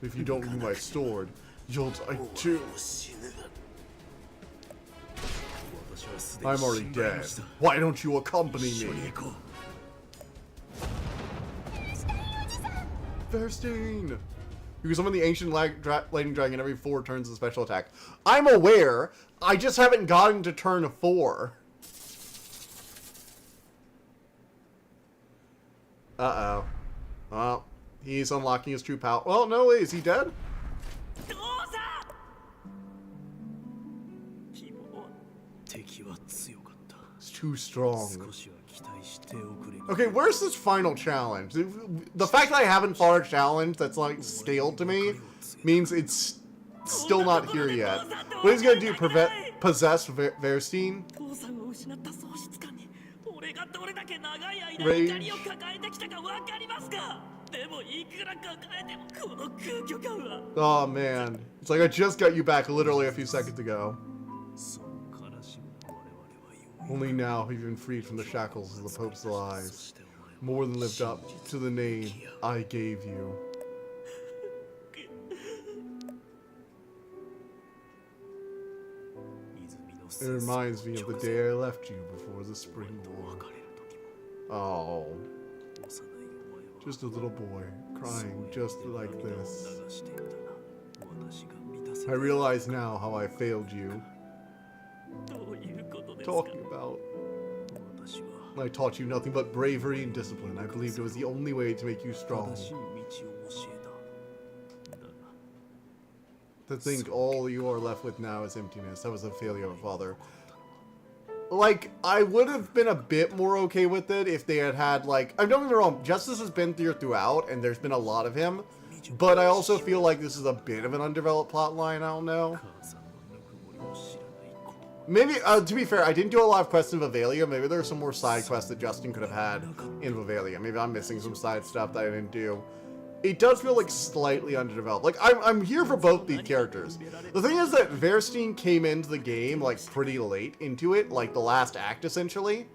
If you don't remove my sword, you'll die too. I'm already dead. Why don't you accompany me? Fairstein! You can summon the ancient lightning dragon every 4 turns of special attack. I'm aware, I just haven't gotten to turn 4. Uh-oh. Well, he's unlocking his true power. Well, no way, is he dead? It's too strong. Okay, where's this final challenge? The fact that I haven't fought a challenge that's like stale to me means it's still not here yet. What he's gonna do, possess Verstein? Rage. Oh man, it's like I just got you back literally a few seconds ago. Only now have you been freed from the shackles of the Pope's lies. more than lived up to the name I gave you. It reminds me of the day I left you before the Spring War. Oh. Just a little boy, crying just like this. I realize now how I failed you. Talking about... I taught you nothing but bravery and discipline. I believed it was the only way to make you strong. To think all you are left with now is emptiness. That was a failure of a father. Like, I would have been a bit more okay with it if they had had, like... Don't get me wrong, Justice has been here throughout, and there's been a lot of him. But I also feel like this is a bit of an undeveloped plotline, I don't know. Maybe, to be fair, I didn't do a lot of quests in Vivalia. Maybe there are some more side quests that Justin could have had in Vivalia. Maybe I'm missing some side stuff that I didn't do. It does feel like slightly underdeveloped. Like, I'm here for both these characters. The thing is that Verstein came into the game, like, pretty late into it, like the last act, essentially.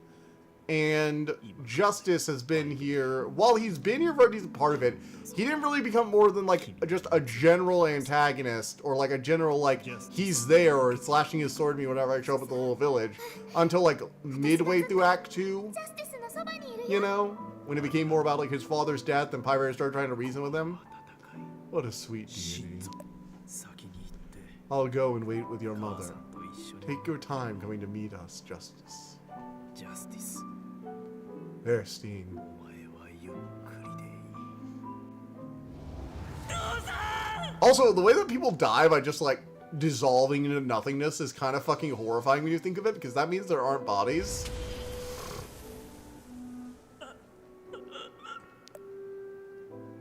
And Justice has been here, while he's been here for a decent part of it, he didn't really become more than, like, just a general antagonist, or, like, a general, like, he's there, or slashing his sword at me whenever I show up at the little village, until, like, midway through Act 2, you know? When it became more about, like, his father's death and Pieberry started trying to reason with him. What a sweet deity. I'll go and wait with your mother. Take your time coming to meet us, Justice. Verstein. Also, the way that people die by just, like, dissolving into nothingness is kind of fucking horrifying when you think of it, because that means there aren't bodies.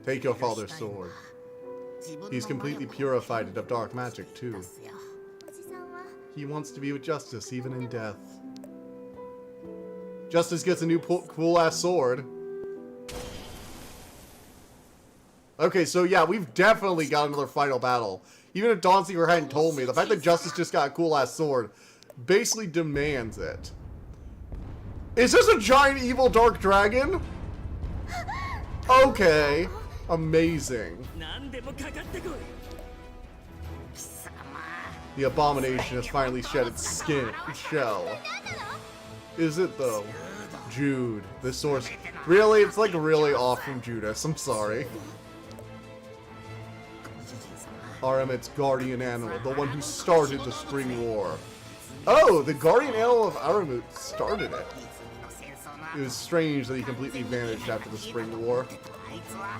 Take your father's sword. He's completely purified it of dark magic, too. He wants to be with Justice, even in death. Justice gets a new cool-ass sword. Okay, so yeah, we've definitely got another final battle. Even if Dawnseeker hadn't told me, the fact that Justice just got a cool-ass sword basically demands it. Is this a giant evil dark dragon? Okay. Amazing. The abomination has finally shed its shell. Is it though? Jude, the source. Really? It's like really off from Judas. I'm sorry. Aramit's guardian animal, the one who started the Spring War. Oh, the guardian animal of Aramut started it. It was strange that he completely vanished after the Spring War.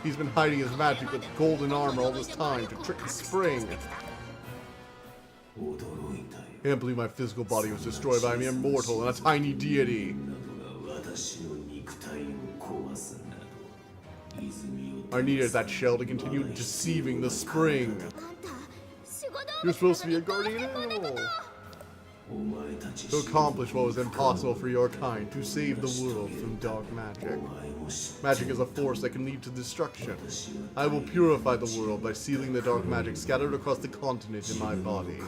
He's been hiding his magic with golden armor all this time to trick the spring. I can't believe my physical body was destroyed by an immortal and a tiny deity. I needed that shell to continue deceiving the spring. You're supposed to be a guardian animal. To accomplish what was impossible for your kind, to save the world from dark magic. Magic is a force that can lead to destruction. I will purify the world by sealing the dark magic scattered across the continent in my body.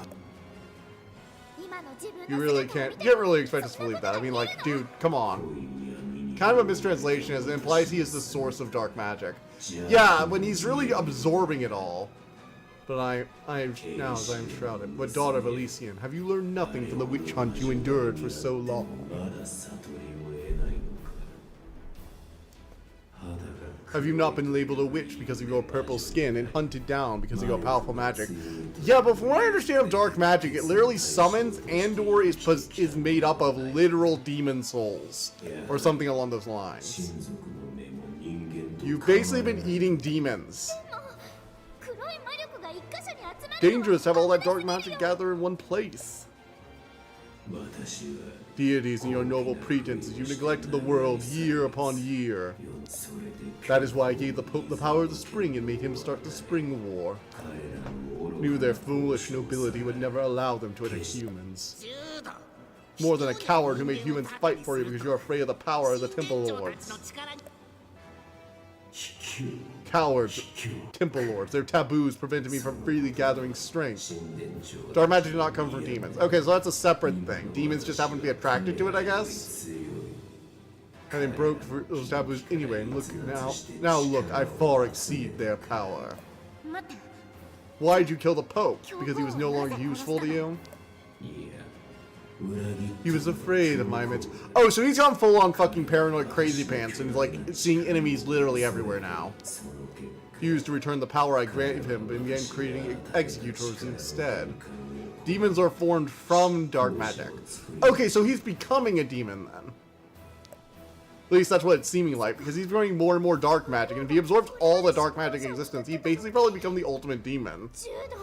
You can't really expect us to believe that. I mean, like, dude, come on. Kind of a mistranslation as it implies he is the source of dark magic. Yeah, when he's really absorbing it all. But I am shrouded. But daughter of Elysian, have you learned nothing from the witch hunt you endured for so long? Have you not been labeled a witch because of your purple skin and hunted down because of your powerful magic? Yeah, but from what I understand of dark magic, it literally summons and/or is made up of literal demon souls. Or something along those lines. You've basically been eating demons. Dangerous to have all that dark magic gather in one place. Deities and your noble pretenses, you neglected the world year upon year. That is why I gave the Pope the power of the spring and made him start the Spring War. Knew their foolish nobility would never allow them to attack humans. More than a coward who made humans fight for you because you're afraid of the power of the Temple Lords. Cowards, Temple Lords, their taboos prevented me from freely gathering strength. Dark magic did not come from demons. Okay, so that's a separate thing. Demons just happen to be attracted to it, I guess? And then broke those taboos anyway, and look now look, I far exceed their power. 待って Why'd you kill the Pope? Because he was no longer useful to you? He was afraid of my image. Oh, so he's gone full on fucking paranoid crazy pants and like seeing enemies literally everywhere now. He used to return the power I granted him, but began creating executors instead. Demons are formed from dark magic. Okay, so he's becoming a demon then. At least that's what it's seeming like, because he's growing more and more dark magic, and if he absorbs all the dark magic in existence, he'd basically probably become the ultimate demon. 柔道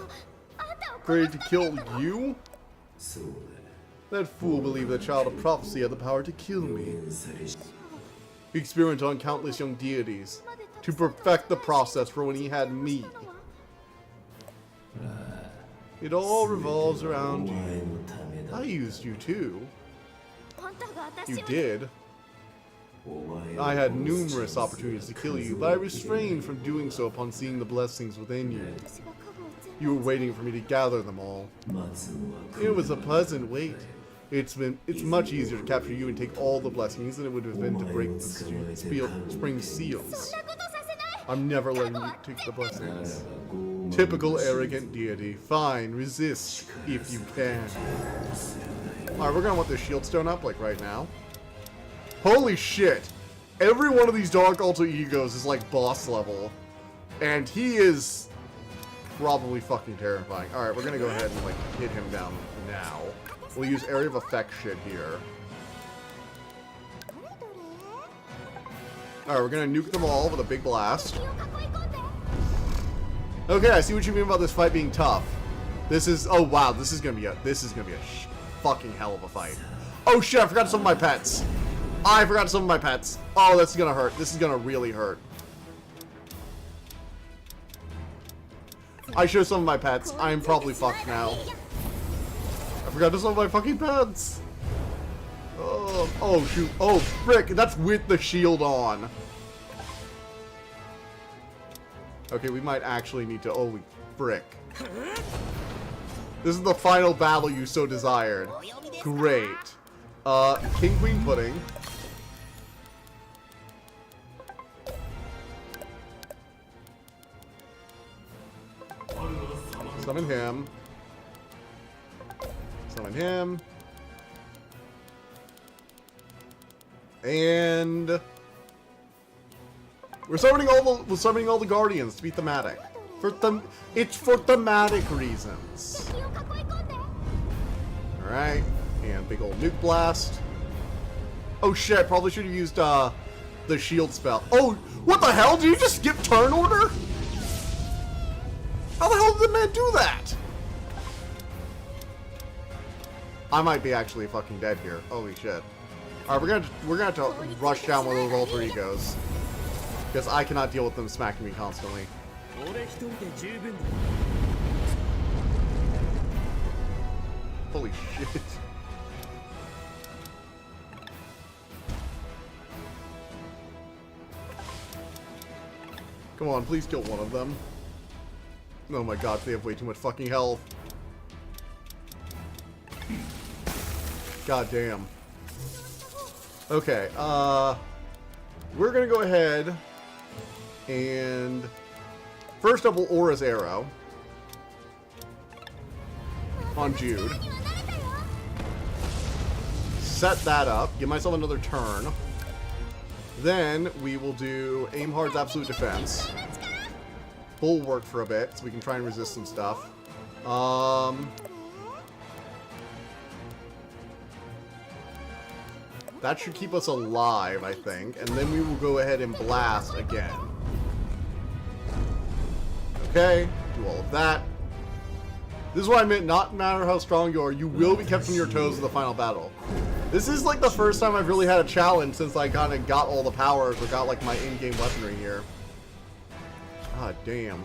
あんたを Ready to kill you? That fool believed the child of prophecy had the power to kill me. He experimented on countless young deities to perfect the process for when he had me. It all revolves around you. I used you too. あんたが You 私を did. I had numerous opportunities to kill you, but I refrained from doing so upon seeing the blessings within you. 私が家具を全部 You were waiting for me to gather them all. It was a pleasant wait. It's much easier to capture you and take all the blessings than it would have been to break the spring seals. そんなことさせない I'm never letting you take the blessings. Typical arrogant deity. Fine, resist if you can. Alright, we're gonna want this shield stone up, like right now. Holy shit! Every one of these Dark Alter Egos is like boss level. And he is probably fucking terrifying. Alright, we're gonna go ahead and like hit him down now. We'll use area of effect shit here. どれどれ Alright, we're gonna nuke them all with a big blast. 敵を囲い込んで Okay, I see what you mean about this fight being tough. This is, oh wow, this is gonna be a fucking hell of a fight. Oh shit, I forgot some of my pets. I forgot some of my pets. Oh, that's gonna hurt. This is gonna really hurt. I show some of my pets. I'm probably fucked now. I forgot some of my fucking pets. Oh shoot. Oh, frick. That's with the shield on. Okay, we might actually need to... Oh, frick. This is the final battle you so desired. Great. King Queen Pudding. Summon him. Summon him. And we're summoning all the guardians to be thematic. It's for thematic reasons. 敵を囲い込んで Alright. And big old nuke blast. Oh shit, I probably should have used the shield spell. Oh, what the hell? Did you just skip turn order? How the hell did the man do that? I might be actually fucking dead here. Holy shit. Alright, we're gonna have to rush down one of those alter egos. Because I cannot deal with them smacking me constantly. 俺一人で十分だ Holy shit. Come on, please kill one of them. Oh my god, they have way too much fucking health. God damn. Okay, we're gonna go ahead and first up we'll Aura's Arrow on Jude. には慣れたよ Set that up, give myself another turn. Then we will do Aim Hard's Absolute Defense. Bulwark for a bit, so we can try and resist some stuff. That should keep us alive, I think. And then we will go ahead and blast again. Okay, do all of that. This is what I meant, not matter how strong you are, you will be kept on your toes in the final battle. This is like the first time I've really had a challenge since I kind of got all the powers or got like my in-game weaponry here. God damn.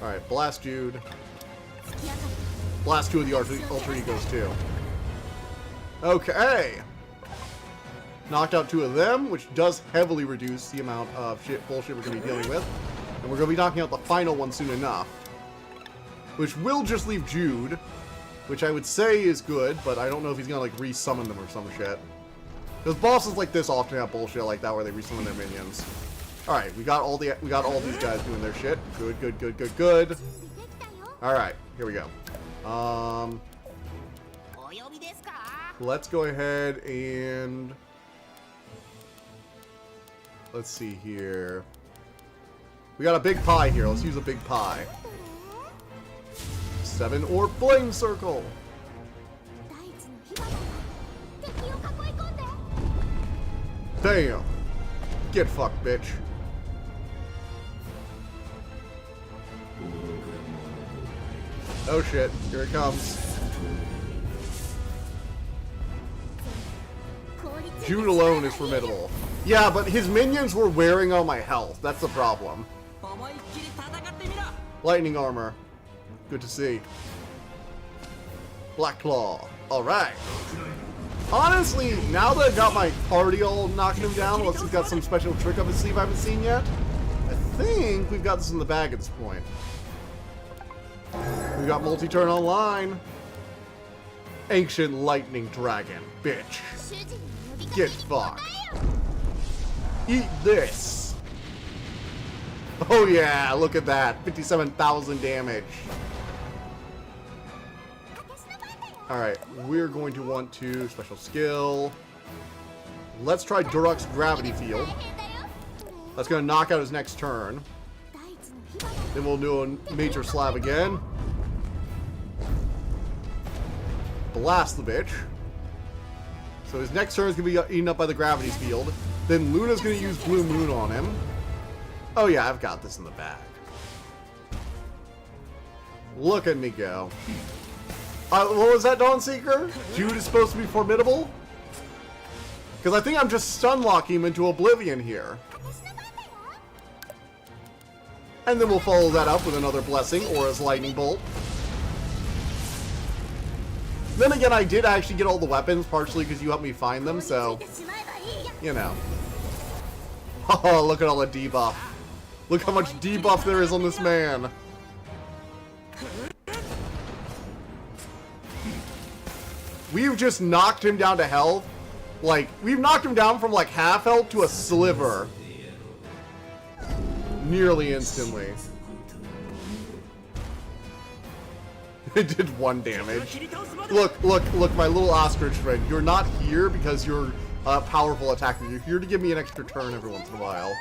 Alright, blast Jude. Blast two of the alter egos too. Okay. Knocked out two of them, which does heavily reduce the amount of bullshit we're going to be dealing with. And we're going to be knocking out the final one soon enough. Which will just leave Jude. which I would say is good, but I don't know if he's gonna like resummon them or some shit. Because bosses like this often have bullshit like that where they resummon their minions. All right, we got all these guys doing their shit. Good, good, good, good, good. All right, here we go. Let's go ahead and let's see here. We got a big pie here. Let's use a big pie. 7 orb flame circle. Damn. Get fucked, bitch. Oh shit, here it comes. Jude alone is formidable. Yeah, but his minions were wearing all my health. That's the problem. Lightning armor. Good to see. Black Claw. Alright. Honestly, now that I got my party all knocking him down, unless he's got some special trick up his sleeve I haven't seen yet, I think we've got this in the bag at this point. We got multi-turn online. Ancient Lightning Dragon, bitch. Get fucked. Eat this. Oh yeah, look at that. 57,000 damage. Alright, we're going to want to special skill. Let's try Durok's Gravity Field. That's going to knock out his next turn. Then we'll do a Major Slab again. Blast the bitch. So his next turn is going to be eaten up by the Gravity Field. Then Luna's going to use Blue Moon on him. Oh yeah, I've got this in the bag. Look at me go. What was that, Dawnseeker? Jude is supposed to be formidable? Because I think I'm just stun locking him into oblivion here. And then we'll follow that up with another blessing or his lightning bolt. Then again, I did actually get all the weapons, partially because you helped me find them, so, you know. Oh, look at all the debuff. Look how much debuff there is on this man. We've just knocked him down to health. Like, we've knocked him down from like half health to a sliver. Nearly instantly. It did 1 damage. Look, my little ostrich friend. You're not here because you're a powerful attacker. You're here to give me an extra turn every once in a while.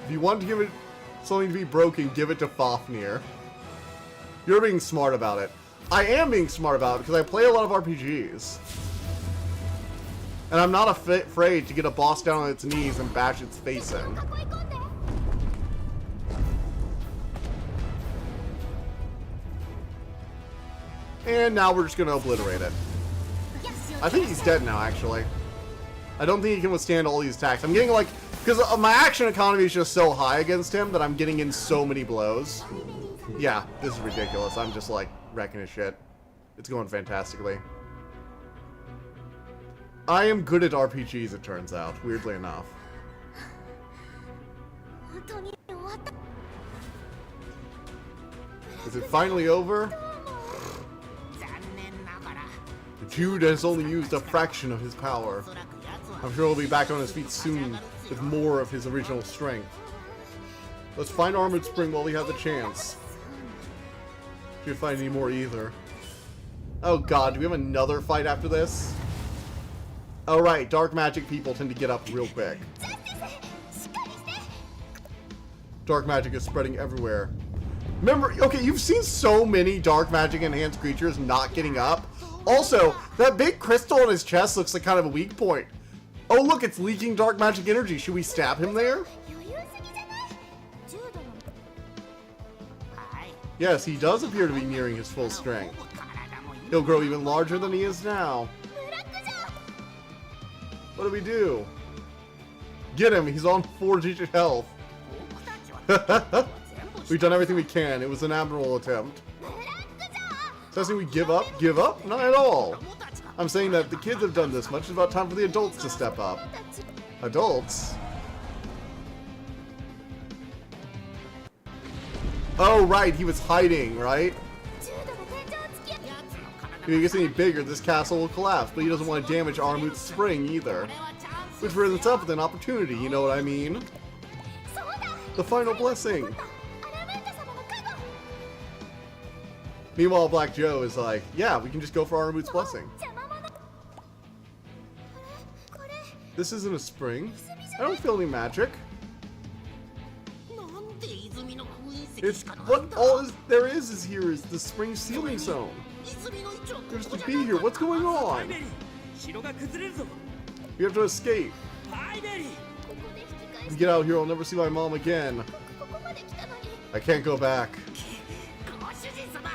If you want to give it something to be broken, give it to Fafnir. You're being smart about it. I am being smart about it because I play a lot of RPGs. And I'm not afraid to get a boss down on its knees and bash its face in. And now we're just going to obliterate it. I think he's dead now, actually. I don't think he can withstand all these attacks. I'm getting like... Because my action economy is just so high against him that I'm getting in so many blows. Yeah, this is ridiculous. I'm just like wrecking his shit. It's going fantastically. I am good at RPGs, it turns out, weirdly enough. Is it finally over? Jude has only used a fraction of his power. I'm sure he'll be back on his feet soon with more of his original strength. Let's find Armored Spring while we have the chance. Can't find any more either. Oh god, do we have another fight after this? Oh right, dark magic people tend to get up real quick. Dark magic is spreading everywhere. Remember, okay, you've seen so many dark magic enhanced creatures not getting up. Also, that big crystal on his chest looks like kind of a weak point. Oh look, it's leaking dark magic energy. Should we stab him there? Yes, he does appear to be nearing his full strength. He'll grow even larger than he is now. What do we do? Get him, he's on 4-digit health. We've done everything we can. It was an admirable attempt. Does we give up? Give up? Not at all. I'm saying that the kids have done this much. It's about time for the adults to step up. Adults? Oh, right, he was hiding, right? 重度の天井突きや If he gets any bigger, this castle will collapse, but he doesn't want to damage Armut's spring either. Which presents up with an opportunity, you know what I mean? そうだ The final blessing! アラムータ様の加護 Meanwhile, Black Joe is like, yeah, we can just go for Armut's blessing. 邪魔者これ This isn't a spring. I don't feel any magic. なんで泉の封印石 It's しかない what んだ all is there is here is the spring sealing zone. 泉の位置はこ There's こ to じゃ be ない here. What's going パイ on? ベリー城が崩れるぞ We have to escape. パイベリーここで引き返 If し we get out here, I'll never see my mom again. ここまで来たのに I can't go back. ご主人様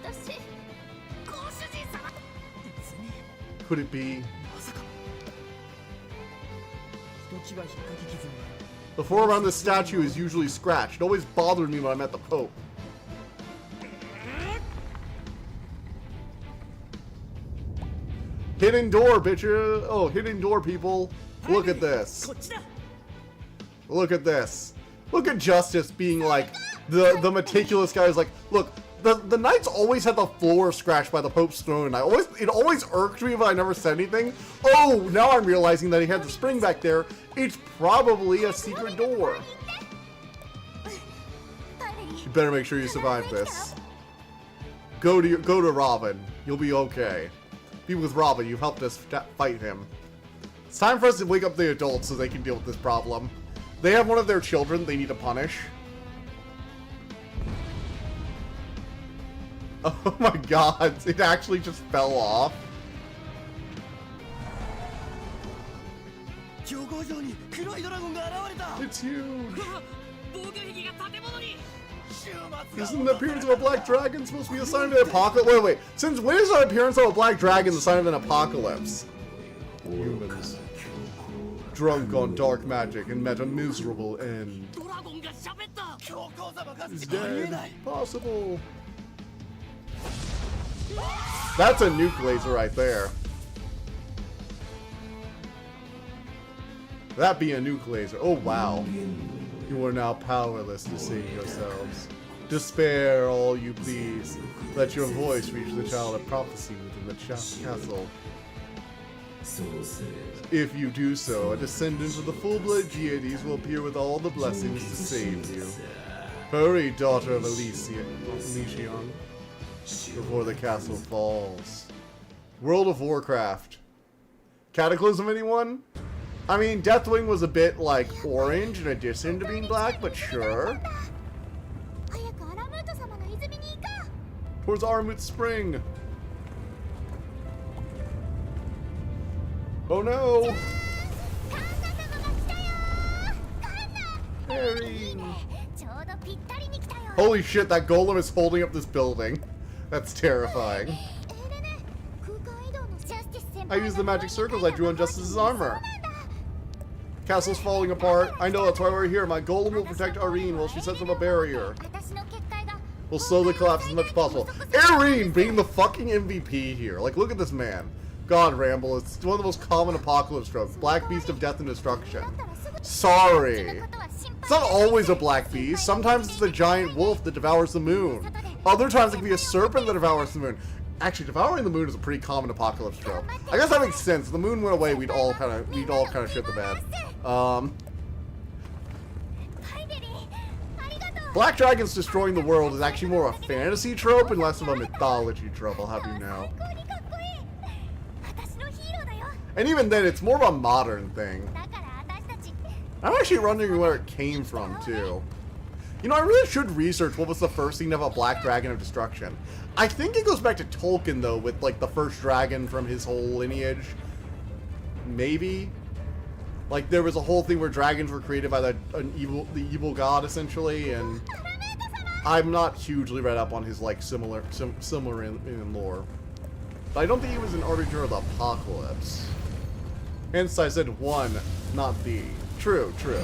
私ご主人様ですね Could it be? まさかひときわ引っかき傷になる The floor around this statue is usually scratched. It always bothered me when I met the Pope. Hidden door, bitches! Oh, hidden door, people. Look at this. こっちだ Look at this. Look at Justice being like the meticulous guy who's like, look, the knights always had the floor scratched by the Pope's throne. It always irked me, but I never said anything. Oh, now I'm realizing that he had the spring back there. It's probably a secret door. パイベリ You ー better make sure you survive this. Go to Robin. You'll be okay. Be with Robin. You helped us fight him. It's time for us to wake up the adults so they can deal with this problem. They have one of their children they need to punish. Oh my god, it actually just fell off. 強豪城に黒いドラゴンが現れた It's huge. 防御壁が建物に Isn't the appearance of a black dragon supposed to be a sign of an apocalypse? Wait. Since when is the appearance of a black dragon the sign of an apocalypse? Humans. Drunk on dark magic and met a miserable end. ドラゴンが喋った 強行様が He's ありえな dead. い Possible. That's a nuke laser right there. That be a nuke laser. Oh wow. You are now powerless to save yourselves. Despair all you please. Let your voice reach the child of prophecy within the castle. If you do so, a descendant of the full-blood deities will appear with all the blessings to save you. Hurry, daughter of Elysion, before the castle falls. World of Warcraft. Cataclysm, anyone? I mean, Deathwing was a bit, like, orange in addition to being black, but sure. 早くアラムート様の泉に行こ Towards Armut Spring. Oh no! うカンナ様が来たよカンナ Harry! ちょうどぴったりに来たよ Holy shit, that golem is holding up this building. That's terrifying. レネ空間移動のジャスティス先 I 輩 used the magic circles I drew on Justice's そう armor. なんだ Castle's falling apart. I know, that's why we're here. My golem will protect Irene while she sets up a barrier. 私の結界が We'll slow the collapse as much as possible. Irene being the fucking MVP here. Like, look at this man. God, Ramble, it's one of the most common apocalypse tropes. Black Beast of Death and Destruction. Sorry. It's not always a black beast. Sometimes it's a giant wolf that devours the moon. Other times it can be a serpent that devours the moon. Actually, devouring the moon is a pretty common apocalypse trope. I guess that makes sense. If the moon went away, we'd all kind of shit the bed. パイベリーありがとう Black dragons destroying the world is actually more a fantasy trope and less of a mythology trope, I'll have you know. 最高にかっこいい私のヒーローだよ And even then, it's more of a modern thing. だから私たち I'm actually wondering where it came from, too. You know, I really should research what was the first thing to have a black dragon of destruction. I think it goes back to Tolkien, though, with, like, the first dragon from his whole lineage. Maybe? Like, there was a whole thing where dragons were created by the evil god, essentially, and I'm not hugely read up on his, like, similar in lore. But I don't think he was an arbiter of the apocalypse. Hence, I said one, not the. True, true.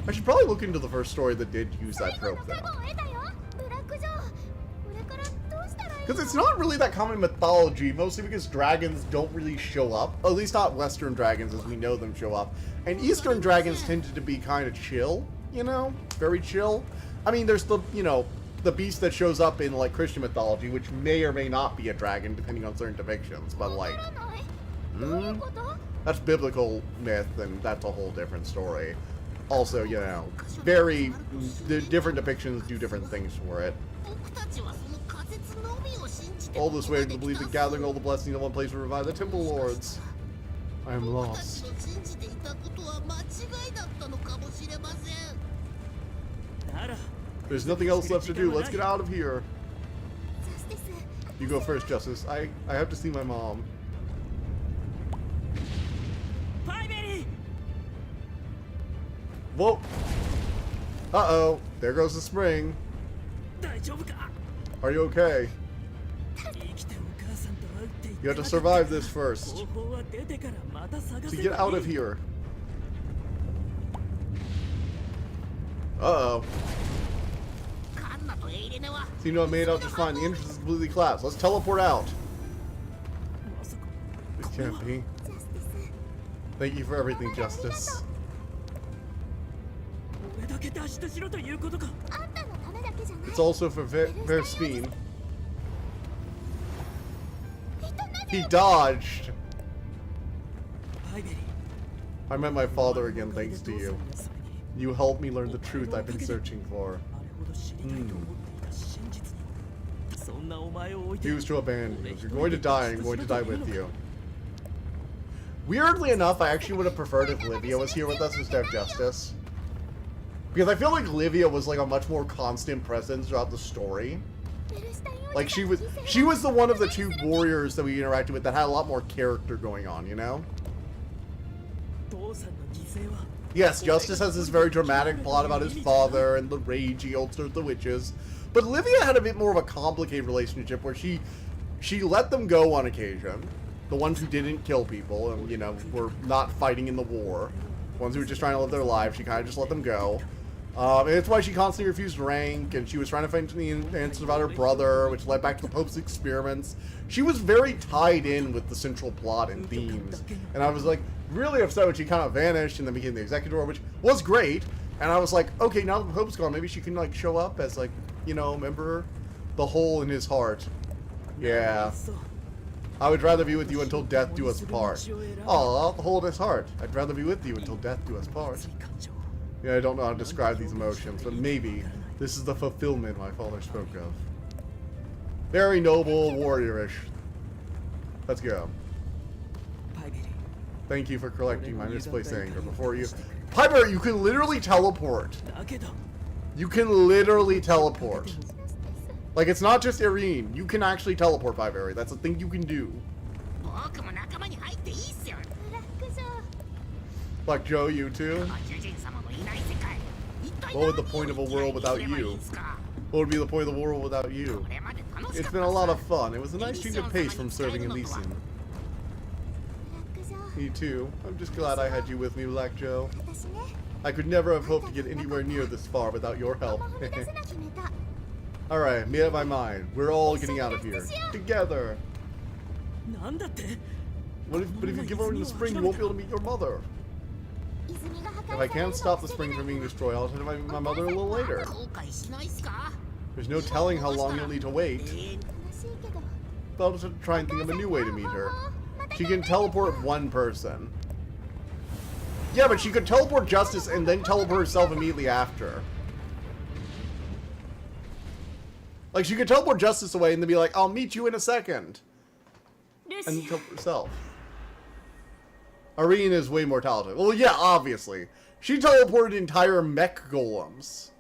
I should probably look into the first story that did use that 最後 trope, の最 though. 後を得たよブラックジョーこれからどうしたらいい Because it's not really that common in mythology, mostly because dragons don't really show up. At least not Western dragons as we know them show up. And Eastern dragons tended to be kind of chill. you know, very chill. I mean, there's the, you know, the beast that shows up in, like, Christian mythology, which may or may not be a dragon, depending on certain depictions, but, like, どういうこと？ that's biblical myth, and that's a whole different story. Also, you know, very, the different depictions do different things for it. 僕たちはその仮説のみを信じて All this way to the belief that gathering all the blessings in one place will revive the temple lords. I am 僕たち lost. の信じていたことは間違いだったのかもしれません。なら There's nothing else left to do. Let's get out of here. ジャスティス。 You go first, Justice. I have to see my mom. パイベリー Whoa. Uh-oh. There goes the spring. 大丈夫か Are you okay? 生きてお母さんと会うって言って You have to survive this first. 方法は出てからまた探 To せ get ば out い of い here. Uh-oh. カンナとエイレネは Seem to have made out just fine. The entrance is completely collapsed. Let's teleport out. まさか This can't be. ジャスティス。 Thank you for everything, Justice. 俺だけ脱出しろということかあんたのためだけじゃない。 It's also for Verspine. 人な He dodged. パイベリー I met my father again thanks to you. それに You helped me learn the truth I've been searching for. あれほど知りたいと思っていた真実にそんなお前を置いて Refuse to abandon you. If you're going to die, I'm going to die with you. Weirdly enough, I actually would have preferred if Livia was here with us instead of Justice. Because I feel like Livia was like a much more constant presence throughout the story. ベルシュタイン王子 Like she was the one of the two warriors that we interacted with that had a lot more character going on, you know? 父さんの犠牲は Yes, Justice has this very dramatic plot about his father and the rage he holds towards the witches. But Livia had a bit more of a complicated relationship where she let them go on occasion. The ones who didn't kill people and, you know, were not fighting in the war. The ones who were just trying to live their lives, she kind of just let them go. And it's why she constantly refused rank, and she was trying to find the answers about her brother, which led back to the Pope's experiments. She was very tied in with the central plot and themes. And I was like, really upset when she kind of vanished and then became the Executor, which was great. And I was like, okay, now that the Pope's gone, maybe she can, like, show up as, like, you know, remember the hole in his heart. Yeah. そう I would rather be with you until death do us part. Oh, the hole in his heart. I'd rather be with you until death do us part. 熱い感情 Yeah, I don't know how to describe these emotions, but maybe this is the fulfillment my father spoke of. Very noble, warriorish. Let's go. パイベリー Thank you for collecting my misplaced anger before you. Piper, you can literally teleport. だけど You can literally teleport. Like, it's not just Irene. You can actually teleport, Pieberry. That's a thing you can do. 僕も仲間に入っていいっすよ。ブラックジョー。 Like, Joe, you too? 主人様のいない世界。一体 What would the point of a world without 何を生きればいい you? んすか？ What would be the point of the world without you? これまで楽し It's かった been a lot of fun. It was a nice change of pace from serving Elysium. ブラックジョー。 Me too. I'm just glad I had you with me, Black Joe. 私ね。 I could never have hoped to get anywhere near this far without your こ help. こ踏み出せな決めた。 Alright, made up my mind. We're all getting out of here. Together. なんだって But if you give over in the spring, you won't be able to meet your mother. 泉が破 If 壊 I される can't の stop を the 防げ spring ない from being destroyed, I'll tell my mother a little later. 後悔しないっすか？ There's no telling how long you'll need to wait. 永遠 悲しいけど。 But I'll just have to try and think of a new way to meet her. She can teleport one person. Yeah, but she could teleport Justice and then teleport herself immediately after. Like, she could teleport Justice away and then be like, I'll meet you in a second. ル And シ teleport herself. Irene is way more talented. Well, yeah, obviously. She teleported entire mech golems.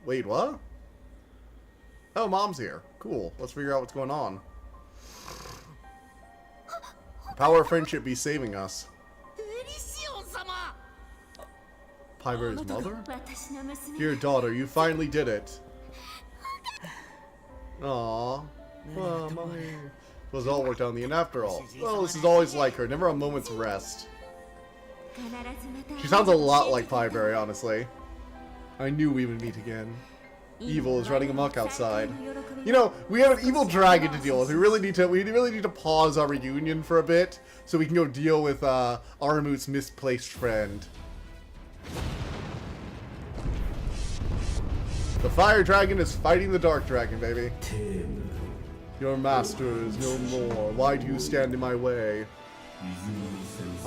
Wait, what? Oh, Mom's here. Cool. Let's figure out what's going on. Power of friendship be saving us. エリシオン様。 Pieberry's mother? 私の娘。 Dear daughter, you finally did it. Aww. Oh, mommy. It was all worked out in the end after all. Well, this is always like her. Never a moment's rest. 必ずまた。 She sounds a lot like Pieberry, honestly. I knew we would meet again. Evil is running amok outside. You know, we have an evil dragon to deal with. We really need to pause our reunion for a bit so we can go deal with Armut's misplaced friend. The fire dragon is fighting the dark dragon, baby. Your master is no more. Why do you stand in my way?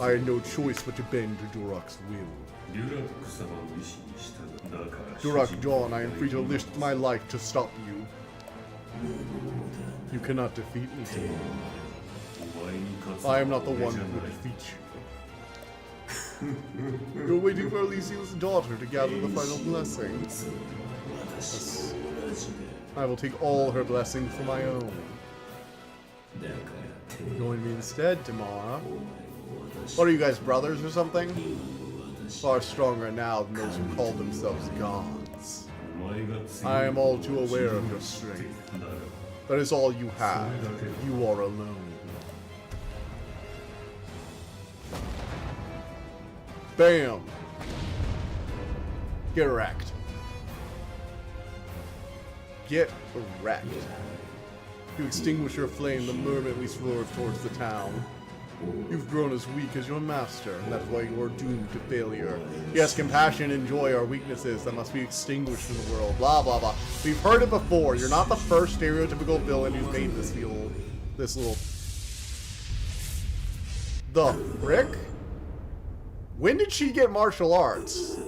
I had no choice but to bend to Durak's will. Durak Dawn, I am free to risk my life to stop you. You cannot defeat me, Tim. I am not the one who will defeat you. You're waiting for Elysium's daughter to gather the final blessings. Yes. I will take all her blessings for my own. Join me instead, Tamara. What are you guys, brothers or something? Far stronger now than those who call themselves gods. I am all too aware of your strength. That is all you have. You are alone. Bam! Get wrecked. Get wrecked. You extinguish your flame the moment we swerve towards the town. You've grown as weak as your master, and that's why you are doomed to failure. Yes, compassion and joy are weaknesses that must be extinguished in the world. Blah, blah, blah. We've heard it before. You're not the first stereotypical villain who's made this little... The frick? When did she get martial arts?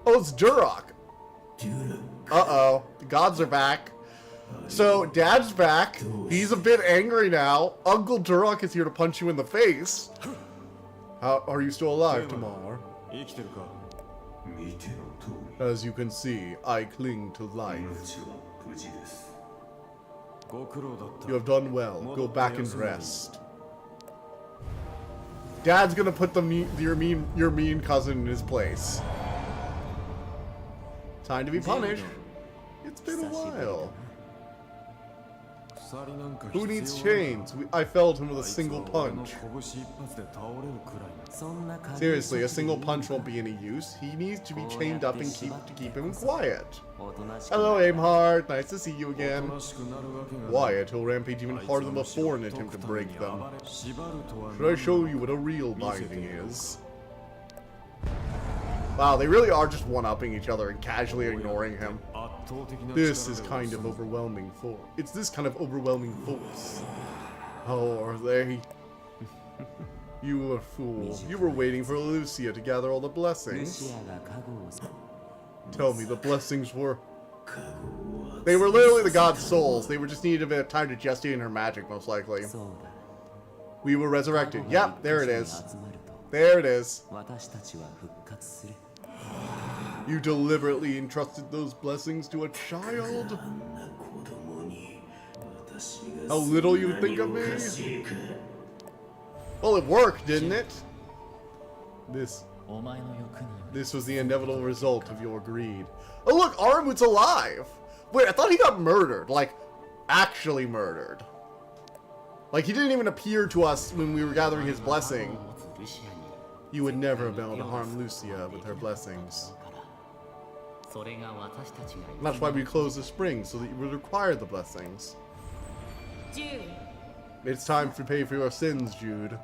Oh, it's Durak. Uh-oh. The gods are back. So, Dad's back. He's a bit angry now. Uncle Durak is here to punch you in the face. How are you still alive, Tamar? As you can see, I cling to life. You have done well. Go back and rest. Dad's gonna put your mean cousin in his place. Time to be punished. It's been a while. Who needs chains? I felled him with a single punch. Seriously, a single punch won't be any use. He needs to be chained up and keep him quiet. Hello, Aimhard. Nice to see you again. Wyatt, he'll rampage even harder than before in an attempt to break them. Should I show you what a real binding is? Wow, they really are just one-upping each other and casually ignoring him. This is kind of overwhelming force. It's this kind of overwhelming force. Oh, are they? You were a fool. You were waiting for Lucia to gather all the blessings. Tell me, the blessings were... They were literally the god's souls. They were just needed a bit of time to gestate in her magic, most likely. We were resurrected. Yep, there it is. There it is. You deliberately entrusted those blessings to a child? How little you think of me? Well, it worked, didn't it? This was the inevitable result of your greed. Oh look, Aramut's alive! Wait, I thought he got murdered. Like, actually murdered. Like, he didn't even appear to us when we were gathering his blessing. You would never have been able to harm Lucia with her blessings. And that's why we closed the spring, so that you would require the blessings. It's time to pay for your sins, Jude.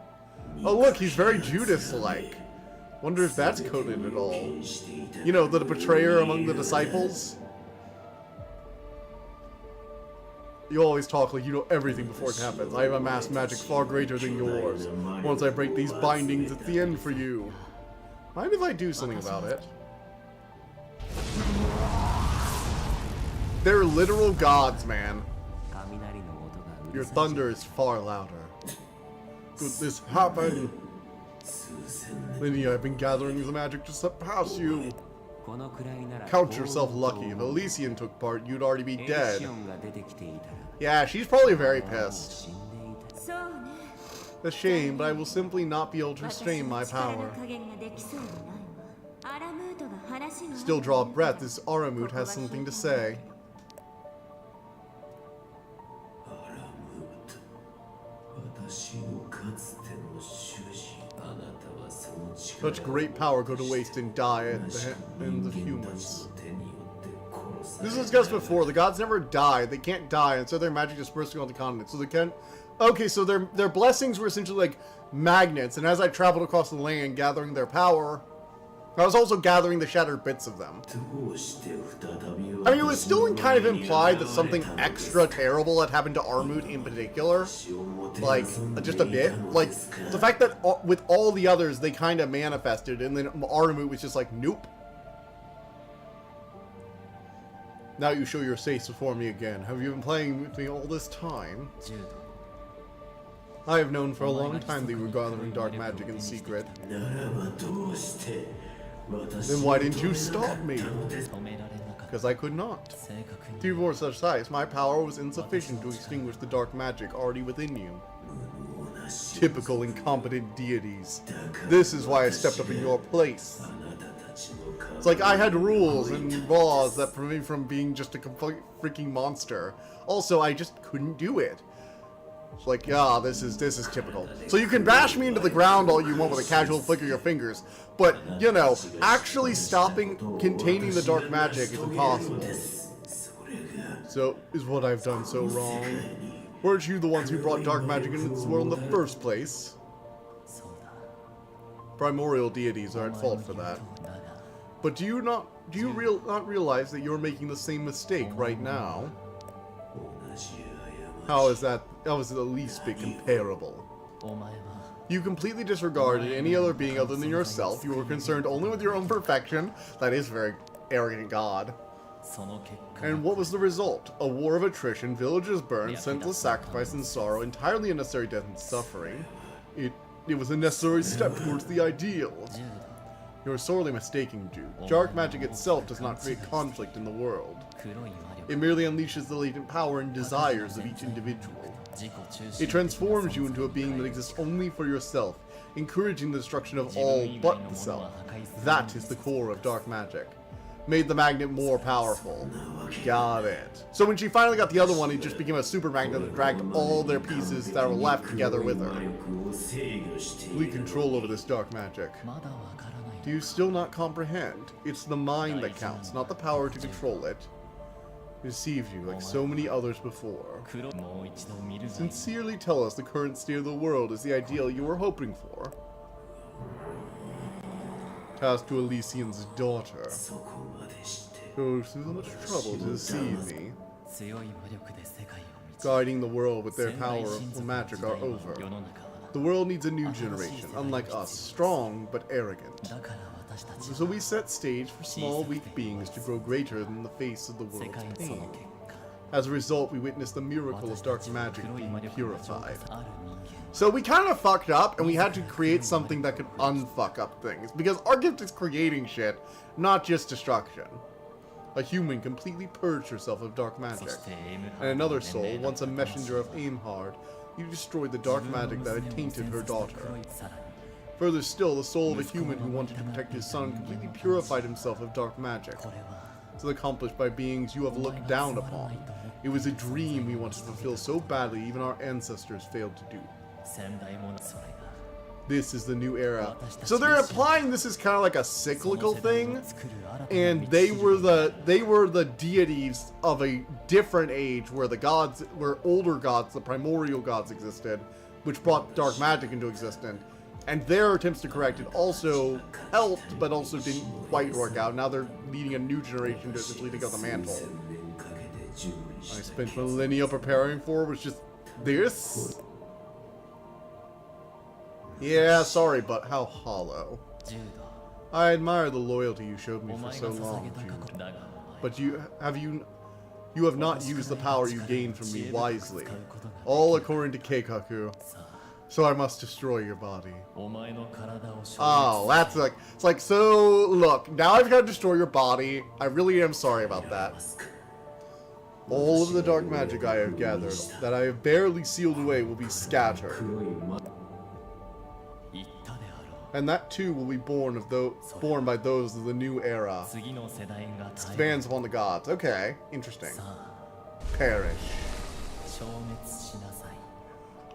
Oh look, he's very Judas-like. Wonder if that's coded at all. You know, the betrayer among the disciples? You always talk like you know everything before it happens. I have amassed magic far greater than yours. Once I break these bindings, it's the end for you. Mind if I do something about it? They're literal gods, man. Your thunder is far louder. Could this happen? Linnea, I've been gathering the magic to surpass you. Count yourself lucky. If Elysian took part, you'd already be dead. Yeah, she's probably very pissed. A shame, but I will simply not be able to restrain my power. Still draw a breath, this Aramut has something to say. Such great power go to waste and die at the hands of humans. This was discussed before. The gods never die. They can't die, and so their magic dispersing on the continent. So they can. Okay, so their blessings were essentially like magnets, and as I traveled across the land gathering their power, I was also gathering the shattered bits of them. I mean, it was still kind of implied that something extra terrible had happened to Armut in particular. Like, just a bit. Like, the fact that with all the others, they kind of manifested, and then Armut was just like, nope. Now you show your face before me again. Have you been playing with me all this time? I have known for a long time that you were gathering dark magic in secret. Then why didn't you stop me? Because I could not. To your such size, my power was insufficient to extinguish the dark magic already within you. Typical incompetent deities. This is why I stepped up in your place. It's like I had rules and laws that prevent me from being just a complete freaking monster. Also, I just couldn't do it. It's like, yeah, this is typical. So you can bash me into the ground all you want with a casual flick of your fingers, but, you know, actually stopping containing the dark magic is impossible. So, is what I've done so wrong? Weren't you the ones who brought dark magic into this world in the first place? Primordial deities are at fault for that. But do you not realize that you're making the same mistake right now? How is it the least bit comparable? You completely disregarded any other being other than yourself. You were concerned only with your own perfection. That is very arrogant god. And what was the result? A war of attrition, villages burned, senseless sacrifice and sorrow, entirely unnecessary death and suffering. It was a necessary step towards the ideal. You're sorely mistaken, Jude. Dark magic itself does not create conflict in the world. It merely unleashes the latent power and desires of each individual. It transforms you into a being that exists only for yourself, encouraging the destruction of all but the self. That is the core of dark magic. Made the magnet more powerful. Got it. So when she finally got the other one, it just became a super magnet that dragged all their pieces that were left together with her. Complete control over this dark magic. Do you still not comprehend? It's the mind that counts, not the power to control it. Deceived you like so many others before. Sincerely tell us the current state of the world is the ideal you were hoping for. Tasked to Elysian's daughter. Go through so much trouble to deceive me. Guiding the world with their power of magic are over. The world needs a new generation, unlike us, strong but arrogant. So we set stage for small, weak beings to grow greater than the face of the world's pain. As a result, we witness the miracle of dark magic being purified. So we kind of fucked up, and we had to create something that could unfuck up things, because our gift is creating shit, not just destruction. A human completely purged herself of dark magic, and another soul, once a messenger of Aimhard, you destroyed the dark magic that had tainted her daughter. Further still, the soul of a human who wanted to protect his son completely purified himself of dark magic. This is accomplished by beings you have looked down upon. It was a dream we wanted to fulfill so badly even our ancestors failed to do. This is the new era. So they're implying this is kind of like a cyclical thing, and they were the deities of a different age where the gods, where older gods, the primordial gods existed, which brought dark magic into existence. And their attempts to correct it also helped, but also didn't quite work out. Now they're leading a new generation to essentially take up the mantle. I spent millennia preparing for was just this. Yeah, sorry, but how hollow. I admire the loyalty you showed me for so long, Jude. But you have not used the power you gained from me wisely. All according to Keikaku. So I must destroy your body. Oh, that's like, it's like, so, look, now I've got to destroy your body. I really am sorry about that. All of the dark magic I have gathered, that I have barely sealed away, will be scattered. And that too will be born by those of the new era. Expands upon the gods. Okay, interesting. Perish.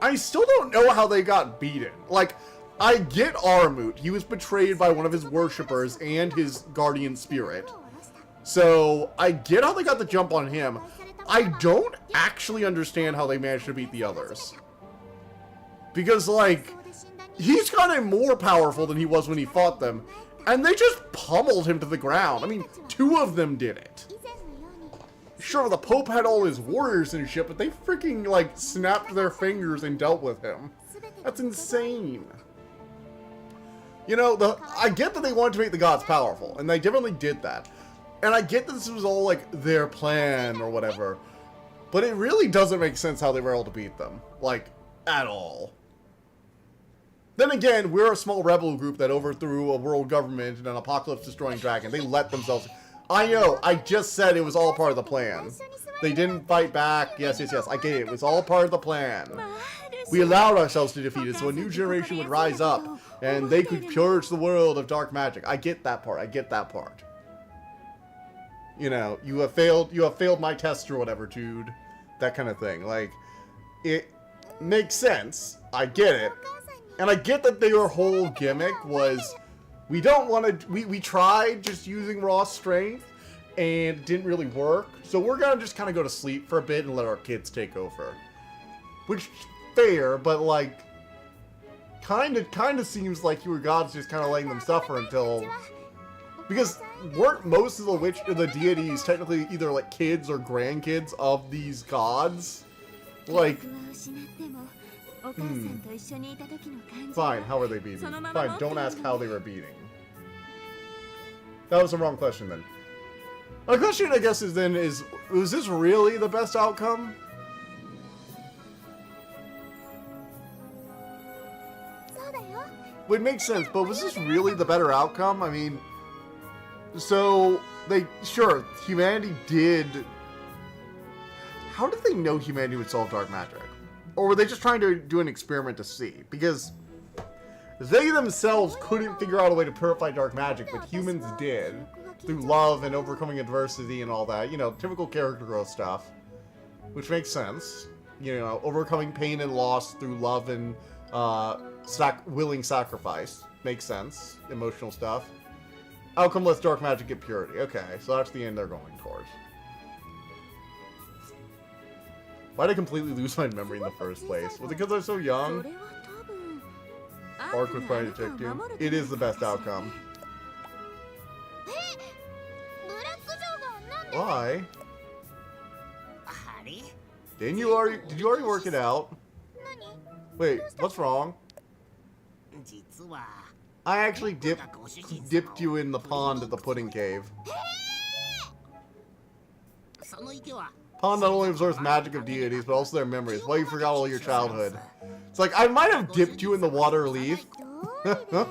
I still don't know how they got beaten. Like, I get Armut. He was betrayed by one of his worshippers and his guardian spirit. So, I get how they got the jump on him. I don't actually understand how they managed to beat the others. Because, like, he's kind of more powerful than he was when he fought them. And they just pummeled him to the ground. I mean, 2 of them did it. 以前のように Sure, the Pope had all his warriors and shit, but they freaking, like, snapped their fingers and dealt with him. 全てが That's insane. You know, I get that they wanted to make the gods powerful, and they definitely did that. And I get that this was all, like, their plan or whatever. But it really doesn't make sense how they were able to beat them. Like, at all. Then again, we're a small rebel group that overthrew a world government and an apocalypse-destroying dragon. They let themselves... I know, I just said it was all part of the plan. They didn't fight back. Yes, yes, yes, I get it. It was all part of the plan. We allowed ourselves to defeat it so a new generation would rise up and they could purge the world of dark magic. I get that part. I get that part. You know, you have failed my test or whatever, dude. That kind of thing. Like, it makes sense. I get it. And I get that their whole gimmick was, we don't want to, we tried just using raw strength and it didn't really work. So we're going to just kind of go to sleep for a bit and let our kids take over. Which, fair, but like, kind of seems like you were gods just kind of letting them suffer until, because weren't most of the deities technically either like kids or grandkids of these gods? Like, 記憶は失ってもお母さんと一緒にいた時の感じ fine, how are they beating? Fine, don't ask how they were beating. That was the wrong question then. My question, I guess, is then, was this really the best outcome? そうだよ Would make sense, but was this really the better outcome? I mean, so, sure, humanity did... How did they know humanity would solve dark magic? Or were they just trying to do an experiment to see? Because they themselves couldn't figure out a way to purify dark magic, but humans did. Through love and overcoming adversity and all that. You know, typical character growth stuff. Which makes sense. You know, overcoming pain and loss through love and willing sacrifice. Makes sense. Emotional stuff. Outcome lets dark magic get purity. Okay, so that's the end they're going towards. Why did I completely lose my memory in the first place? Was it because I was so young? それは多分 Arc with Fire Detective. It is the best outcome. ブラック城がなんで Why? あれ Did you already work it out? 何 Wait, what's wrong? 実は I actually dipped you in the pond at the pudding cave. その池は Pond not only absorbs magic of deities, but also their memories. Why you forgot all your childhood? It's like, I might have dipped you in the water leaf. どうりで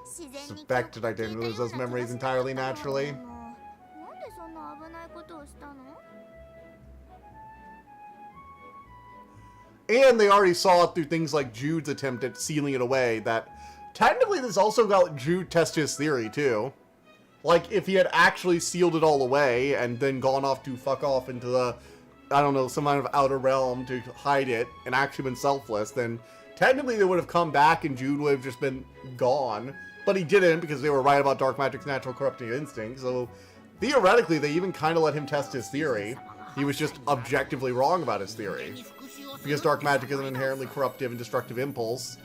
自然に Suspected I didn't lose those memories entirely naturally. なんでそんな危ないことをしたの And they already saw it through things like Jude's attempt at sealing it away, that technically this also got Jude test his theory, too. Like, if he had actually sealed it all away and then gone off to fuck off into the, I don't know, some kind of outer realm to hide it and actually been selfless, then technically they would have come back and Jude would have just been gone. But he didn't because they were right about dark magic's natural corrupting instinct, so theoretically they even kind of let him test his theory. He was just objectively wrong about his theory. Because dark magic is an inherently corruptive and destructive impulse.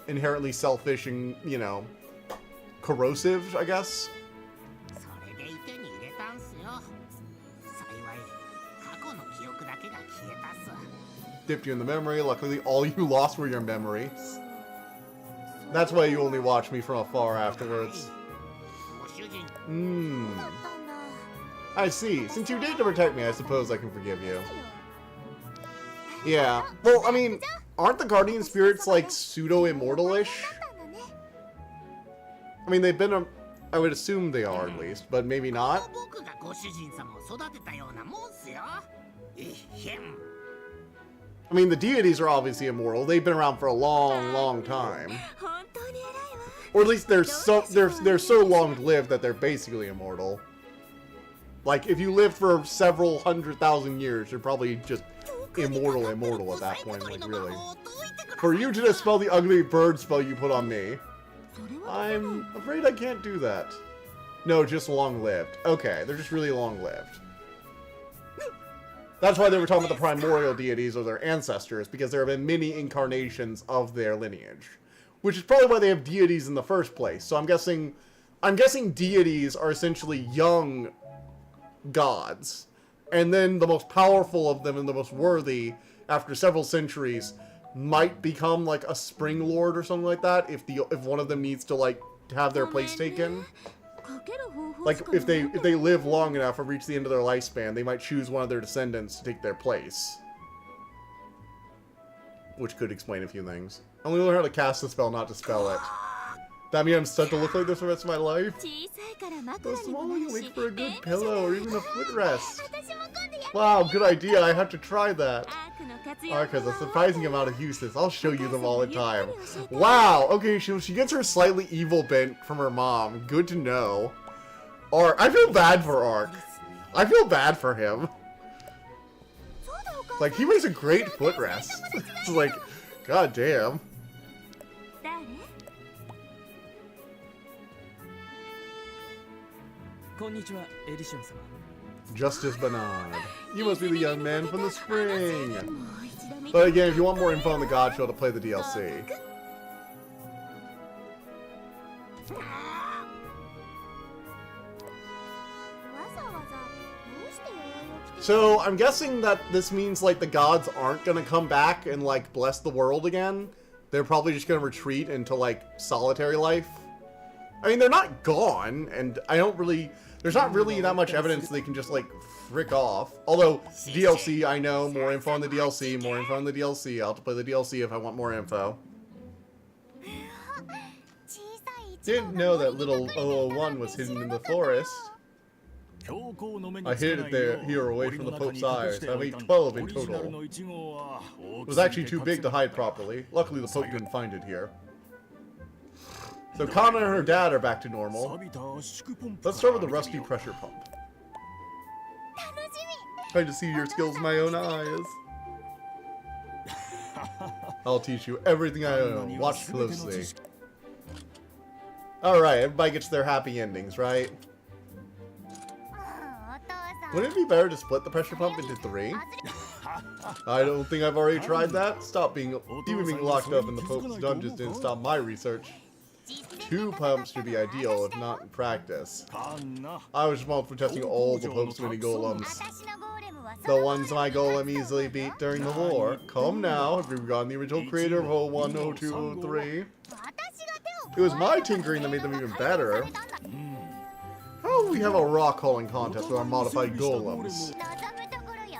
Inherently selfish and, you know, corrosive, I guess. それで池に入れたんすよ。幸い過去の記憶だけが消えたっす。 Dipped you in the memory. Luckily, all you lost were your memories. That's why you only watch me from afar afterwards. ご主人 Hmm. だったんだ I see. Since you did to protect me, I suppose I can forgive you. Yeah. Well, I mean, aren't the guardian spirits, like, pseudo-immortal-ish? だったんだね I mean, they've been I would assume they are, at least, but maybe not. 僕がご主人様を育てたようなもんっすよ。えへん。 I mean, the deities are obviously immortal. They've been around for a long, long time. 本当に偉いわ Or at least they're so long-lived that they're basically immortal. Like, if you lived for several 100,000 years, you're probably just immortal at that point, like, really. For you to dispel the ugly bird spell you put on me, それは I'm afraid I can't do that. No, just long-lived. Okay, they're just really long-lived. That's why they were talking about the primordial deities or their ancestors, because there have been many incarnations of their lineage. Which is probably why they have deities in the first place. So I'm guessing I'm guessing deities are essentially young gods. And then the most powerful of them and the most worthy, after several centuries, might become like a spring lord or something like that if one of them needs to like have their place taken. Like if they live long enough or reach the end of their lifespan, they might choose one of their descendants to take their place. Which could explain a few things. I only learned how to cast the spell, not to spell it. That means I'm stuck to look like this for the rest of my life? The smaller you make for a good pillow or even a footrest. Wow, good idea. I have to try that. Arcas, a surprising amount of uses. I'll show you them all the time. Wow, okay, she gets her slightly evil bent from her mom. Good to know. Ark, I feel bad for Ark. I feel bad for him. Like, he makes a great footrest. It's like, god damn. Justice Bernard. You must be the young man from the spring. But again, if you want more info on the god show, to play the DLC. So, I'm guessing that this means, like, the gods aren't gonna come back and, like, bless the world again. They're probably just gonna retreat into, like, solitary life. I mean, they're not gone, and I don't really... There's not really that much evidence they can just, like, frick off. Although, DLC, I know, more info on the DLC, more info on the DLC. I'll have to play the DLC if I want more info. Didn't know that little 001 was hidden in the forest. I hid it there, here away from the Pope's eyes. I've ate 12 in total. It was actually too big to hide properly. Luckily, the Pope didn't find it here. So Kana and her dad are back to normal. Let's start with the rusty pressure pump. Trying to see your skills with my own eyes. I'll teach you everything I know. Watch closely. Alright, everybody gets their happy endings, right? Wouldn't it be better to split the pressure pump into 3? I don't think I've already tried that. Stop being... Even being locked up in the Pope's dungeons didn't stop my research. 2 pumps should be ideal, if not in practice. I was responsible for testing all the Pope's mini golems. The ones my golem easily beat during the war. Come now, have you forgotten the original creator of 01, 02, 03? It was my tinkering that made them even better. How will we have a rock hauling contest with our modified golems?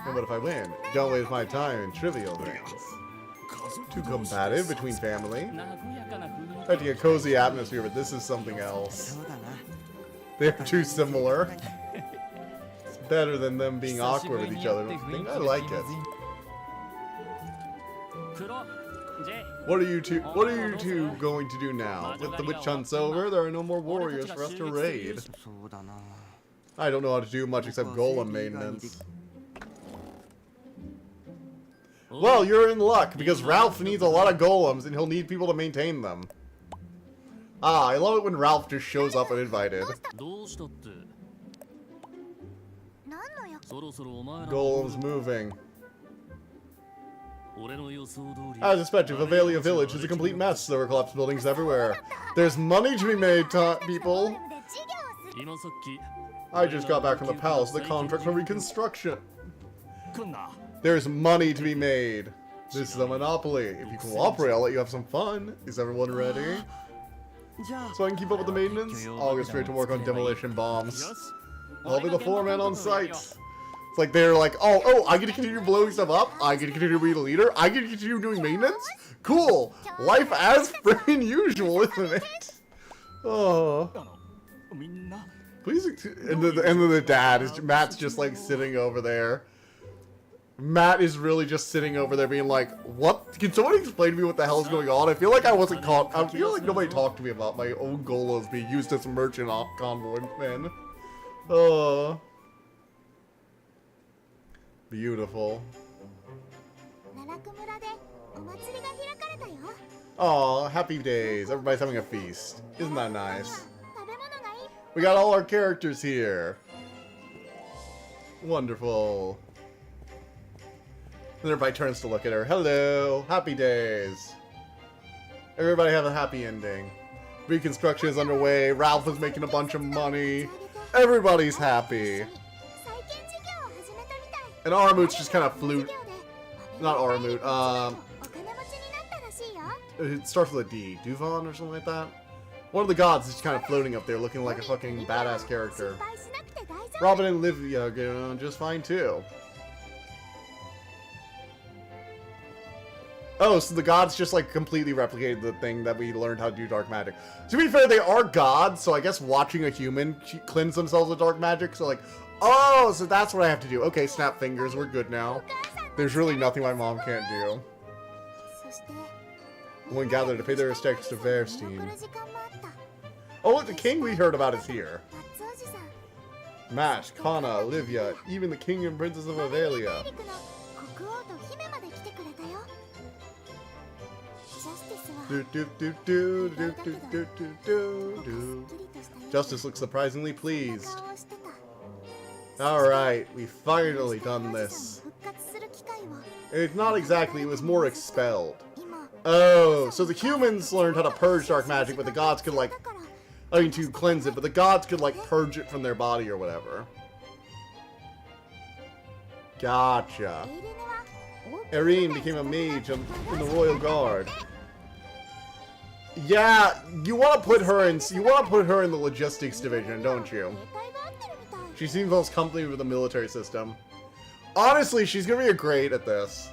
And what if I win? Don't waste my time in trivial things. Too combative between family. Expecting a cozy atmosphere, but this is something else. They're too similar. It's better than them being awkward with each other. I like it. What are you two going to do now? With the witch hunt's over, there are no more warriors for us to raid. I don't know how to do much except golem maintenance. Well, you're in luck, because Ralph needs a lot of golems, and he'll need people to maintain them. Ah, I love it when Ralph just shows up uninvited. Golems moving. As expected, Vivalia Village is a complete mess. There were collapsed buildings everywhere. There's money to be made, people. I just got back from the palace, the contract for reconstruction. There's money to be made. This is a monopoly. If you cooperate, I'll let you have some fun. Is everyone ready? So I can keep up with the maintenance? I'll get straight to work on demolition bombs. I'll be the foreman on site. It's like they're like, oh, I get to continue blowing stuff up? I get to continue being a leader? I get to continue doing maintenance? Cool! Life as freaking usual, isn't it? Oh. Please, and then the dad is, Matt's just like sitting over there. Matt is really just sitting over there being like, what? Can someone explain to me what the hell is going on? I feel like I wasn't caught. I feel like nobody talked to me about my own golems being used as merchant convoy men. Oh. Beautiful. Aw, happy days. Everybody's having a feast. Isn't that nice? We got all our characters here. Wonderful. And everybody turns to look at her. Hello, happy days. Everybody have a happy ending. Reconstruction is underway. Ralph is making a bunch of money. Everybody's happy. 再建事業を始めたみたい。 And Armut's just kind of flute. 事業で Not Armut. お金持ちになったらしいよ。 It starts with a D. Duvon or something like that? One of the gods is just kind of floating up there looking like a fucking badass character. 心配しなくて大丈夫。 Robin and Livia are doing just fine too. Oh, so the gods just like completely replicated the thing that we learned how to do dark magic. To be fair, they are gods, so I guess watching a human cleanse themselves with dark magic, so like, oh, so that's what I have to do. Okay, snap fingers, we're good now. There's really nothing my mom can't do. そして One gathered to pay their respects to 残 Verstein. る時間もあった。 Oh, look, the king we heard about is here. 松おじさん。 Mash, Kana, Olivia, even the king and princess of 大 Avelia. 陸の国王と姫まで来てくれたよ。ジャスティスは Do do do do do do do do do すっ do. きりとしたような Justice looks surprisingly pleased. 顔をしてた。 Alright, we finally done this. 復活する機会を It's not exactly, it was more expelled. 今 Oh, so the humans learned how to purge dark magic, but the gods could like, だから I mean to cleanse it, but the gods could like purge it from their body or whatever. Gotcha. エイレネは王宮 Erin became a mage in the royal guard. Yeah, you want to put her in the logistics division, don't you? 兵隊が合ってるみたい。 She seems most comfortable with the military system. Honestly, she's gonna be great at this.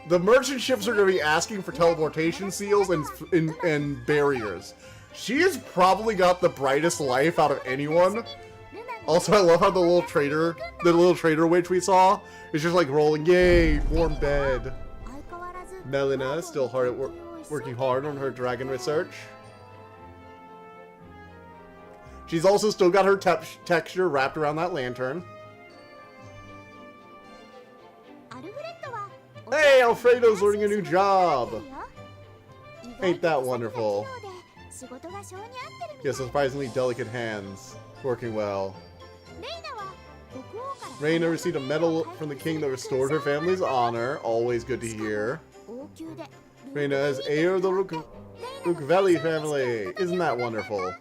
The merchant ships are gonna be asking for teleportation seals and barriers. She has probably got the brightest life out of anyone. ルナに Also, I love how the little trader witch we saw is just like rolling. Yay, warm bed. 相変わらず Melina is still working hard on her dragon research. She's also still got her texture wrapped around that lantern. アルフレッドは Hey, Alfredo's learning a new job. 意 Ain't 外 that と wonderful? 手先が器用で仕事が性に合ってるみ He たい。 has surprisingly delicate hands. Working well. レイナは国王から Reina received a medal from the king that restored her family's honor. Always good to hear. 王宮で Reina is heir of the Rukveli family. Isn't that wonderful?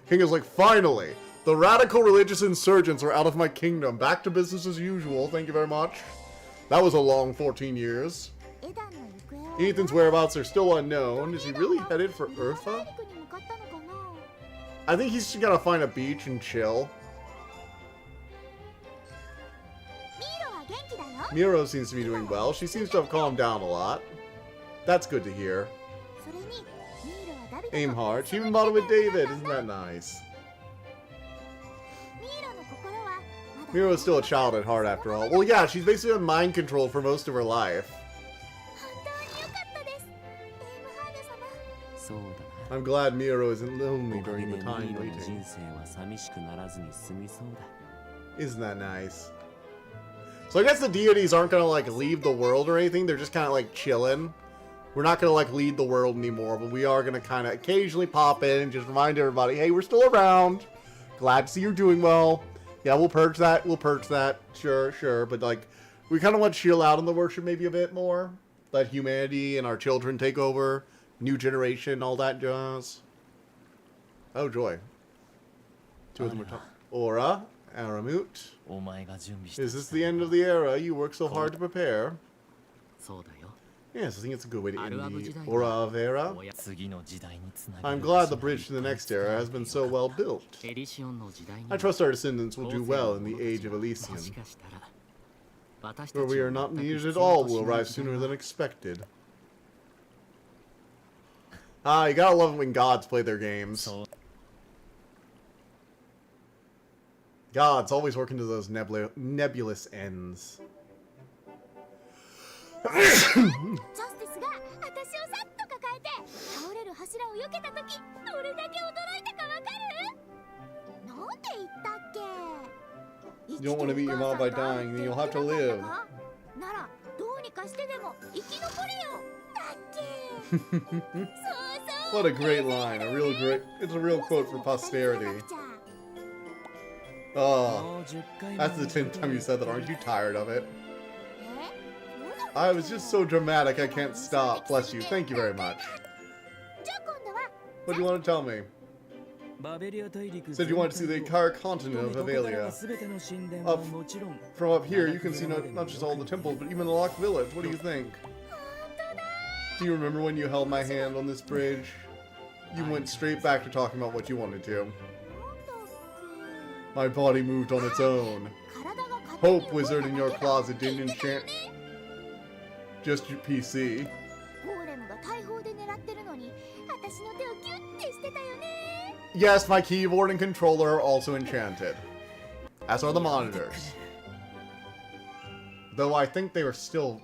King is like, finally! The radical religious insurgents are out of my kingdom. Back to business as usual. Thank you very much. That was a long 14 years. エダンの行方を Ethan's whereabouts are still unknown. Is he really headed for 大 Eartha? 陸に向かったのかな。 I think he's just gonna find a beach and chill. ミーロは元気だよ。 Miro seems to be doing well. She seems to have calmed down a lot. That's good to hear. それにミーロはダビデと Aim hard. She even bonded with David. Isn't that nice? ミーロの心はまだ Miro is still a child at heart after all. Well, yeah, she's basically been mind controlled for most of her life. 本当に良かったです。エイムハード様。そうだ I'm glad Miro isn't lonely な。おか during げ the で time ミーロの waiting. 人生は寂しくならずに済みそうだ。 Isn't that nice? So I guess the deities aren't gonna like leave the world or anything. They're just kind of like chilling. We're not gonna like lead the world anymore, but we are gonna kind of occasionally pop in and just remind everybody, hey, we're still around. Glad to see you're doing well. Yeah, we'll purge that. We'll purge that. Sure, sure. But like, we kind of want to chill out on the worship maybe a bit more. Let humanity and our children take over. New generation, all that jazz. Oh, joy. Two of them are talking. Aura, Aramut. お前が準備した Is this the end of the era you worked so hard to prepare? そうだよ。 Yes, I think it's a good way to end Aru-abu the時代 Aura of Era. 次の時代につなげる I'm glad the bridge to the next era has been so well built. エリシオンの時代に I trust our descendants will do well in the age of も Elysium. しかしたら私た Where ち we を are not 全く needed 必 at 要 all とし will ない arrive 時 sooner 代 than は expected. Ah, you gotta love it when gods play their games. そう Gods always working to those nebulous ends. ジャスティスが私をさっと抱えて倒れる柱を避けた時どれだけ驚いたかわかる？なんて言ったっけ？ You don't want to beat your mom by dying, then you'll have to live. ならどうにかしてでも生き残れよ。だっけ？そうそう。 What a great line. It's a real quote for posterity. Oh, もう10回 that's the 10th time you said that. Aren't you tired of it? え？ I was just so dramatic I can't stop. Bless you. Thank you very much. じゃあ今度は What do you want to tell me? Said you want to see the entire continent of Avelia. From up here, you can see not just all the temples, but even the locked village. What do you think? Do you remember when you held my hand on this bridge? You went straight back to talking about what you wanted to. My body moved on its own. Hope wizard in your closet didn't enchant just your PC. ゴーレムが大砲で狙ってるのに私の手をギュッてしてたよね。 Yes, my keyboard and controller are also enchanted. As are the monitors. Though I think they were still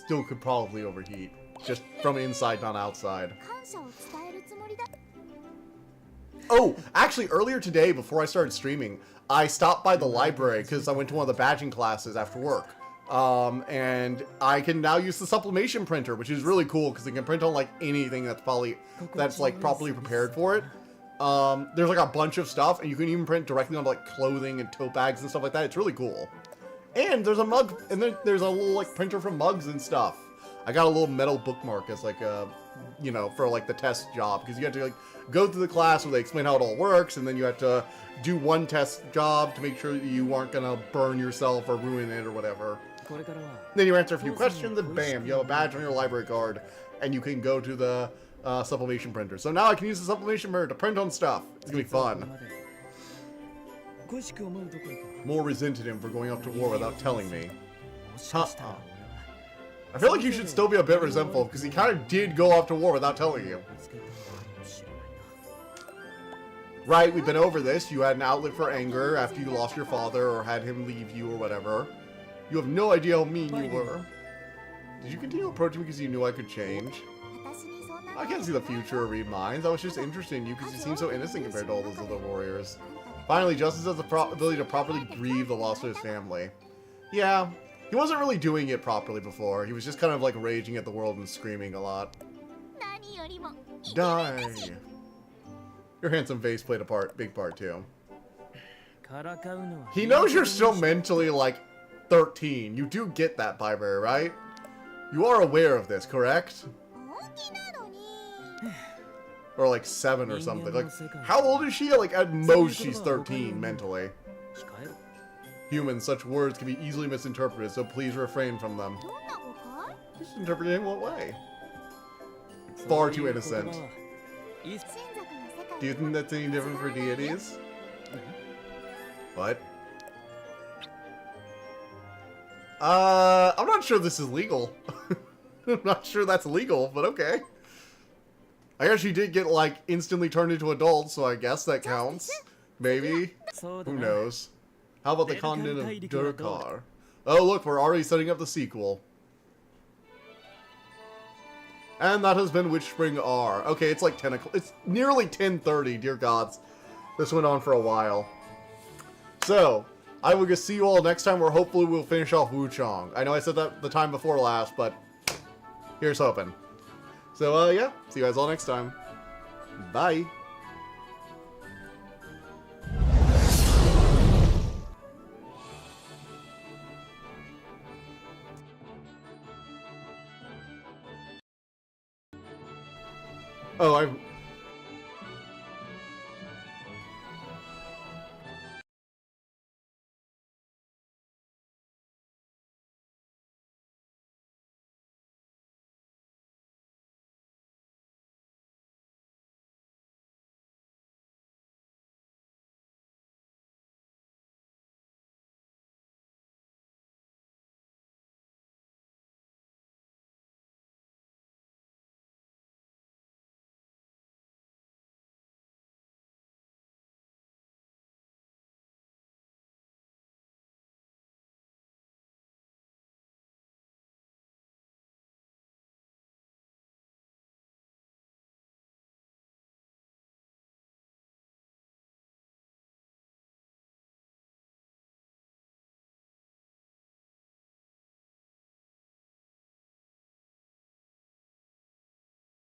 could probably overheat. Just from inside, not outside. 感謝を伝えるつもりだ。 Oh, actually, earlier today, before I started streaming, I stopped by the library because I went to one of the badging classes after work. And I can now use the sublimation printer, which is really cool because it can print on like anything that's like properly prepared for it. There's like a bunch of stuff, and you can even print directly on like clothing and tote bags and stuff like that. It's really cool. And there's a mug, and there's a little like printer for mugs and stuff. I got a little metal bookmark as like a, you know, for like the test job, because you have to like go through the class where they explain how it all works, and then you have to do one test job to make sure that you aren't gonna burn yourself or ruin it or whatever. Then you answer a few questions, and bam, you have a badge on your library card, and you can go to the sublimation printer. So now I can use the sublimation printer to print on stuff. It's gonna be fun. More resented him for going off to war without telling me. I feel like you should still be a bit resentful, because he kind of did go off to war without telling you. Right, we've been over this. You had an outlet for anger after you lost your father or had him leave you or whatever. You have no idea how mean you were. Did you continue approaching me because you knew I could change? 私にそんな I can't see the future or read minds. I was just interested in you because you seem so innocent compared to all those other warriors. Finally, Justice has the ability to properly grieve the loss of his family. Yeah, he wasn't really doing it properly before. He was just kind of like raging at the world and screaming a lot. 何よりもイケメン Die! だし Your handsome face played a big part too. He knows you're still mentally like 13. You do get that, Pieberry, right? You are aware of this, correct? 本気なのに Or like 7 or something. Like, how old is she? Like, at most she's 13 mentally. Humans, such words can be easily misinterpreted, so please refrain from them. どんな誤解 Just interpreted in what way? Far too innocent. 親族の世界 Do you think that's any different for deities? What? I'm not sure this is legal. I'm not sure that's legal, but okay. I guess she did get, like, instantly turned into adults, so I guess that counts. Maybe. Who knows? How about the continent of Durkar? Oh, look, we're already setting up the sequel. And that has been Witch Spring R. Okay, it's like 10 o'clock. It's nearly 10:30, dear gods. This went on for a while. So, I will see you all next time, where hopefully we'll finish off Wuchang. I know I said that the time before last, but here's hoping. So, yeah, see you guys all next time. Bye. Oh,